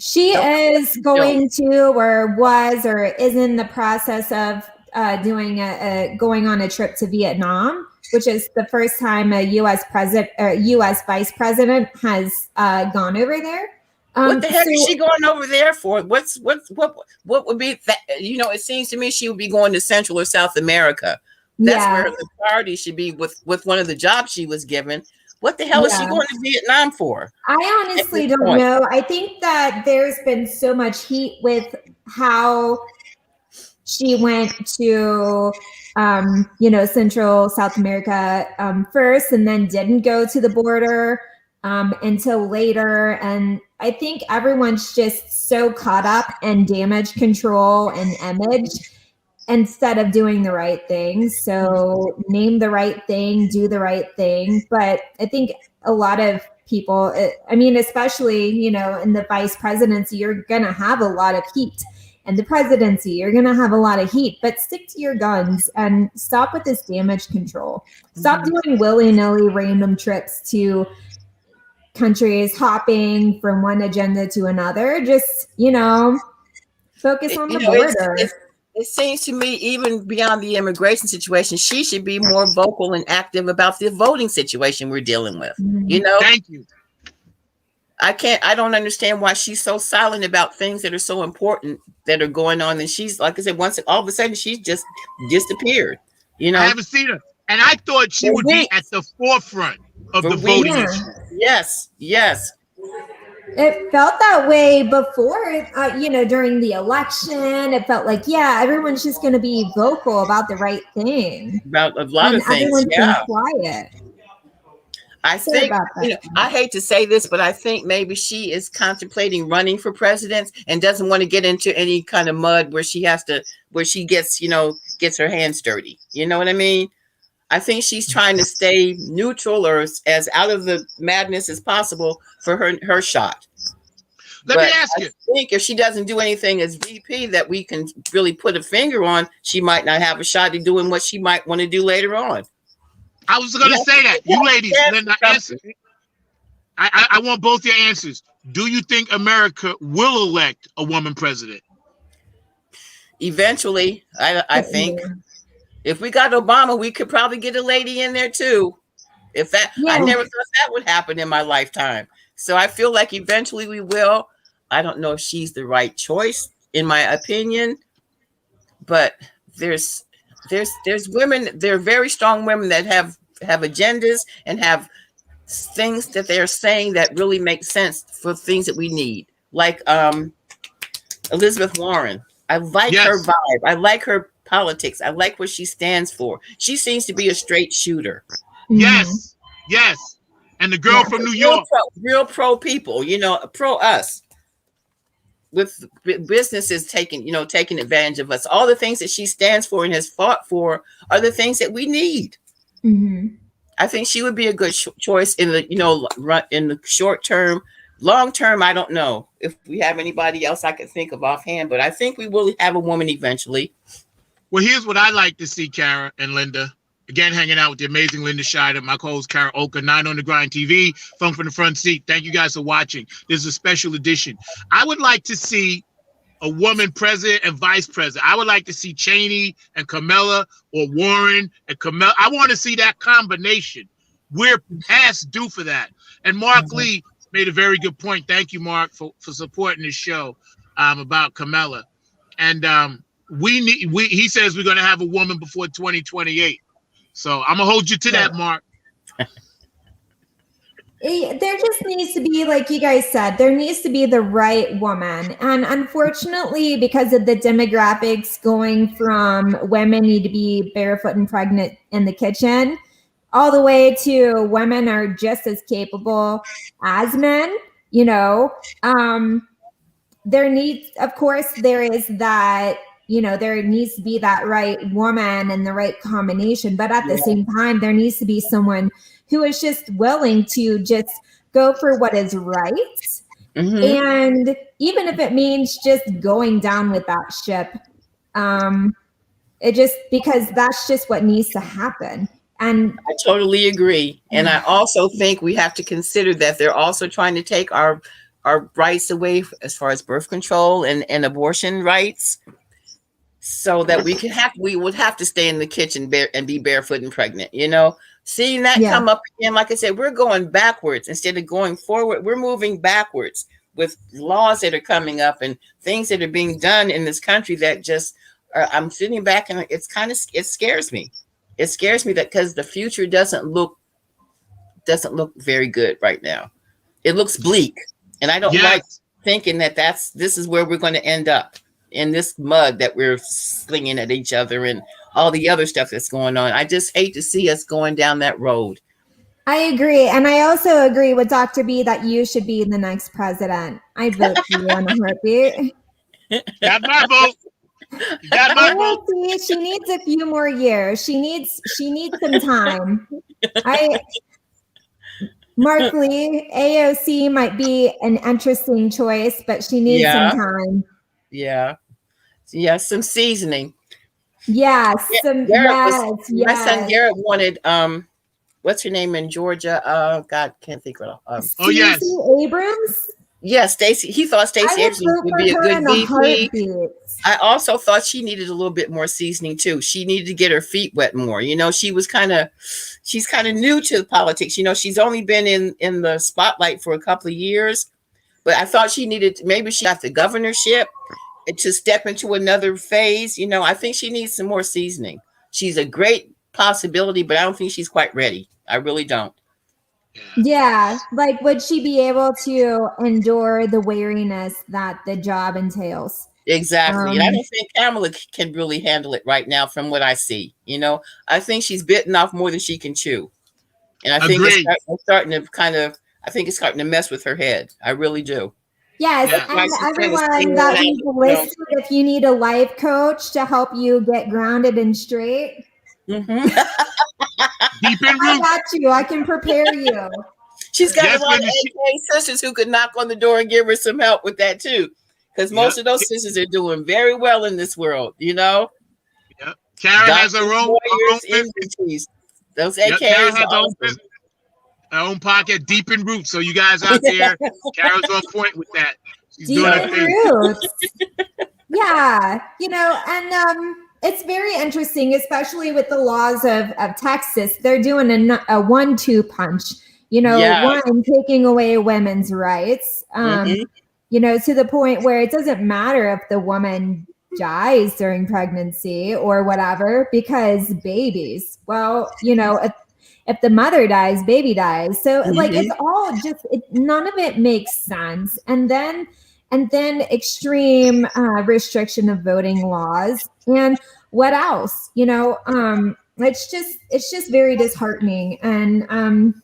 [SPEAKER 3] She is going to, or was, or is in the process of going on a trip to Vietnam, which is the first time a U.S. president or U.S. vice president has gone over there.
[SPEAKER 5] What the heck is she going over there for? What would be that? You know, it seems to me she would be going to Central or South America. That's where the priority should be with one of the jobs she was given. What the hell is she going to Vietnam for?
[SPEAKER 3] I honestly don't know. I think that there's been so much heat with how she went to, Central South America first, and then didn't go to the border until later. And I think everyone's just so caught up in damage control and image instead of doing the right thing. So name the right thing, do the right thing. But I think a lot of people, especially, in the vice presidency, you're going to have a lot of heat. And the presidency, you're going to have a lot of heat, but stick to your guns and stop with this damage control. Stop doing willy-nilly random trips to countries, hopping from one agenda to another. Just, focus on the border.
[SPEAKER 5] It seems to me, even beyond the immigration situation, she should be more vocal and active about the voting situation we're dealing with.
[SPEAKER 1] Thank you.
[SPEAKER 5] I don't understand why she's so silent about things that are so important that are going on. And she's, like I said, once all of a sudden she's just disappeared. I
[SPEAKER 1] haven't seen her. And I thought she would be at the forefront of the voting issue.
[SPEAKER 5] Yes.
[SPEAKER 3] It felt that way before, during the election. It felt like, everyone's just going to be vocal about the right thing.
[SPEAKER 5] About a lot of things.
[SPEAKER 3] Everyone's been quiet.
[SPEAKER 5] I think, I hate to say this, but I think maybe she is contemplating running for president and doesn't want to get into any kind of mud where she gets her hands dirty. You know what I mean? I think she's trying to stay neutral or as out of the madness as possible for her shot.
[SPEAKER 1] Let me ask you.
[SPEAKER 5] I think if she doesn't do anything as VP that we can really put a finger on, she might not have a shot at doing what she might want to do later on.
[SPEAKER 1] I was going to say that. You ladies, Linda, answer. I want both your answers. Do you think America will elect a woman president?
[SPEAKER 5] Eventually, I think. If we got Obama, we could probably get a lady in there too. I never thought that would happen in my lifetime. So I feel like eventually we will. I don't know if she's the right choice, in my opinion, but there's women, there are very strong women that have agendas and have things that they're saying that really make sense for things that we need. Like Elizabeth Warren. I like her vibe. I like her politics. I like what she stands for. She seems to be a straight shooter.
[SPEAKER 1] Yes. And the girl from New York.
[SPEAKER 5] Real pro people, pro us. With businesses taking advantage of us. All the things that she stands for and has fought for are the things that we need.
[SPEAKER 3] Mm-hmm.
[SPEAKER 5] I think she would be a good choice in the in the short term. Long term, I don't know if we have anybody else I can think of offhand, but I think we will have a woman eventually.
[SPEAKER 1] Well, here's what I like to see, Kara and Linda. Again, hanging out with the amazing Linda Scheider, my co-host Kara Oka, 9 on the Grind TV, Funk from the Front Seat. Thank you guys for watching. This is a special edition. I would like to see a woman president and vice president. I would like to see Cheney and Kamala, or Warren and Kamala. I want to see that combination. We're past due for that. And Mark Lee made a very good point. Thank you, Mark, for supporting this show about Kamala. And he says we're going to have a woman before 2028. So I'm gonna hold you to that, Mark.
[SPEAKER 3] There just needs to be, like you guys said, there needs to be the right woman. And unfortunately, because of the demographics going from women need to be barefoot and pregnant in the kitchen, all the way to women are just as capable as men, there needs, of course, there is that, there needs to be that right woman and the right combination. But at the same time, there needs to be someone who is just willing to just go for what is right. Mm-hmm. And even if it means just going down with that ship, because that's just what needs to happen. And
[SPEAKER 5] I totally agree. And I also think we have to consider that they're also trying to take our rights away as far as birth control and abortion rights. so that we would have to stay in the kitchen and be barefoot and pregnant, seeing that come up again. Like I said, we're going backwards instead of going forward. We're moving backwards with laws that are coming up and things that are being done in this country that just I'm sitting back and it scares me. It scares me that because the future doesn't look very good right now. It looks bleak, and I don't like thinking that this is where we're going to end up, in this mud that we're slinging at each other and all the other stuff that's going on. I just hate to see us going down that road.
[SPEAKER 3] I agree. And I also agree with Dr. B that you should be the next president. I'd vote for you on a heartbeat.
[SPEAKER 1] Got my vote. You got my vote.
[SPEAKER 3] She needs a few more years. She needs some time. Mark Lee, AOC might be an interesting choice, but she needs some time.
[SPEAKER 5] Yeah. Some seasoning.
[SPEAKER 3] Yes.
[SPEAKER 5] My son Garrett wanted what's her name in Georgia? God, can't think of it.
[SPEAKER 3] Stacey Abrams.
[SPEAKER 5] Yeah, Stacey. He thought Stacey Abrams would be a good VP. I also thought she needed a little bit more seasoning too. She needed to get her feet wet more. She's kind of new to politics. She's only been in the spotlight for a couple of years, but I thought maybe she got the governorship to step into another phase. I think she needs some more seasoning. She's a great possibility, but I don't think she's quite ready. I really don't.
[SPEAKER 3] Yeah. Like, would she be able to endure the weariness that the job entails?
[SPEAKER 5] Exactly. And I don't think Kamala can really handle it right now from what I see. I think she's bitten off more than she can chew. And I think it's starting to mess with her head. I really do.
[SPEAKER 3] Yes, and everyone that we've listed, if you need a life coach to help you get grounded and straight,
[SPEAKER 1] deep in
[SPEAKER 3] I got you. I can prepare you.
[SPEAKER 5] She's got a lot of AK sisters who could knock on the door and give her some help with that too, because most of those sisters are doing very well in this world.
[SPEAKER 1] Yep. Karen has her own
[SPEAKER 5] business. Those AKs are
[SPEAKER 1] her own pocket, deep in roots. So you guys out there, Karen's on point with that. She's deep doing her thing.
[SPEAKER 3] Yeah, and it's very interesting, especially with the laws of Texas. They're doing a 1-2 punch. One, taking away women's rights. To the point where it doesn't matter if the woman dies during pregnancy or whatever, because babies. Well, if the mother dies, baby dies. So it's all just, none of it makes sense. And then extreme restriction of voting laws. And what else? It's just very disheartening. And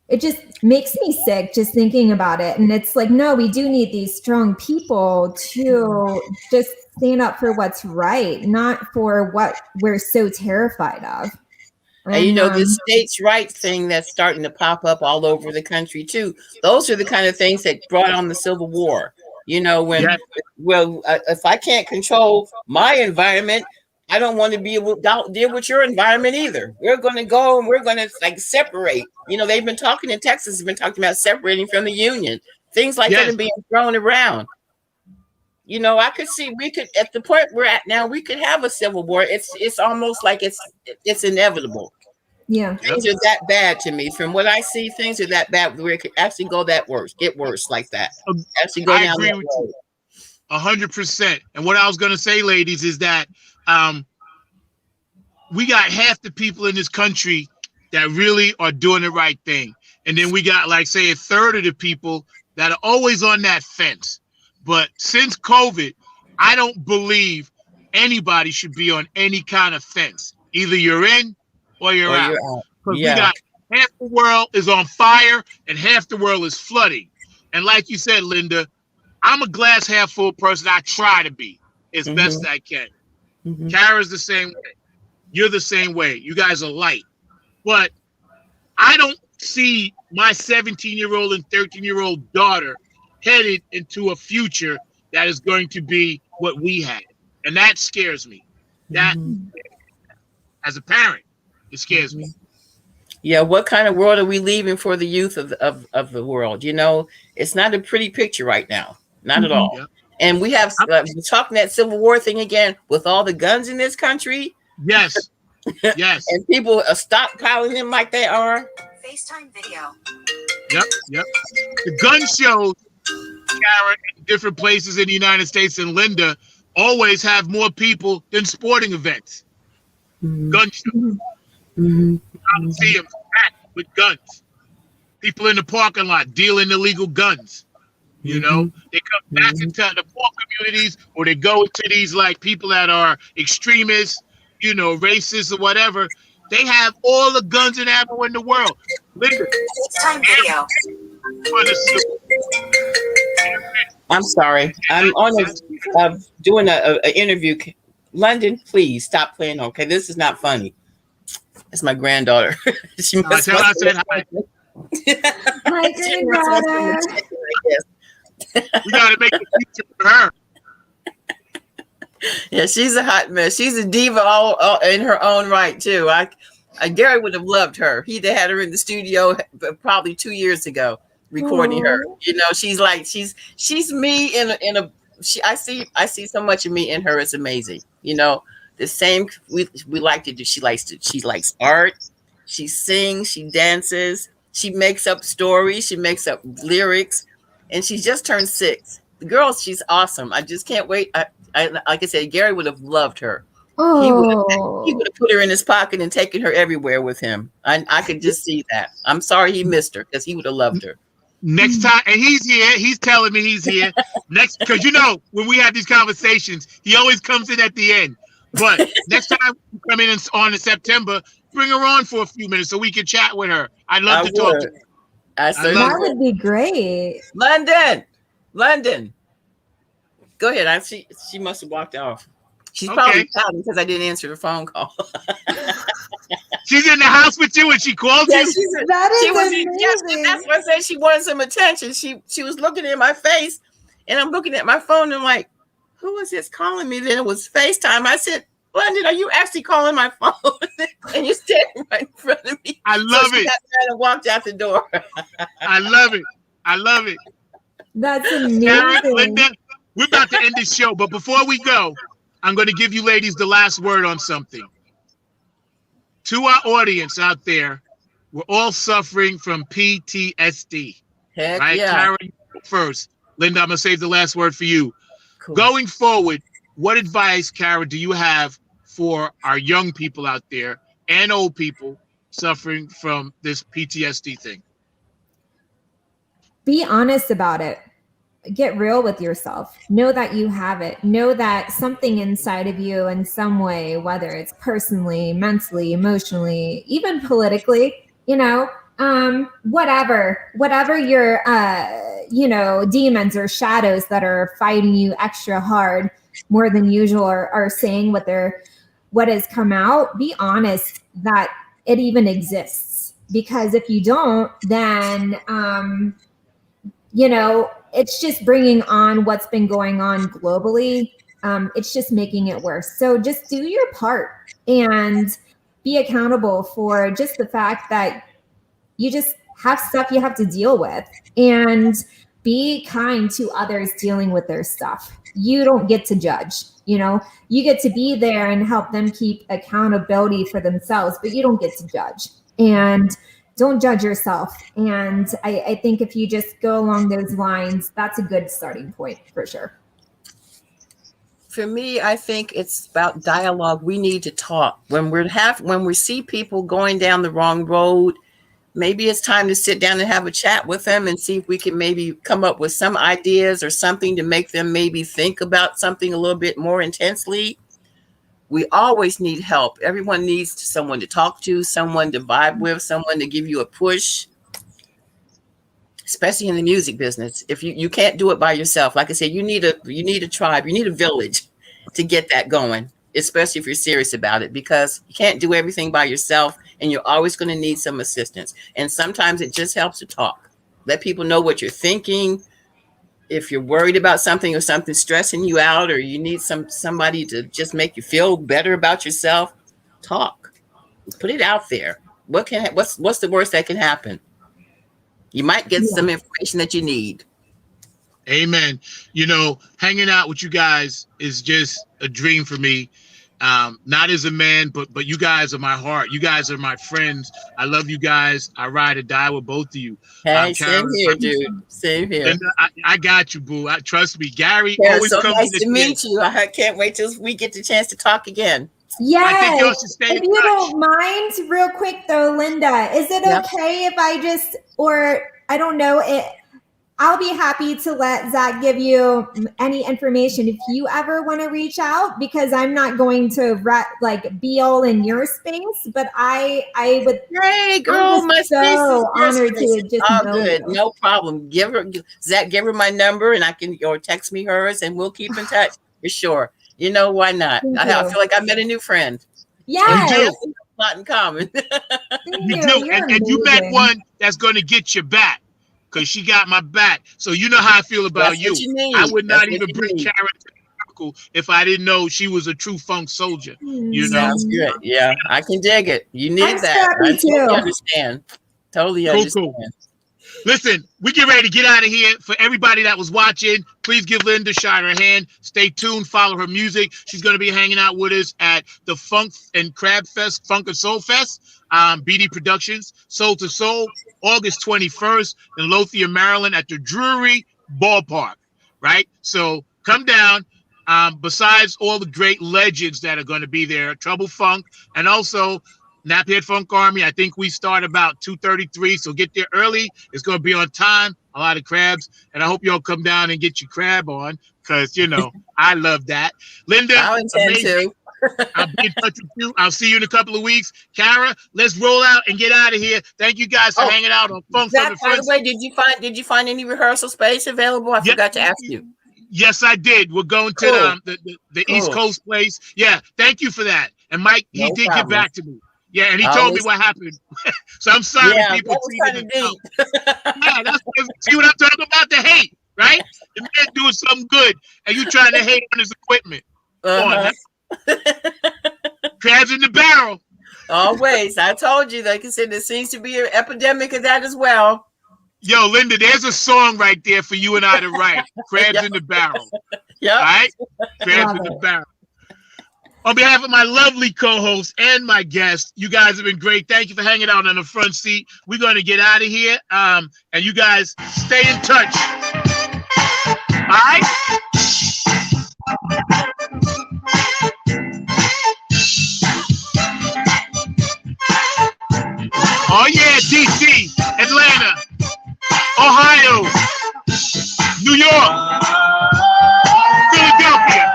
[SPEAKER 3] it just makes me sick just thinking about it. And it's like, no, we do need these strong people to just stand up for what's right, not for what we're so terrified of.
[SPEAKER 5] And the states' rights thing that's starting to pop up all over the country too. Those are the kind of things that brought on the Civil War. If I can't control my environment, I don't want to be able to deal with your environment either. We're going to go and we're going to separate. They've been talking in Texas, have been talking about separating from the union. Things like that are being thrown around. I could see we could, at the point we're at now, we could have a civil war. It's almost like it's inevitable.
[SPEAKER 3] Yeah.
[SPEAKER 5] Things are that bad to me. From what I see, things are that bad where it could actually get worse like that. Actually go down that road.
[SPEAKER 1] 100%. And what I was going to say, ladies, is that we got half the people in this country that really are doing the right thing. And then we got, like, say, a third of the people that are always on that fence. But since COVID, I don't believe anybody should be on any kind of fence. Either you're in or you're out. Because we got half the world is on fire and half the world is flooding. And like you said, Linda, I'm a glass half full person. I try to be as best I can. Kara's the same way. You're the same way. You guys are light. But I don't see my 17-year-old and 13-year-old daughter headed into a future that is going to be what we had. And that scares me. That, as a parent, it scares me.
[SPEAKER 5] Yeah, what kind of world are we leaving for the youth of the world? It's not a pretty picture right now. Not at all. And we have we're talking that Civil War thing again with all the guns in this country.
[SPEAKER 1] Yes. Yes.
[SPEAKER 5] And people are stockpiling them like they are.
[SPEAKER 6] FaceTime video.
[SPEAKER 1] Yep. The gun shows, Kara, in different places in the United States and Linda always have more people than sporting events. Gun shows. I see them packed with guns. People in the parking lot dealing illegal guns. You know, they come back into the poor communities, or they go into these like people that are extremists, you know, racist or whatever. They have all the guns and ammo in the world. Linda,
[SPEAKER 6] FaceTime video.
[SPEAKER 5] I'm sorry. I'm on doing an interview. London, please stop playing. Okay, this is not funny. It's my granddaughter. She must
[SPEAKER 1] I said hi.
[SPEAKER 3] My granddaughter.
[SPEAKER 1] We gotta make a future for her.
[SPEAKER 5] Yeah, she's a hot mess. She's a diva all in her own right too. Gary would have loved her. They had her in the studio probably 2 years ago recording her. You know, she's me I see so much of me in her. It's amazing. You know, the same we like to do. She likes art. She sings. She dances. She makes up stories. She makes up lyrics. And she just turned 6. The girl, she's awesome. I just can't wait. Like I said, Gary would have loved her.
[SPEAKER 3] Oh.
[SPEAKER 5] He would have put her in his pocket and taken her everywhere with him. I could just see that. I'm sorry he missed her because he would have loved her.
[SPEAKER 1] Next time, and he's here. He's telling me he's here. Next, because you know when we have these conversations, he always comes in at the end. But next time we come in on in September, bring her on for a few minutes so we can chat with her. I'd love to talk to her.
[SPEAKER 3] That would be great.
[SPEAKER 5] London. Go ahead. She must have walked off. She's probably pouting because I didn't answer the phone call.
[SPEAKER 1] She's in the house with you and she called you?
[SPEAKER 3] Amazing.
[SPEAKER 5] That's what I said. She wanted some attention. She was looking in my face and I'm looking at my phone and I'm like, who is this calling me? Then it was FaceTime. I said, London, are you actually calling my phone? And you're standing right in front of me.
[SPEAKER 1] I love it.
[SPEAKER 5] Got mad and walked out the door.
[SPEAKER 1] I love it.
[SPEAKER 3] That's amazing.
[SPEAKER 1] Karen, Linda, we're about to end this show, but before we go, I'm going to give you ladies the last word on something. To our audience out there, we're all suffering from PTSD.
[SPEAKER 5] Heck
[SPEAKER 1] right?
[SPEAKER 5] yeah.
[SPEAKER 1] Karen, you go first. Linda, I'm going to save the last word for you.
[SPEAKER 5] Cool.
[SPEAKER 1] Going forward, what advice, Kara, do you have for our young people out there and old people suffering from this PTSD thing?
[SPEAKER 3] Be honest about it. Get real with yourself. Know that you have it. Know that something inside of you in some way, whether it's personally, mentally, emotionally, even politically, you know, whatever your, demons or shadows that are fighting you extra hard more than usual are saying what has come out, be honest that it even exists. Because if you don't, then, it's just bringing on what's been going on globally. It's just making it worse. So just do your part and be accountable for just the fact that you just have stuff you have to deal with, and be kind to others dealing with their stuff. You don't get to judge, you get to be there and help them keep accountability for themselves, but you don't get to judge. And don't judge yourself. And I think if you just go along those lines, that's a good starting point for sure.
[SPEAKER 5] For me, I think it's about dialogue. We need to talk. When we see people going down the wrong road, maybe it's time to sit down and have a chat with them and see if we can maybe come up with some ideas or something to make them maybe think about something a little bit more intensely. We always need help. Everyone needs someone to talk to, someone to vibe with, someone to give you a push, especially in the music business. If you can't do it by yourself, like I said, you need a tribe, you need a village to get that going, especially if you're serious about it, because you can't do everything by yourself and you're always going to need some assistance. And sometimes it just helps to talk. Let people know what you're thinking. If you're worried about something or something stressing you out, or you need somebody to just make you feel better about yourself, talk. Put it out there. What's the worst that can happen? You might get some information that you need.
[SPEAKER 1] Amen. You know, hanging out with you guys is just a dream for me. Not as a man, but you guys are my heart. You guys are my friends. I love you guys. I ride or die with both of you.
[SPEAKER 5] Hey,
[SPEAKER 1] Karen,
[SPEAKER 5] same here, dude. Same here.
[SPEAKER 1] Linda, I got you, boo. Trust me. Gary
[SPEAKER 5] Yeah,
[SPEAKER 1] always
[SPEAKER 5] so
[SPEAKER 1] comes
[SPEAKER 5] nice
[SPEAKER 1] in
[SPEAKER 5] to
[SPEAKER 1] the
[SPEAKER 5] meet you. I can't wait till we get the chance to talk again.
[SPEAKER 1] I think y'all
[SPEAKER 3] Yes.
[SPEAKER 1] should stay
[SPEAKER 3] If
[SPEAKER 1] in
[SPEAKER 3] you
[SPEAKER 1] touch.
[SPEAKER 3] don't mind, real quick though, Linda, is it
[SPEAKER 5] Yep.
[SPEAKER 3] okay if I just, or I don't know, I'll be happy to let Zach give you any information if you ever want to reach out, because I'm not going to be all in your space, but I would.
[SPEAKER 5] Hey, girl,
[SPEAKER 3] I'm
[SPEAKER 5] my
[SPEAKER 3] just
[SPEAKER 5] space is
[SPEAKER 3] so
[SPEAKER 5] your
[SPEAKER 3] honored
[SPEAKER 5] space.
[SPEAKER 3] to just
[SPEAKER 5] All
[SPEAKER 3] know
[SPEAKER 5] good,
[SPEAKER 3] you.
[SPEAKER 5] no problem. Zach, give her my number, and I can or text me hers, and we'll keep in touch for sure. You know why not?
[SPEAKER 3] Thank
[SPEAKER 5] I
[SPEAKER 3] you.
[SPEAKER 5] feel like I met a new friend.
[SPEAKER 3] Yes.
[SPEAKER 1] You do.
[SPEAKER 5] A lot in common.
[SPEAKER 3] Thank
[SPEAKER 1] You
[SPEAKER 3] you.
[SPEAKER 1] do.
[SPEAKER 3] You're
[SPEAKER 1] And you met
[SPEAKER 3] amazing.
[SPEAKER 1] one that's going to get your back, because she got my back. So you know how I feel about
[SPEAKER 5] That's
[SPEAKER 1] you.
[SPEAKER 5] what you need.
[SPEAKER 1] I would
[SPEAKER 5] That's
[SPEAKER 1] not
[SPEAKER 5] what
[SPEAKER 1] even
[SPEAKER 5] you
[SPEAKER 1] bring
[SPEAKER 5] need.
[SPEAKER 1] Karen to the circle if I didn't know she was a true funk soldier. You know?
[SPEAKER 5] Sounds good. Yeah, I can dig it. You need
[SPEAKER 3] I'm
[SPEAKER 5] that.
[SPEAKER 3] scrappy
[SPEAKER 5] I totally
[SPEAKER 3] too.
[SPEAKER 5] understand. Totally
[SPEAKER 1] Cool,
[SPEAKER 5] understand.
[SPEAKER 1] cool. Listen, we get ready to get out of here. For everybody that was watching, please give Linda Shine her hand. Stay tuned. Follow her music. She's going to be hanging out with us at the Funk and Crab Fest, Funk and Soul Fest, BD Productions, Soul to Soul, August 21st in Lothian, Maryland at the Drury Ballpark, right? So come down. Besides all the great legends that are going to be there, Trouble Funk, and also Naphead Funk Army. I think we start about 2:33, so get there early. It's going to be on time. A lot of crabs, and I hope y'all come down and get your crab on, because you know I love that. Linda,
[SPEAKER 5] I'll intend
[SPEAKER 1] amazing.
[SPEAKER 5] to.
[SPEAKER 1] I'll be in touch with you. I'll see you in a couple of weeks. Kara, let's roll out and get out of here. Thank you guys for hanging out on Funk from
[SPEAKER 5] Zach,
[SPEAKER 1] the
[SPEAKER 5] by the
[SPEAKER 1] Front.
[SPEAKER 5] way, did you find any rehearsal space available? I forgot to ask you.
[SPEAKER 1] Yes, I did. We're going to the East Coast place. Yeah, thank you for that. And Mike, he
[SPEAKER 5] No
[SPEAKER 1] did
[SPEAKER 5] problem.
[SPEAKER 1] get back to me. Yeah, and he told me what happened. So I'm sorry,
[SPEAKER 5] Yeah,
[SPEAKER 1] people.
[SPEAKER 5] that was kind of deep.
[SPEAKER 1] Yeah, see what I'm talking about? The hate, right? The man doing something good, and you trying to hate on his equipment.
[SPEAKER 5] Uh-huh.
[SPEAKER 1] Crabs in the barrel.
[SPEAKER 5] Always. I told you, like I said, there seems to be an epidemic of that as well.
[SPEAKER 1] Yo, Linda, there's a song right there for you and I to write. Crabs in the barrel.
[SPEAKER 5] Yep.
[SPEAKER 1] All right? Crabs in the barrel. On behalf of my lovely co-host and my guest, you guys have been great. Thank you for hanging out on the front seat. We're going to get out of here, and you guys stay in touch. All right? Oh, yeah, DC, Atlanta, Ohio, New York, Philadelphia.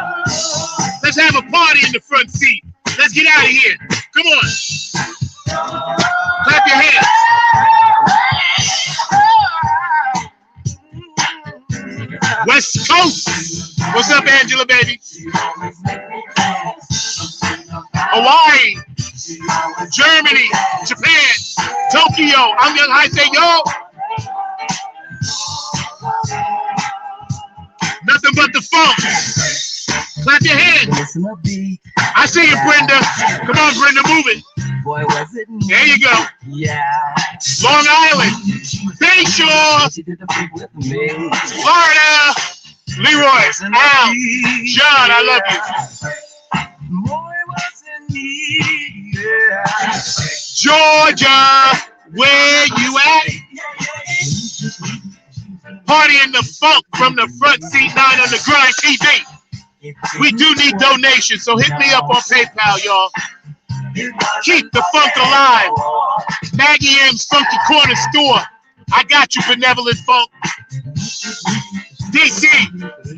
[SPEAKER 1] Let's have a party in the front seat. Let's get out of here. Come on. Clap your hands. West Coast. What's up, Angela, baby? Hawaii, Germany, Japan, Tokyo. I'm Young High. Say, yo. Nothing but the funk. Clap your hands. I see you, Brenda. Come on, Brenda, move it. There you go.
[SPEAKER 7] Yeah.
[SPEAKER 1] Long Island, Bayshore, Florida, Leroy, Al, John, I love you. Georgia, where you at? Party in the funk from the front seat, 9 on the grind TV. We do need donations, so hit me up on PayPal, y'all. Keep the funk alive. Maggie M's Funky Corner Store. I got you, Benevolent Funk. DC,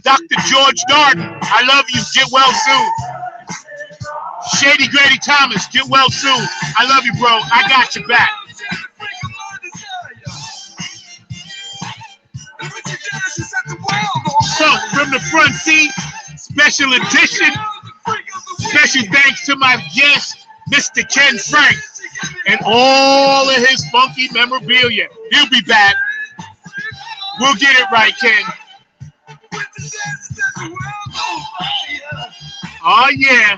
[SPEAKER 1] Dr. George Darden. I love you. Get well soon. Shady Grady Thomas. Get well soon. I love you, bro. I got your back. Funk from the front seat. Special edition. Special thanks to my guest, Mr. Ken Frank, and all of his funky memorabilia. He'll be back. We'll get it right, Ken. Oh, yeah.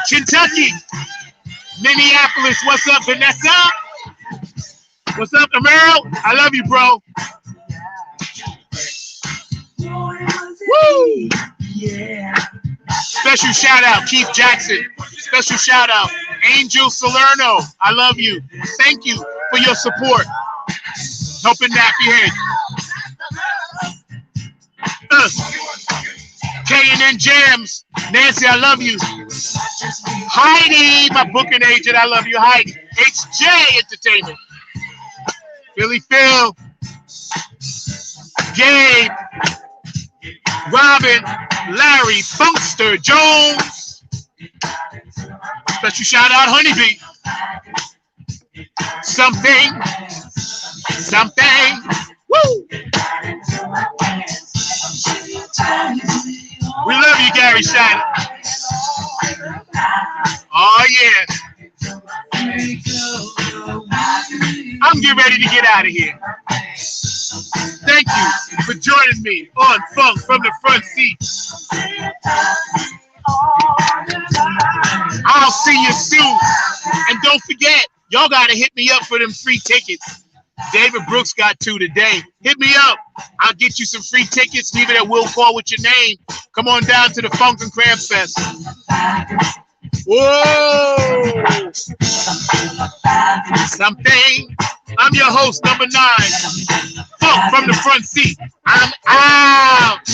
[SPEAKER 1] Kentucky. Minneapolis. What's up, Vanessa? What's up, Amaro? I love you, bro. Woo! Yeah. Special shout out, Keith Jackson. Special shout out, Angel Salerno. I love you. Thank you for your support. Helping Nappy Head. K&N Jams. Nancy, I love you. Heidi, my booking agent, I love you. Heidi. HJ Entertainment. Philly Phil. Gabe. Robin. Larry. Funkster. Jones. Special shout out, Honeybee. Something. Woo! We love you, Gary Shannon. Oh, yeah. I'm getting ready to get out of here. Thank you for joining me on Funk from the Front Seat. I'll see you soon. And don't forget, y'all got to hit me up for them free tickets. David Brooks got 2 today. Hit me up. I'll get you some free tickets. Leave it at Will Call with your name. Come on down to the Funk and Crab Fest. Whoa! Something. I'm your host, number 9. Funk from the Front Seat. I'm out.